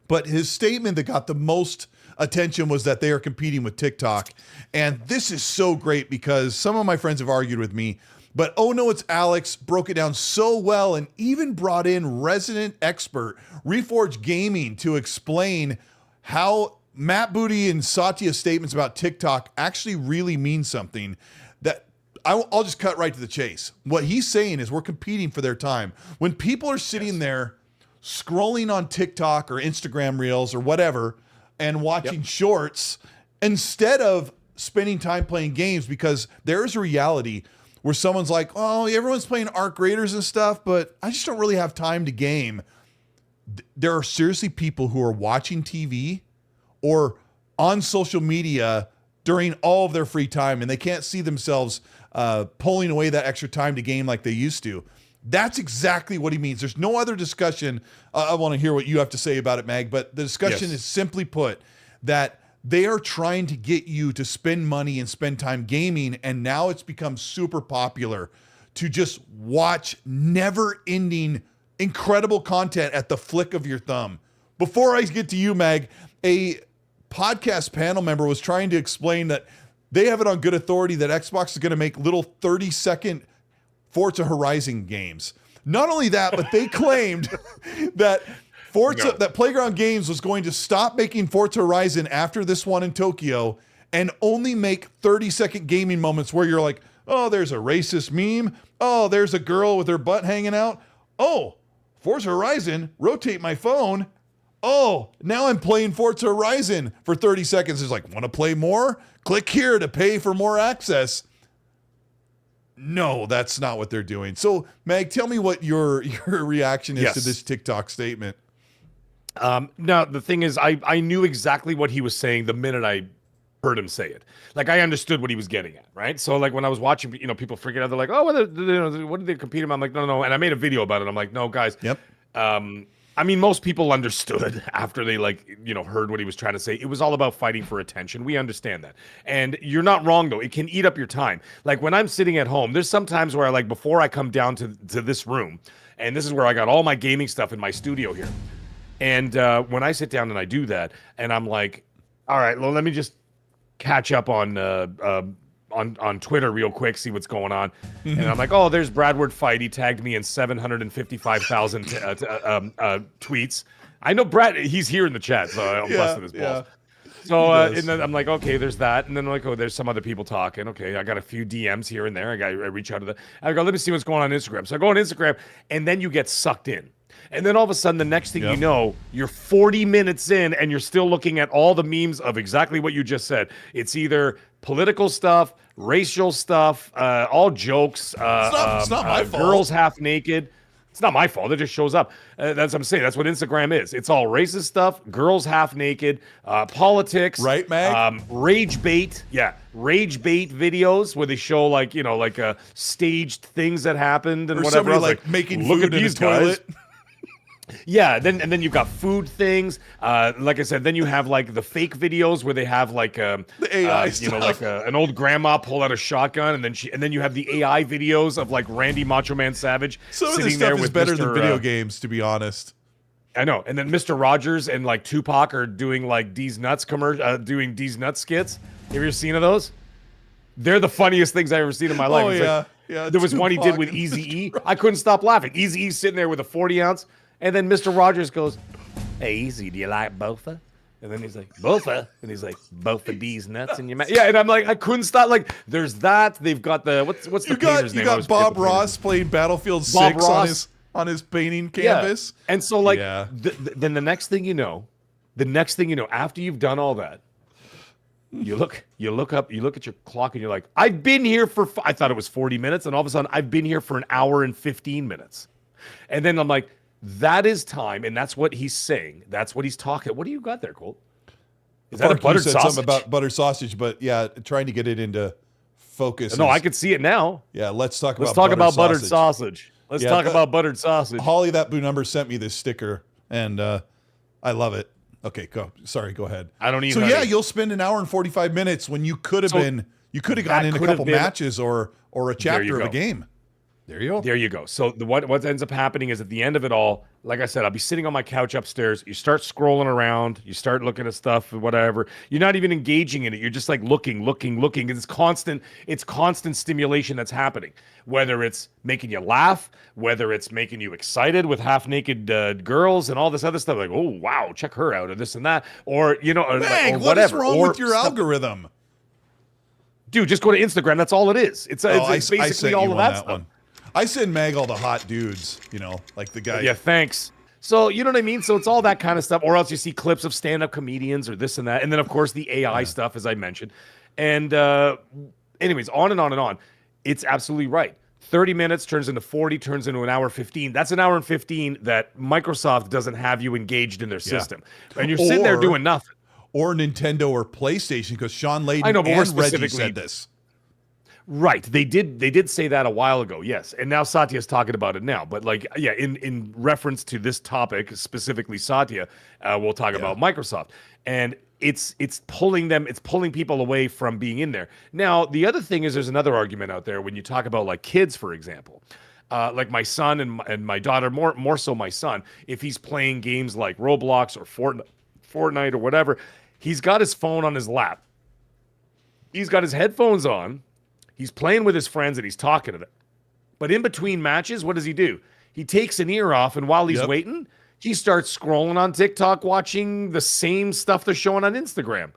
But his statement that got the most attention was that they are competing with TikTok. And this is so great because some of my friends have argued with me. But Oh No, It's Alex broke it down so well and even brought in resident expert Reforged Gaming to explain how Matt Booty and Satya's statements about TikTok actually really mean something. That I'll just cut right to the chase. What he's saying is we're competing for their time. When people are sitting there scrolling on TikTok or Instagram Reels or whatever and watching shorts instead of spending time playing games, because there is a reality where someone's like, oh, everyone's playing Arc Raiders and stuff, but I just don't really have time to game. There are seriously people who are watching TV or on social media during all of their free time, and they can't see themselves pulling away that extra time to game like they used to. That's exactly what he means. There's no other discussion. I want to hear what you have to say about it, Mag, but the discussion is simply put that they are trying to get you to spend money and spend time gaming, and now it's become super popular to just watch never-ending, incredible content at the flick of your thumb. Before I get to you, Mag, a podcast panel member was trying to explain that they have it on good authority that Xbox is going to make little 30-second Forza Horizon games. Not only that, but they claimed that that Playground Games was going to stop making Forza Horizon after this one in Tokyo and only make 30-second gaming moments where you're like, oh, there's a racist meme. Oh, there's a girl with her butt hanging out. Oh, Forza Horizon, rotate my phone. Oh, now I'm playing Forza Horizon for 30 seconds. It's like, want to play more? Click here to pay for more access. No, that's not what they're doing. So, Mag, tell me what your reaction is to this TikTok statement. Now, the thing is, I knew exactly what he was saying the minute I heard him say it. Like, I understood what he was getting at, right? So, like, when I was watching, people freaking out, they're like, oh, what did they compete in? I'm like, no. And I made a video about it. I'm like, no, guys. Yep. I mean, most people understood after they heard what he was trying to say. It was all about fighting for attention. We understand that. And you're not wrong, though. It can eat up your time. Like, when I'm sitting at home, there's some times where before I come down to this room, and this is where I got all my gaming stuff in my studio here. And when I sit down and I do that, and I'm like, all right, well, let me just catch up on Twitter real quick, see what's going on. And I'm like, oh, there's Bradward Fight. He tagged me in 755,000 tweets. I know Brad, he's here in the chat, so I'm busting his balls. So and then I'm like, okay, there's that. And then I'm like, oh, there's some other people talking. Okay, I got a few DMs here and there. I reach out to I go, let me see what's going on Instagram. So I go on Instagram, and then you get sucked in. And then all of a sudden, the next thing you know, you're 40 minutes in and you're still looking at all the memes of exactly what you just said. It's either political stuff, racial stuff, all jokes, it's not my fault. Girls half naked. It's not my fault. It just shows up. That's what I'm saying. That's what Instagram is. It's all racist stuff, girls half naked, politics. Right, Mag? Rage bait. Yeah. Rage bait videos where they show staged things that happened and or whatever. Somebody making food in the toilet. Yeah, then you've got food things. Like I said, then you have the fake videos where they have the AI stuff. An old grandma pull out a shotgun, and then you have the AI videos of Randy Macho Man Savage Some sitting of this there stuff is with better Mr. than video games, to be honest. I know. And then Mr. Rogers and Tupac are doing D's Nuts doing D's Nuts skits. Have you ever seen of those? They're the funniest things I've ever seen in my life. Oh, yeah. There was one he did with Eazy-E. I couldn't stop laughing. Eazy-E sitting there with a 40-ounce. And then Mr. Rogers goes, hey, Easy, do you like bofa? And then he's like, bofa? And he's like, both of these nuts in your mouth. Yeah, and I'm like, I couldn't stop. There's that. They've got the, what's the painter's name? You got Bob Ross playing Battlefield 6 on his painting canvas. Yeah. And so, then the next thing you know, after you've done all that, you look up, you look at your clock, and you're like, I've been here I thought it was 40 minutes, and all of a sudden, I've been here for an hour and 15 minutes. And then I'm like, that is time, and that's what he's saying. That's what he's talking. What do you got there, Colt? Is that a buttered sausage? Something about butter sausage, but yeah, trying to get it into focus. No, I could see it now. Yeah, let's talk about buttered sausage. Let's talk about buttered sausage. Holly, that boo number sent me this sticker, and I love it. Okay, go ahead. I don't even. So yeah, you'll spend an hour and 45 minutes when you could have gone in a couple matches or a chapter of a game. There you go. There you go. So what ends up happening is at the end of it all, like I said, I'll be sitting on my couch upstairs. You start scrolling around. You start looking at stuff and whatever. You're not even engaging in it. You're just like looking. It's constant stimulation that's happening. Whether it's making you laugh, whether it's making you excited with half-naked girls and all this other stuff. Like, oh, wow, check her out or this and that. Or, you know, or whatever. What is wrong with your algorithm? Dude, just go to Instagram. That's all it is. It's basically all of that stuff. One. I send Meg all the hot dudes, you know, like the guy. Yeah, thanks. So, you know what I mean? So it's all that kind of stuff. Or else you see clips of stand-up comedians or this and that. And then, of course, the AI stuff, as I mentioned. And anyways, on and on and on. It's absolutely right. 30 minutes turns into 40, turns into an hour 15. That's an hour and 15 that Microsoft doesn't have you engaged in their system. And you're sitting there doing nothing. Or Nintendo or PlayStation, because Sean Layden and Reggie said this. Right. They did say that a while ago, yes. And now Satya's talking about it now. But like, yeah, in reference to this topic, specifically Satya, we'll talk about Microsoft. And it's pulling people away from being in there. Now, the other thing is there's another argument out there when you talk about like kids, for example. Like my son and my daughter, more so my son, if he's playing games like Roblox or Fortnite or whatever, he's got his phone on his lap. He's got his headphones on. He's playing with his friends and he's talking to them. But in between matches, what does he do? He takes an ear off, and while he's waiting, he starts scrolling on TikTok, watching the same stuff they're showing on Instagram,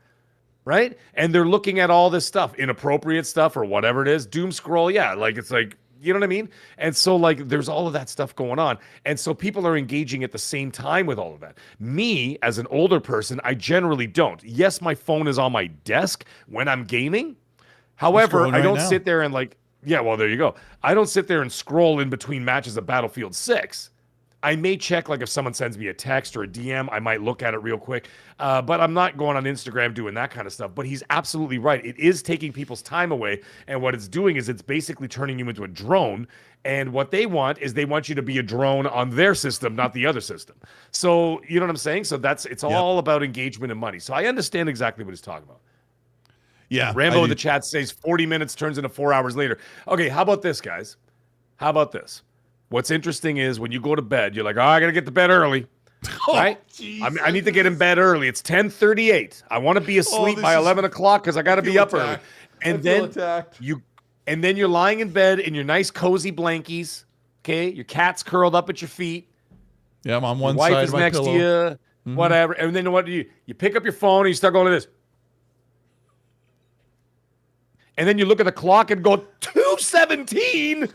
right? And they're looking at all this stuff, inappropriate stuff or whatever it is. Doom scroll, yeah, like it's like, you know what I mean? And so like there's all of that stuff going on. And so people are engaging at the same time with all of that. Me, as an older person, I generally don't. Yes, my phone is on my desk when I'm gaming. However, I don't sit there and like, yeah, well, there you go. I don't sit there and scroll in between matches of Battlefield 6. I may check, like if someone sends me a text or a DM, I might look at it real quick. But I'm not going on Instagram doing that kind of stuff. But he's absolutely right. It is taking people's time away. And what it's doing is it's basically turning you into a drone. And what they want is they want you to be a drone on their system, not the other system. So, you know what I'm saying? So it's all about engagement and money. So I understand exactly what he's talking about. Yeah. Rambo in the chat says 40 minutes turns into 4 hours later. Okay, how about this, guys? How about this? What's interesting is when you go to bed, you're like, oh, I got to get to bed early. Right? I need to get in bed early. It's 10:38. I want to be asleep by 11 o'clock because I got to be up early. And then you're lying in bed in your nice cozy blankies. Okay, your cat's curled up at your feet. Yeah, I'm on one your side wife of is my next pillow. to you. Whatever. And then what do? You pick up your phone and you start going to this. And then you look at the clock and go 2:17.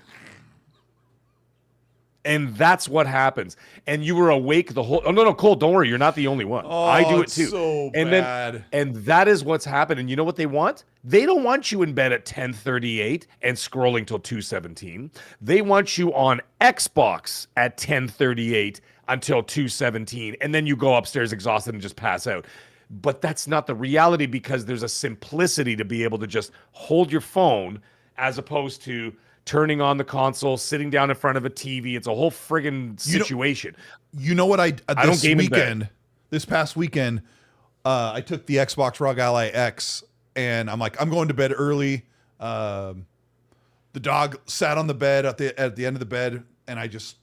And that's what happens. And you were awake the whole. Oh no, Cole, don't worry, you're not the only one. I do it too. So and bad. And that is what's happened. And you know what they want? They don't want you in bed at 10:38 and scrolling till 2:17. They want you on Xbox at 10:38 until 2:17, and then you go upstairs exhausted and just pass out. But that's not the reality because there's a simplicity to be able to just hold your phone as opposed to turning on the console, sitting down in front of a TV. It's a whole friggin' situation. You know what I don't game in bed. This past weekend, I took the Xbox ROG Ally X, and I'm like, I'm going to bed early. The dog sat on the bed at the end of the bed, and I just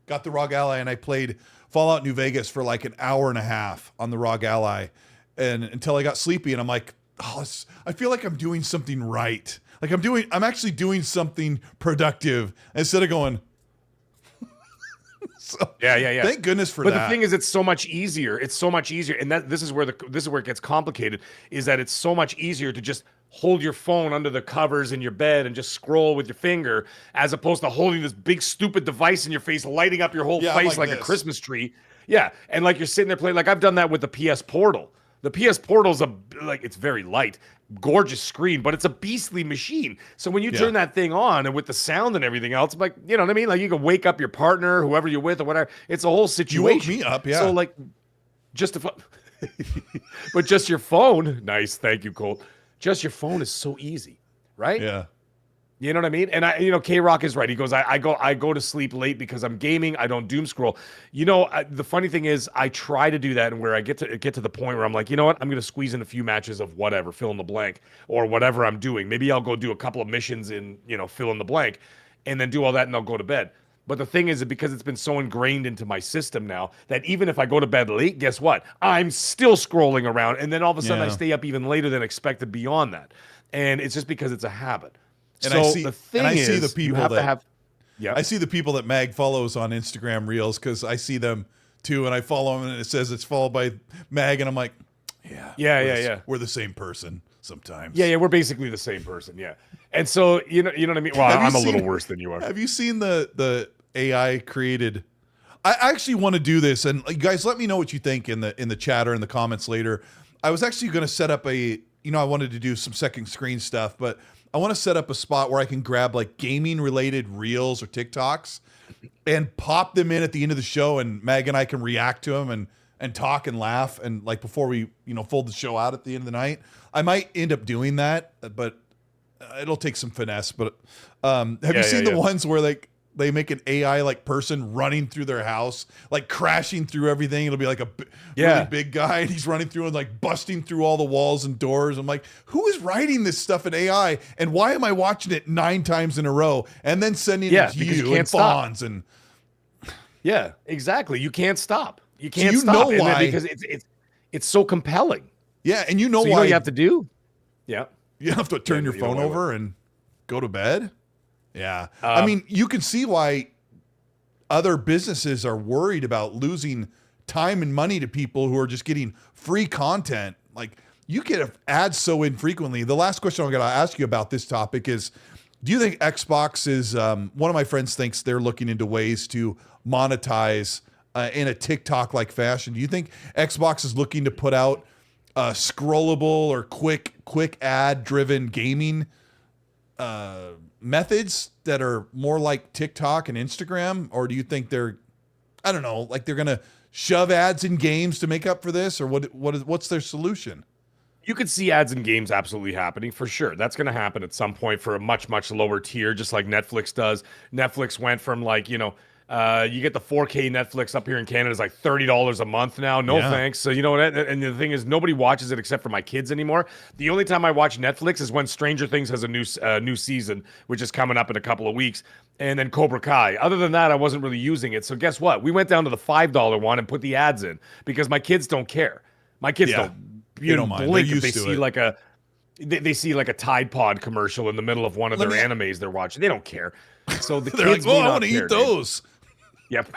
got the ROG Ally, and I played Fallout New Vegas for like an hour and a half on the ROG Ally, and until I got sleepy, and I'm like, oh, I feel like I'm doing something right. Like I'm actually doing something productive instead of going. So, yeah. Thank goodness for that. But the thing is, it's so much easier. It's so much easier, and this is where it gets complicated. Is that it's so much easier to just hold your phone under the covers in your bed and just scroll with your finger, as opposed to holding this big stupid device in your face, lighting up your whole face like a Christmas tree. Yeah, and like you're sitting there playing. Like I've done that with the PS Portal. The PS Portal's it's very light, gorgeous screen, but it's a beastly machine. So when you turn that thing on and with the sound and everything else, like, you know what I mean? Like you can wake up your partner, whoever you're with or whatever. It's a whole situation. You woke me up, yeah. So like but just your phone. Nice. Thank you, Cole. Just your phone is so easy, right? Yeah. You know what I mean? And K-Rock is right. He goes, I go to sleep late because I'm gaming. I don't doom scroll. The funny thing is, I try to do that, and where I get to the point where I'm like, you know what? I'm going to squeeze in a few matches of whatever, fill in the blank, or whatever I'm doing. Maybe I'll go do a couple of missions in, fill in the blank, and then do all that, and I'll go to bed. But the thing is that because it's been so ingrained into my system now that even if I go to bed late, guess what? I'm still scrolling around, and then all of a sudden I stay up even later than expected beyond that. And it's just because it's a habit. And so I see, the thing and I is, see the people you have that to have. Yeah, I see the people that Mag follows on Instagram Reels because I see them too, and I follow them, and it says it's followed by Mag, and I'm like, yeah. We're the same person sometimes. Yeah, we're basically the same person. Yeah, and so you know what I mean. Well, I'm a little worse than you are. Have you seen the AI created? I actually want to do this, and you guys, let me know what you think in the chat or in the comments later. I was actually going to set up I wanted to do some second screen stuff, but I want to set up a spot where I can grab like gaming related reels or TikToks and pop them in at the end of the show, and Mag and I can react to them and talk and laugh, and like before we fold the show out at the end of the night. I might end up doing that, but it'll take some finesse. But have you seen the ones where they make an AI like person running through their house, like crashing through everything? It'll be like a really big guy, and he's running through and like busting through all the walls and doors. I'm like, who is writing this stuff in AI, and why am I watching it 9 times in a row and then sending it to you and Fonz? And yeah, exactly. You can't stop. You can't stop. Know why? Because it's so compelling. Yeah, and you know why you have to do. Yeah, you have to turn your phone over and go to bed. Yeah. I mean, you can see why other businesses are worried about losing time and money to people who are just getting free content. Like, you get ads so infrequently. The last question I'm going to ask you about this topic is, do you think Xbox is, one of my friends thinks they're looking into ways to monetize in a TikTok-like fashion. Do you think Xbox is looking to put out scrollable or quick ad-driven gaming methods that are more like TikTok and Instagram? Or do you think they're, I don't know, like they're going to shove ads in games to make up for this? Or what's their solution? You could see ads in games absolutely happening for sure. That's going to happen at some point for a much, much lower tier, just like Netflix does. Netflix went from like, you get the 4K Netflix up here in Canada is like $30 a month now. No thanks. So you know what? And the thing is, nobody watches it except for my kids anymore. The only time I watch Netflix is when Stranger Things has a new season, which is coming up in a couple of weeks, and then Cobra Kai. Other than that, I wasn't really using it. So guess what? We went down to the $5 one and put the ads in because my kids don't care. My kids don't. You don't blink if they see like they see like a Tide Pod commercial in the middle of one of their animes they're watching. They don't care. So the kids like, I want to eat those. Yep.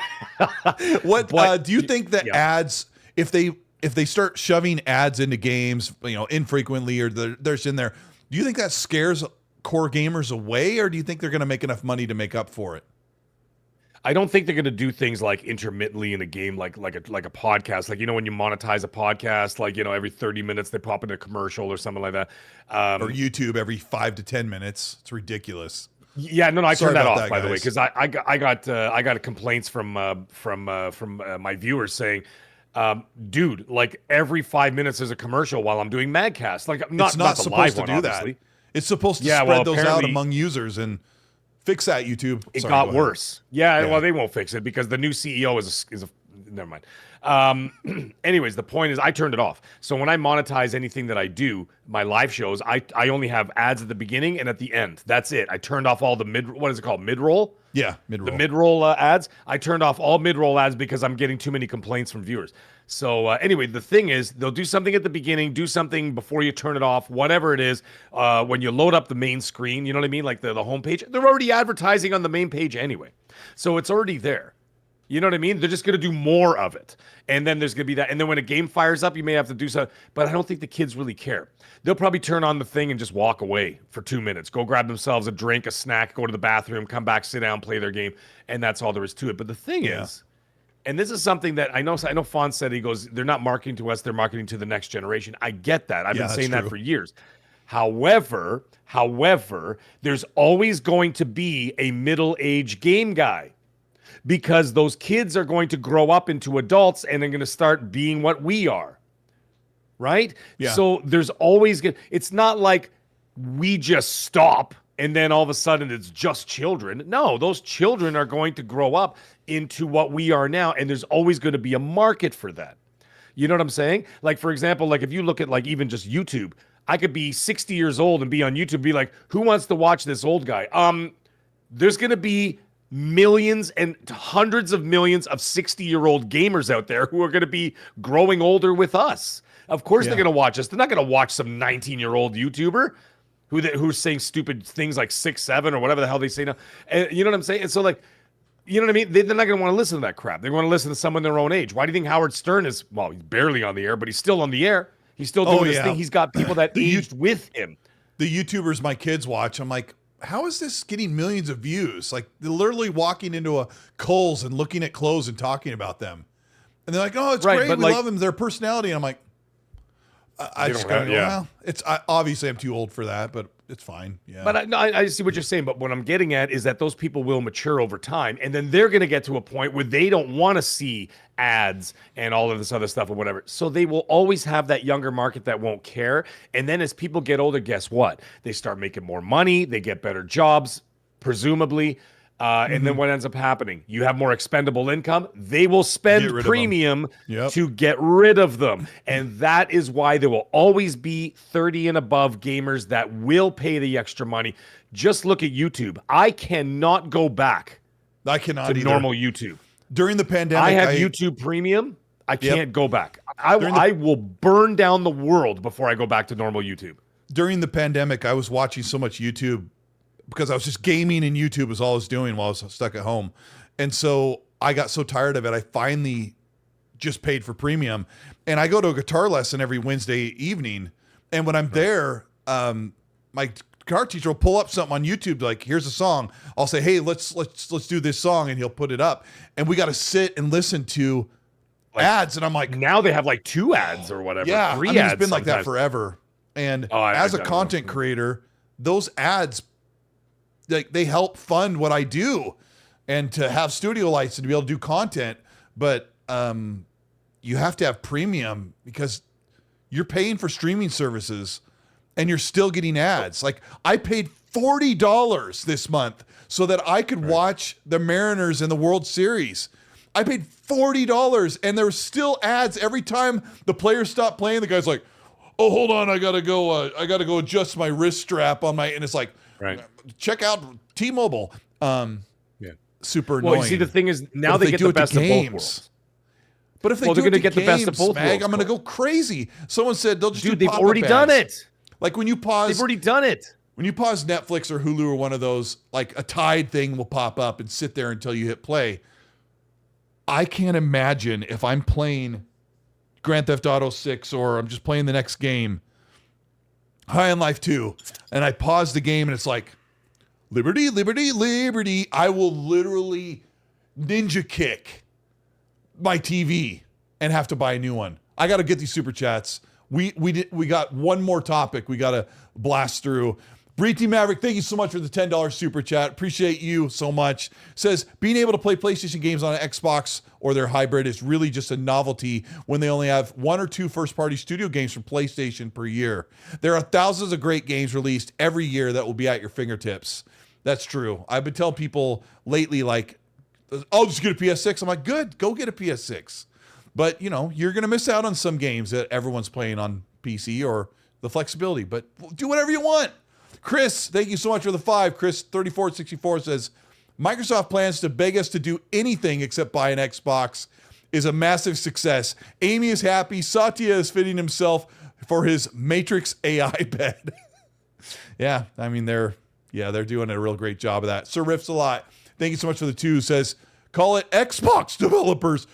What do you think that ads, if they start shoving ads into games, infrequently, or there's in there, do you think that scares core gamers away, or do you think they're going to make enough money to make up for it? I don't think they're going to do things like intermittently in a game, like a podcast, like when you monetize a podcast, like every 30 minutes they pop in a commercial or something like that, or YouTube every 5 to 10 minutes. It's ridiculous. Yeah, no, I turned that off, by the way, because I got complaints from my viewers saying, dude, like every 5 minutes there's a commercial while I'm doing Madcast. Like not the supposed live to one, do obviously. That. It's supposed to spread those out among users and fix that, YouTube. It got worse. Yeah, well, they won't fix it because the new CEO is a never mind. Anyways, the point is I turned it off. So when I monetize anything that I do, my live shows, I only have ads at the beginning and at the end. That's it. I turned off all the mid-roll? Yeah, mid-roll. The mid-roll ads. I turned off all mid-roll ads because I'm getting too many complaints from viewers. So anyway, the thing is, they'll do something at the beginning, do something before you turn it off, whatever it is. When you load up the main screen, you know what I mean? Like the homepage, they're already advertising on the main page anyway. So it's already there. You know what I mean? They're just going to do more of it. And then there's going to be that. And then when a game fires up, you may have to do something. But I don't think the kids really care. They'll probably turn on the thing and just walk away for 2 minutes. Go grab themselves a drink, a snack, go to the bathroom, come back, sit down, play their game. And that's all there is to it. But the thing is, and this is something that I know Fawn said, he goes, they're not marketing to us, they're marketing to the next generation. I get that. I've been saying that for years. However, there's always going to be a middle-aged game guy. Because those kids are going to grow up into adults and they're going to start being what we are. Right? Yeah. So there's always it's not like we just stop and then all of a sudden it's just children. No, those children are going to grow up into what we are now, and there's always going to be a market for that. You know what I'm saying? Like, for example, like if you look at like even just YouTube, I could be 60 years old and be on YouTube and be like, who wants to watch this old guy? There's going to be millions and hundreds of millions of 60-year-old gamers out there who are going to be growing older with us. Of course they're going to watch us. They're not going to watch some 19-year-old YouTuber who's saying stupid things like 6'7" or whatever the hell they say now. And you know what I'm saying? And so like, you know what I mean? They're not going to want to listen to that crap. They want to listen to someone their own age. Why do you think Howard Stern is, well, he's barely on the air, but he's still on the air. He's still doing this thing. He's got people that aged with him. The YouTubers my kids watch, I'm like, how is this getting millions of views? Like, they're literally walking into a Kohl's and looking at clothes and talking about them. And they're like, oh, it's great. We love them. Their personality. And I'm like, I just gotta go, well, obviously I'm too old for that, but it's fine. Yeah. But I see what you're saying. But what I'm getting at is that those people will mature over time, and then they're going to get to a point where they don't want to see ads and all of this other stuff or whatever. So they will always have that younger market that won't care. And then as people get older, guess what? They start making more money. They get better jobs, presumably. And then what ends up happening? You have more expendable income. They will spend premium to get rid of them. And that is why there will always be 30 and above gamers that will pay the extra money. Just look at YouTube. I cannot go back to normal YouTube. During the pandemic, I have YouTube Premium. I can't go back. I will burn down the world before I go back to normal YouTube. During the pandemic, I was watching so much YouTube because I was just gaming, and YouTube was all I was doing while I was stuck at home. And so I got so tired of it, I finally just paid for premium. And I go to a guitar lesson every Wednesday evening. And when I'm there, my guitar teacher will pull up something on YouTube, like, here's a song. I'll say, hey, let's do this song, and he'll put it up. And we got to sit and listen to ads. And I'm like, now they have like 2 ads or whatever. Yeah, 3 ads. It's been like that forever. And as a content creator, those ads, they help fund what I do, and to have studio lights and to be able to do content. But you have to have premium because you're paying for streaming services and you're still getting ads. Like, I paid $40 this month so that I could watch the Mariners in the World Series. I paid $40 and there were still ads every time the players stopped playing. The guy's like, oh, hold on, I gotta go adjust my wrist strap on my, and it's like, check out T-Mobile. Super annoying. Well, you see, the thing is, now they get the best of both worlds. But if they do it to the best of both worlds, I'm going to go crazy. Someone said they'll just do they've already done it. Like when you pause, they've already done it. When you pause Netflix or Hulu or one of those, like a Tide thing will pop up and sit there until you hit play. I can't imagine if I'm playing Grand Theft Auto 6 or I'm just playing the next game, High on Life 2, and I pause the game and it's like, liberty, liberty, liberty. I will literally ninja kick my TV and have to buy a new one. I got to get these super chats. We got one more topic we got to blast through. Breety Maverick, thank you so much for the $10 super chat. Appreciate you so much. Says, being able to play PlayStation games on an Xbox or their hybrid is really just a novelty when they only have 1 or 2 first-party studio games from PlayStation per year. There are thousands of great games released every year that will be at your fingertips. That's true. I've been telling people lately, like, I'll just get a PS6. I'm like, good, go get a PS6. But, you know, you're going to miss out on some games that everyone's playing on PC or the flexibility. But do whatever you want. Chris, thank you so much for the 5. Chris 3464 says, Microsoft plans to beg us to do anything except buy an Xbox is a massive success. Amy is happy. Satya is fitting himself for his Matrix AI bed. Yeah, I mean, they're doing a real great job of that. Sir Riffs a lot. Thank you so much for the 2. Says, call it Xbox developers.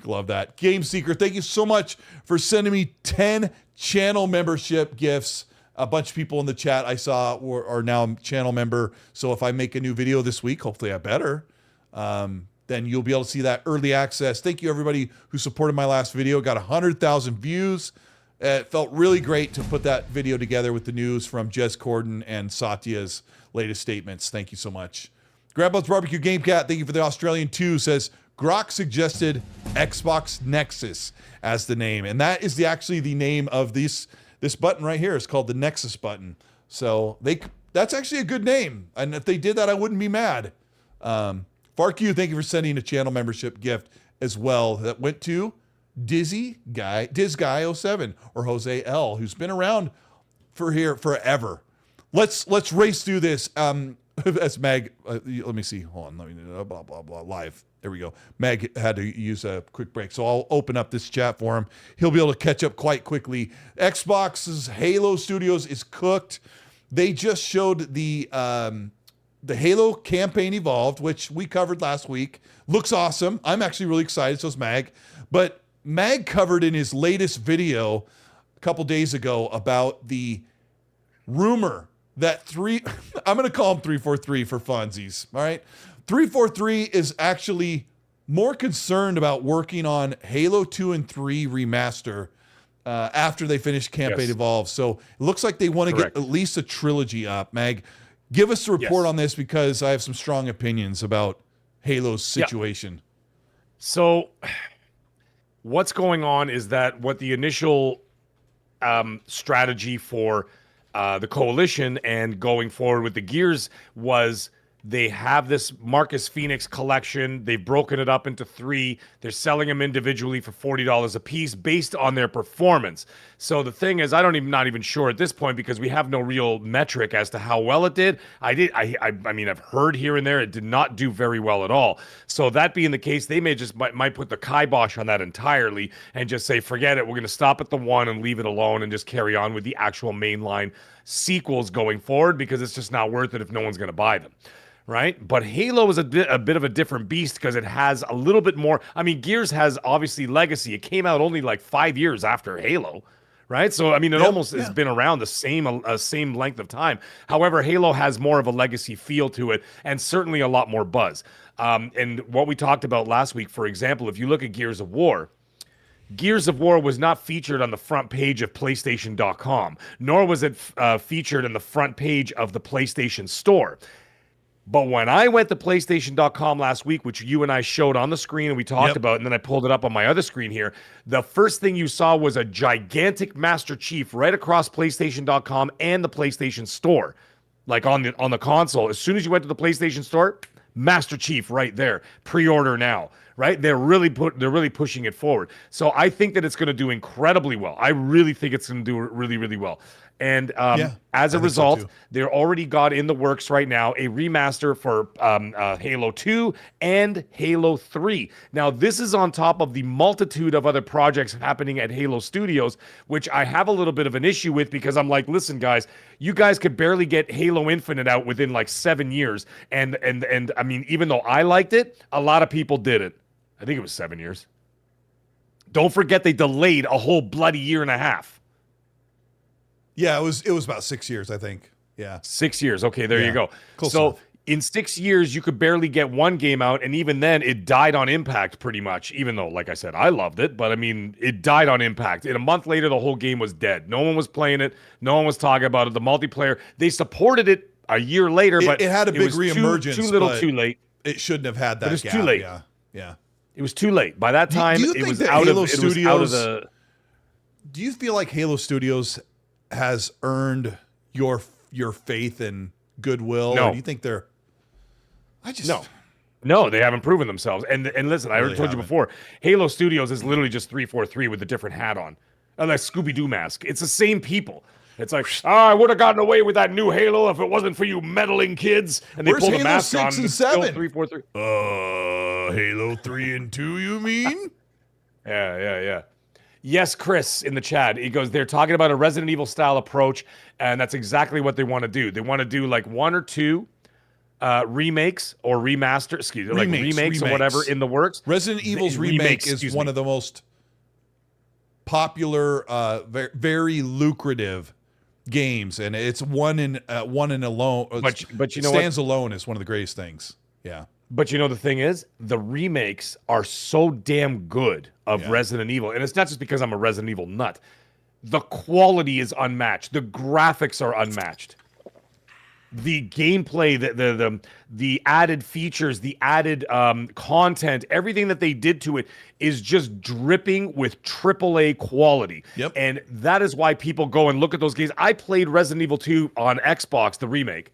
Love that. Game Seeker, thank you so much for sending me 10 channel membership gifts. A bunch of people in the chat I saw are now channel member. So if I make a new video this week, hopefully I better, then you'll be able to see that early access. Thank you, everybody who supported my last video. Got 100,000 views. It felt really great to put that video together with the news from Jez Corden and Satya's latest statements. Thank you so much. Grandpa's Barbecue Game Cat, thank you for the Australian 2, says, Grok suggested Xbox Nexus as the name. And that is actually the name of this this button right here is called the Nexus button. So that's actually a good name. And if they did that, I wouldn't be mad. FarQ, thank you for sending a channel membership gift as well. That went to DizGuy07 or Jose L, who's been around for here forever. Let's race through this. As Mag, let me see. Hold on. Let me blah blah blah live. There we go. Mag had to use a quick break, so I'll open up this chat for him. He'll be able to catch up quite quickly. Xbox's Halo Studios is cooked. They just showed the Halo campaign evolved, which we covered last week. Looks awesome. I'm actually really excited. So is Mag. But Mag covered in his latest video a couple days ago about the rumor that I'm going to call him 343 for funsies. All right. 343 is actually more concerned about working on Halo 2 and 3 remaster after they finish Campaign Evolve. So it looks like they want to get at least a trilogy up. Mag, give us a report on this because I have some strong opinions about Halo's situation. So what's going on is that what the initial strategy for the Coalition and going forward with the Gears was they have this Marcus Phoenix collection. They've broken it up into 3. They're selling them individually for $40 a piece based on their performance. So the thing is, not even sure at this point because we have no real metric as to how well it did. I mean, I've heard here and there it did not do very well at all. So that being the case, they might put the kibosh on that entirely and just say, forget it. We're going to stop at the 1 and leave it alone and just carry on with the actual mainline sequels going forward because it's just not worth it if no one's going to buy them. Right? But Halo is a bit of a different beast because it has a little bit more. I mean, Gears has obviously legacy. It came out only like 5 years after Halo, right? So, I mean, it almost has been around the same length of time. However, Halo has more of a legacy feel to it and certainly a lot more buzz. And what we talked about last week, for example, if you look at Gears of War was not featured on the front page of PlayStation.com, nor was it featured on the front page of the PlayStation Store. But when I went to PlayStation.com last week, which you and I showed on the screen and we talked about, and then I pulled it up on my other screen here, the first thing you saw was a gigantic Master Chief right across PlayStation.com and the PlayStation Store, like on the console. As soon as you went to the PlayStation Store, Master Chief right there, pre-order now. Right? They're really pushing it forward. So I think that it's going to do incredibly well. I really think it's going to do really, really well. And as a result, they're already got in the works right now a remaster for Halo 2 and Halo 3. Now, this is on top of the multitude of other projects happening at Halo Studios, which I have a little bit of an issue with because I'm like, listen, guys, you guys could barely get Halo Infinite out within like 7 years. And I mean, even though I liked it, a lot of people didn't. I think it was 7 years. Don't forget they delayed a whole bloody year and a half. Yeah, it was about 6 years, I think. Yeah. 6 years. Okay, there you go. Cool so stuff. In 6 years, you could barely get one game out, and even then, it died on impact pretty much, even though, like I said, I loved it, but I mean, it died on impact. And a month later, the whole game was dead. No one was playing it. No one was talking about it. The multiplayer, they supported it a year later, but it had a big reemergence. Too little, too late. It shouldn't have had that. But it's gap. Too late. Yeah. It was too late. By that time, do you it think was that out Halo of Studios, the. Do you feel like Halo Studios has earned your faith and goodwill? No. Or do you think they're? No, they haven't proven themselves. And listen, I already told you haven't. before, Halo Studios is literally just 343 with a different hat on. And that Scooby-Doo mask. It's the same people. It's like, I would have gotten away with that new Halo if it wasn't for you meddling kids. And they Where's pull the Halo mask 6 on. and It's still 7? 343. Halo 3 and 2, you mean? Yeah. Yes, Chris in the chat. He goes, they're talking about a Resident Evil style approach, and that's exactly what they want to do. They want to do like 1 or 2 remakes or remaster, remakes or whatever in the works. Resident Evil's remake is one of the most popular, very lucrative games, and it's one in alone. But you know stands alone is one of the greatest things. Yeah. But you know, the thing is, the remakes are so damn good of Resident Evil. And it's not just because I'm a Resident Evil nut. The quality is unmatched. The graphics are unmatched. the gameplay, the added features, the added content, everything that they did to it is just dripping with AAA quality. Yep. And that is why people go and look at those games. I played Resident Evil 2 on Xbox, the remake.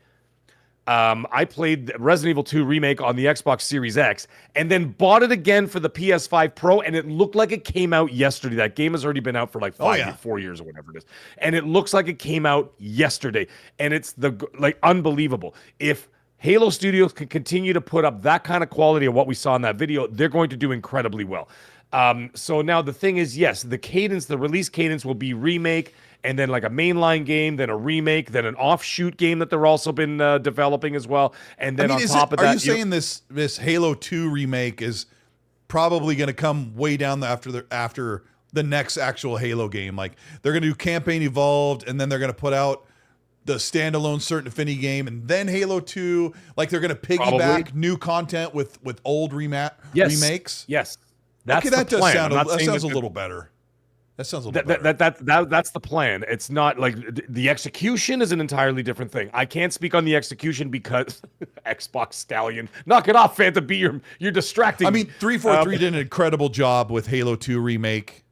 I played Resident Evil 2 remake on the Xbox Series X and then bought it again for the PS5 Pro, and it looked like it came out yesterday. That game has already been out for like 4 years or whatever it is. And it looks like it came out yesterday. And it's unbelievable. If Halo Studios can continue to put up that kind of quality of what we saw in that video, they're going to do incredibly well. So now the thing is, yes, the release cadence will be remake, and then like a mainline game, then a remake, then an offshoot game that they're also been developing as well. And then on top of that, are you saying this Halo 2 remake is probably going to come way down after the next actual Halo game? Like they're going to do Campaign Evolved, and then they're going to put out the standalone Certain Affinity game, and then Halo 2. Like they're going to piggyback new content with old remakes. Yes, that's okay. That sounds a little better. That sounds a little better. That's the plan. It's not like the execution is an entirely different thing. I can't speak on the execution because Xbox Stallion. Knock it off, Phantom B. You're distracting. I mean, 343 did an incredible job with Halo 2 remake.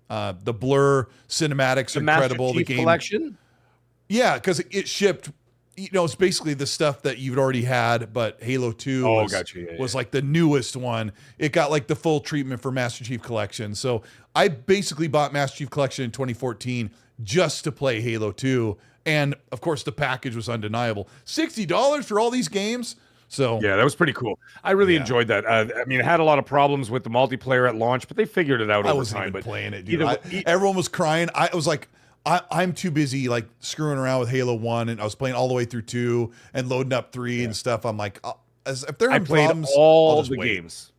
The Blur cinematics are incredible. The game collection. Yeah, because it shipped. It's basically the stuff that you'd already had, but Halo 2 was like the newest one. It got like the full treatment for Master Chief Collection. So I basically bought Master Chief Collection in 2014 just to play Halo 2. And of course, the package was undeniable. $60 for all these games. So yeah, that was pretty cool. I really enjoyed that. I mean, it had a lot of problems with the multiplayer at launch, but they figured it out over time. I wasn't even playing it, dude. Everyone was crying. I was like, I'm too busy like screwing around with Halo 1, and I was playing all the way through 2 and loading up 3 and stuff. I'm like, if they're having problems, all the games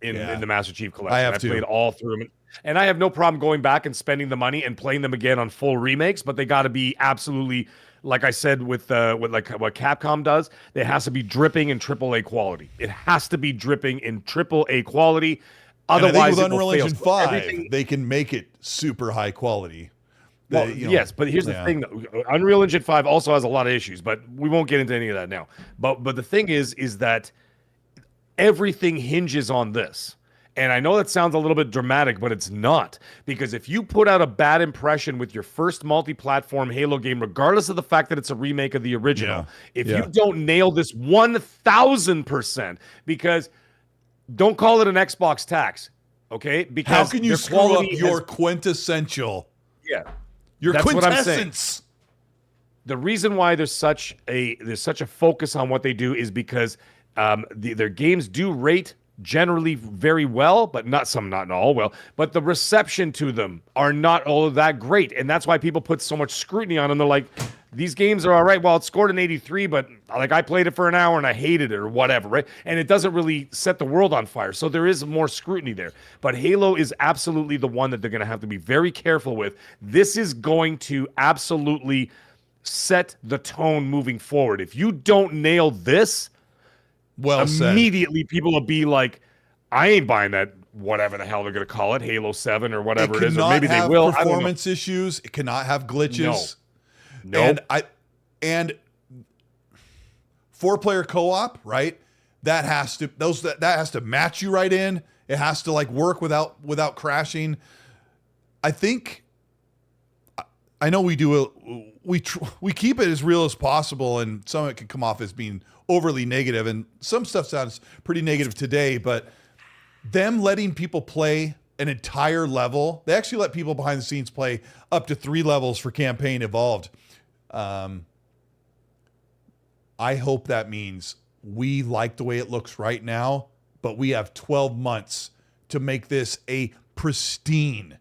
in the Master Chief Collection. I played all through them. And I have no problem going back and spending the money and playing them again on full remakes, but they got to be absolutely, like I said, with like what Capcom does, it has to be dripping in AAA quality. It has to be dripping in AAA quality. Otherwise, with Unreal Engine 5, they can make it super high quality. Well, yes, but here's the thing. Unreal Engine 5 also has a lot of issues, but we won't get into any of that now. But the thing is that everything hinges on this. And I know that sounds a little bit dramatic, but it's not. Because if you put out a bad impression with your first multi-platform Halo game, regardless of the fact that it's a remake of the original, if you don't nail this 1,000%, because don't call it an Xbox tax, okay? Because how can you screw up your quintessential? Yeah. That's quintessence. The reason why there's such a focus on what they do is because their games do rate generally very well, but not all well. But the reception to them are not all that great, and that's why people put so much scrutiny on them. They're like, these games are all right. Well, it scored an 83, but like I played it for an hour and I hated it or whatever, right? And it doesn't really set the world on fire. So there is more scrutiny there. But Halo is absolutely the one that they're going to have to be very careful with. This is going to absolutely set the tone moving forward. If you don't nail this, immediately people will be like, I ain't buying that, whatever the hell they're going to call it, Halo 7 or whatever it is, or maybe they will. Performance issues. It cannot have glitches. No. And 4-player co-op, right? That has to match you right in. It has to like work without crashing. I know we do we keep it as real as possible, and some of it can come off as being overly negative, and some stuff sounds pretty negative today, but them letting people play an entire level, they actually let people behind the scenes play up to 3 levels for Campaign Evolved. I hope that means we like the way it looks right now, but we have 12 months to make this a pristine,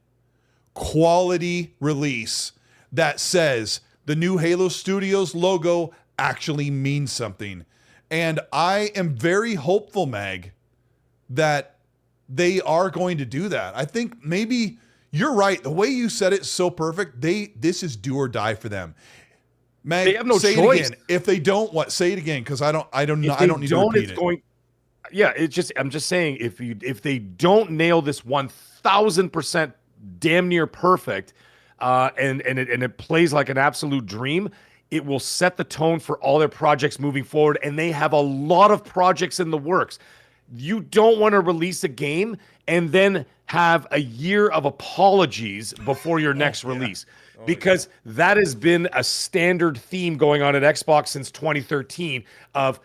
quality release that says the new Halo Studios logo actually means something. And I am very hopeful, Mag, that they are going to do that. I think maybe you're right. The way you said it is so perfect. This is do or die for them. Mag, they have no say choice. It again. If they don't, what? Say it again, because I don't need to repeat it. Yeah, I'm just saying if they don't nail this 1,000% damn near perfect, and it plays like an absolute dream, it will set the tone for all their projects moving forward, and they have a lot of projects in the works. You don't want to release a game and then have a year of apologies before your next release, because that has been a standard theme going on at Xbox since 2013 of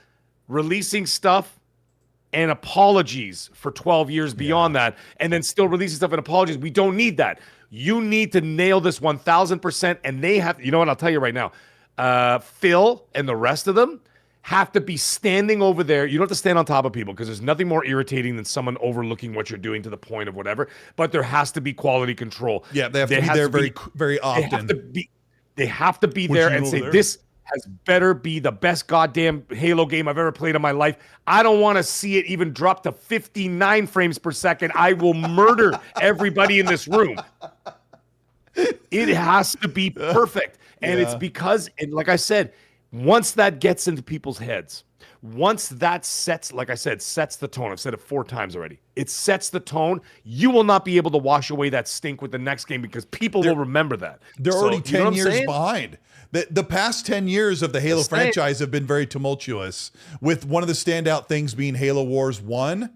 releasing stuff and apologies for 12 years beyond that, and then still releasing stuff and apologies. We don't need that. You need to nail this 1000%, and they have, you know what, I'll tell you right now, Phil and the rest of them have to be standing over there. You don't have to stand on top of people, because there's nothing more irritating than someone overlooking what you're doing to the point of whatever, but there has to be quality control. Yeah, they have to be there very often. They have to be there and say, this has better be the best goddamn Halo game I've ever played in my life. I don't want to see it even drop to 59 frames per second. I will murder everybody in this room. It has to be perfect. And it's because, and like I said, once that gets into people's heads, once that sets, like I said, sets the tone. I've said it 4 times already. It sets the tone. You will not be able to wash away that stink with the next game, because people will remember that. They're already 10 years behind. The past 10 years of the Halo franchise have been very tumultuous, with one of the standout things being Halo Wars 1.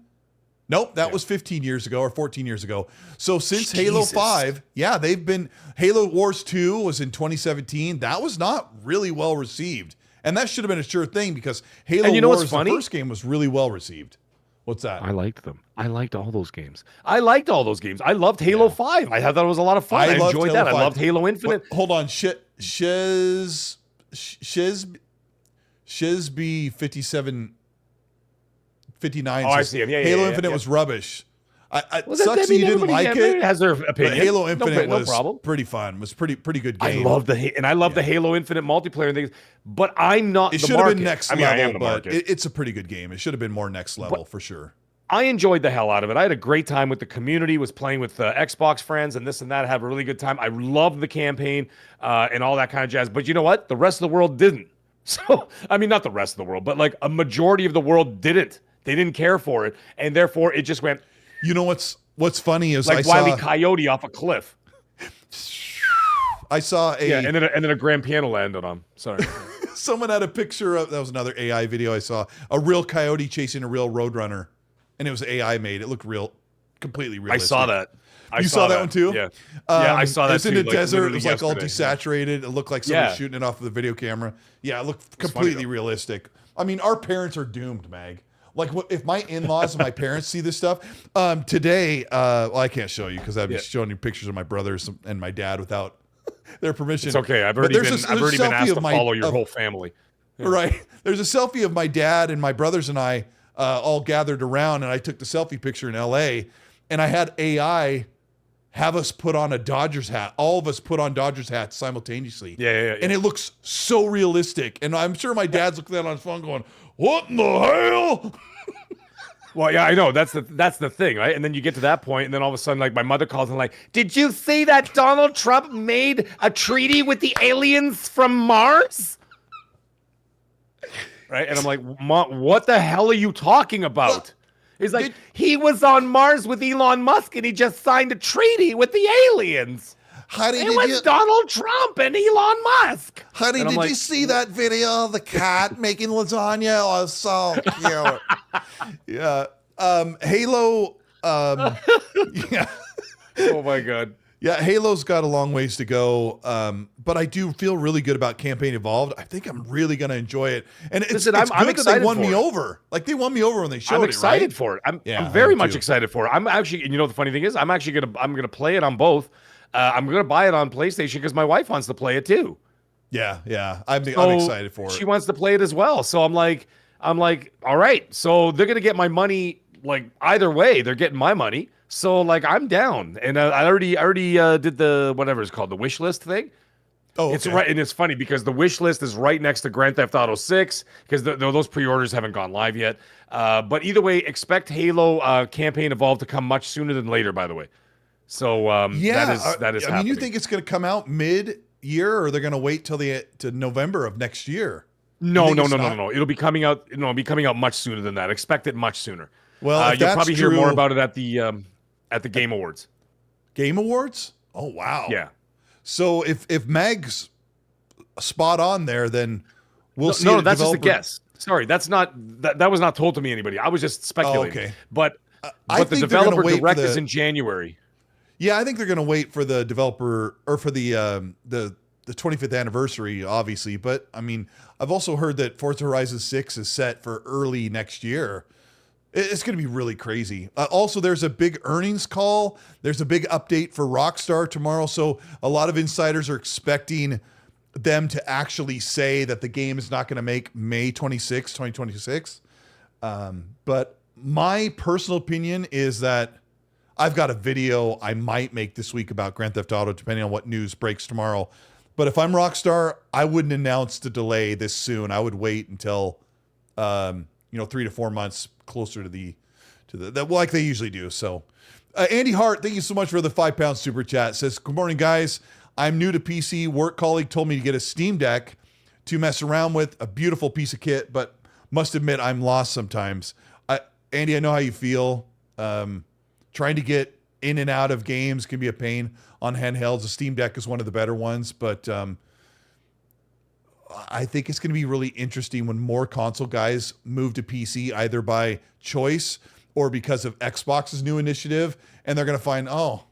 Nope, that was 15 years ago or 14 years ago. So since Halo 5, they've been... Halo Wars 2 was in 2017. That was not really well received. And that should have been a sure thing, because Halo Wars, the first game, was really well received. What's that? I liked them. I liked all those games. I loved Halo 5. I thought that was a lot of fun. I enjoyed that. I loved Halo Infinite. Hold on. Shizby 59. Oh, I see him. Halo Infinite was rubbish. It sucks that you didn't like it. Has their opinion. But Halo Infinite was pretty fun. It was pretty good game. I love the Halo Infinite multiplayer and things. But I'm not. It should have been next level, but it's a pretty good game. It should have been more next level for sure. I enjoyed the hell out of it. I had a great time with the community. Was playing with Xbox friends and this and that. I had a really good time. I loved the campaign and all that kind of jazz. But you know what? The rest of the world didn't. So I mean, not the rest of the world, but like a majority of the world didn't. They didn't care for it, and therefore it just went. You know what's funny is like Wile E. Coyote off a cliff. I saw and then a grand piano landed on. Sorry. Someone had a picture of, that was another AI video I saw, a real coyote chasing a real roadrunner, and it was AI made. It looked real, completely realistic. I saw that. You saw that one too? Yeah. I saw that. It was in the desert. It was like all desaturated. It looked like somebody shooting it off of the video camera. Yeah, it looked completely realistic. I mean, our parents are doomed, Mag. Like, if my in-laws and my parents see this stuff today, well, I can't show you because I've been showing you pictures of my brothers and my dad without their permission. It's okay. I've already been asked to follow your whole family. Yeah. Right. There's a selfie of my dad and my brothers and I all gathered around, and I took the selfie picture in L.A., and I had AI have us put on a Dodgers hat. All of us put on Dodgers hats simultaneously. Yeah. And it looks so realistic. And I'm sure my dad's looking at it on his phone going, what in the hell? Well, yeah, I know. That's the thing, right? And then you get to that point, and then all of a sudden, like, my mother calls and like, did you see that Donald Trump made a treaty with the aliens from Mars? Right? And I'm like, Mom, what the hell are you talking about? He's like, he was on Mars with Elon Musk, and he just signed a treaty with the aliens. Honey, it was Donald Trump and Elon Musk. Honey, did you see that video of the cat making lasagna? Oh, so cute. Yeah. Halo. Yeah. Oh my God. Yeah, Halo's got a long ways to go, but I do feel really good about Campaign Evolved. I think I'm really going to enjoy it. And it's good that they won me over. Like, they won me over when they showed it, I'm excited for it. I'm very much excited for it. I'm actually, you know, the funny thing is, I'm gonna play it on both. I'm gonna buy it on PlayStation because my wife wants to play it too. Yeah. I'm excited for it. She wants to play it as well. So I'm like, all right. So they're gonna get my money. Like, either way, they're getting my money. So like, I'm down, and I already did the whatever it's called, the wish list thing. Oh, okay. It's right, and it's funny because the wish list is right next to Grand Theft Auto 6 because those pre-orders haven't gone live yet. But either way, expect Halo Campaign Evolved to come much sooner than later. By the way, so that is. I mean, you think it's going to come out mid-year, or they're going to wait till to November of next year? No. It'll be coming out. It'll be coming out much sooner than that. Expect it much sooner. Well, you'll probably hear more about it at the Game Awards. Game Awards? Oh wow. Yeah. So if Mag's spot on there, then we'll see. No, that's just a guess. Sorry, that was not told to me anybody. I was just speculating. Oh, okay. But I the think developer direct is in January. Yeah, I think they're going to wait for the developer or for the 25th anniversary, obviously. But I mean, I've also heard that Forza Horizon 6 is set for early next year. It's going to be really crazy. Also, there's a big earnings call. There's a big update for Rockstar tomorrow. So a lot of insiders are expecting them to actually say that the game is not going to make May 26, 2026. But my personal opinion is that I've got a video I might make this week about Grand Theft Auto, depending on what news breaks tomorrow. But if I'm Rockstar, I wouldn't announce the delay this soon. I would wait until, 3 to 4 months closer to like they usually do. So, Andy Hart, thank you so much for the £5 super chat. Says, good morning, guys. I'm new to PC. Work colleague told me to get a Steam Deck to mess around with. A beautiful piece of kit, but must admit I'm lost sometimes. Andy, I know how you feel. Trying to get in and out of games can be a pain on handhelds. The Steam Deck is one of the better ones, but I think it's going to be really interesting when more console guys move to PC, either by choice or because of Xbox's new initiative, and they're going to find, oh,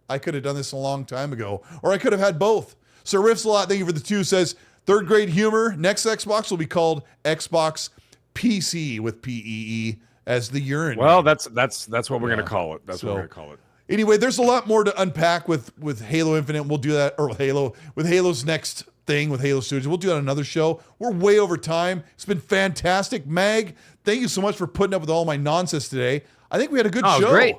I could have done this a long time ago, or I could have had both. Sir Riffs a lot, thank you for the 2, says, third grade humor. Next Xbox will be called Xbox PC with PEE as the urine. Well, that's what we're going to call it. That's what we're going to call it. Anyway, there's a lot more to unpack with Halo Infinite. We'll do that, or with Halo's next thing with Halo Studios. We'll do that on another show. We're way over time. It's been fantastic. Mag, thank you so much for putting up with all my nonsense today. I think we had a good show. Great.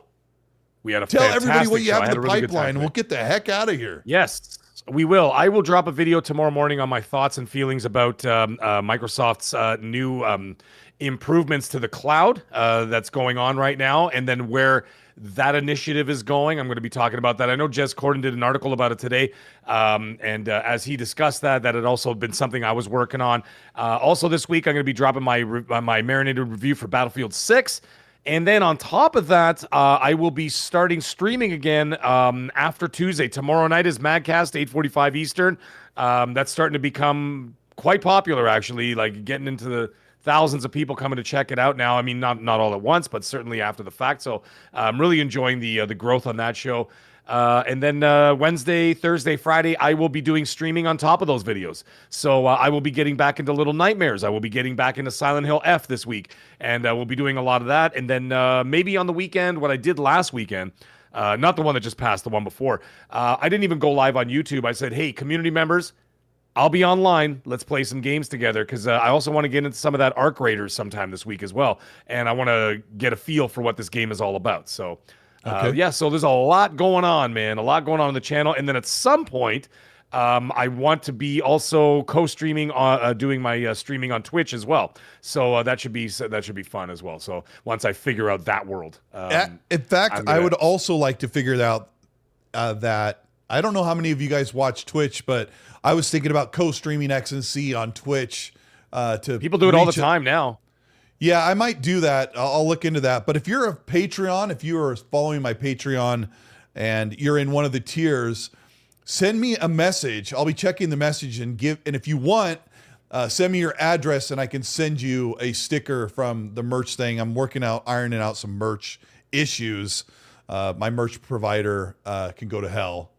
We had a Tell everybody what you show. have in the pipeline, and we'll get the heck out of here. Yes, we will. I will drop a video tomorrow morning on my thoughts and feelings about Microsoft's new improvements to the cloud that's going on right now, and then where that initiative is going. I'm going to be talking about that. I know Jez Corden did an article about it today, and as he discussed that had also been something I was working on. Also this week, I'm going to be dropping my marinated review for Battlefield 6. And then on top of that, I will be starting streaming again after Tuesday. Tomorrow night is Madcast, 8:45 Eastern. That's starting to become quite popular, actually, like getting into the thousands of people coming to check it out now. I mean, not all at once, but certainly after the fact. So I'm really enjoying the growth on that show. And then Wednesday, Thursday, Friday, I will be doing streaming on top of those videos. So I will be getting back into Little Nightmares. I will be getting back into Silent Hill F this week. And we'll be doing a lot of that. And then maybe on the weekend, what I did last weekend, not the one that just passed, the one before, I didn't even go live on YouTube. I said, hey, community members, I'll be online. Let's play some games together, because I also want to get into some of that Arc Raiders sometime this week as well. And I want to get a feel for what this game is all about. So, so there's a lot going on, man. A lot going on the channel. And then at some point, I want to be also co-streaming, doing my streaming on Twitch as well. So that should be fun as well. So once I figure out that world. In fact, I would also like to figure out that, I don't know how many of you guys watch Twitch, but I was thinking about co-streaming XNC on Twitch. People do it all the time now. Yeah, I might do that. I'll look into that. But if you're a Patreon, if you are following my Patreon and you're in one of the tiers, send me a message. I'll be checking the message and if you want, send me your address and I can send you a sticker from the merch thing. I'm ironing out some merch issues. My merch provider can go to hell.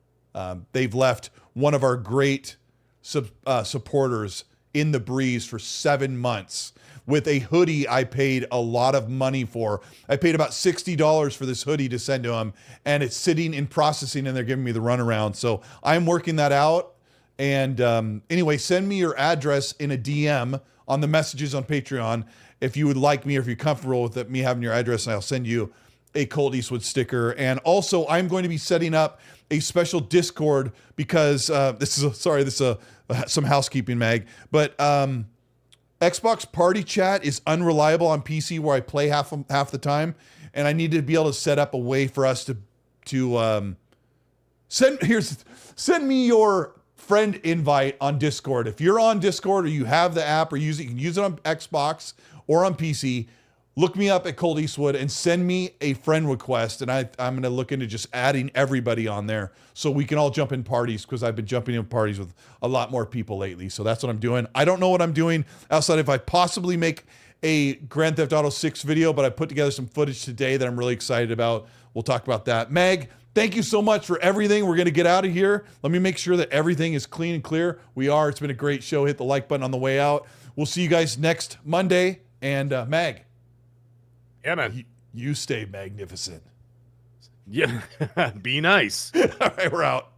They've left one of our great supporters in the breeze for 7 months with a hoodie I paid a lot of money for. I paid about $60 for this hoodie to send to him, and it's sitting in processing, and they're giving me the runaround. So I'm working that out. And anyway, send me your address in a DM on the messages on Patreon if you would like me, or if you're comfortable with me having your address, and I'll send you a Colt Eastwood sticker. And also, I'm going to be setting up a special Discord because this is some housekeeping, Mag, but Xbox Party Chat is unreliable on PC, where I play half the time, and I need to be able to set up a way for us to send me your friend invite on Discord. If you're on Discord or you have the app or you can use it on Xbox or on PC, look me up at Colteastwood and send me a friend request. And I'm going to look into just adding everybody on there so we can all jump in parties, because I've been jumping in parties with a lot more people lately. So that's what I'm doing. I don't know what I'm doing outside if I possibly make a Grand Theft Auto 6 video, but I put together some footage today that I'm really excited about. We'll talk about that. Meg, thank you so much for everything. We're going to get out of here. Let me make sure that everything is clean and clear. We are. It's been a great show. Hit the like button on the way out. We'll see you guys next Monday. And Mag. Yeah, man. You stay magnificent. Yeah. Be nice. All right, we're out.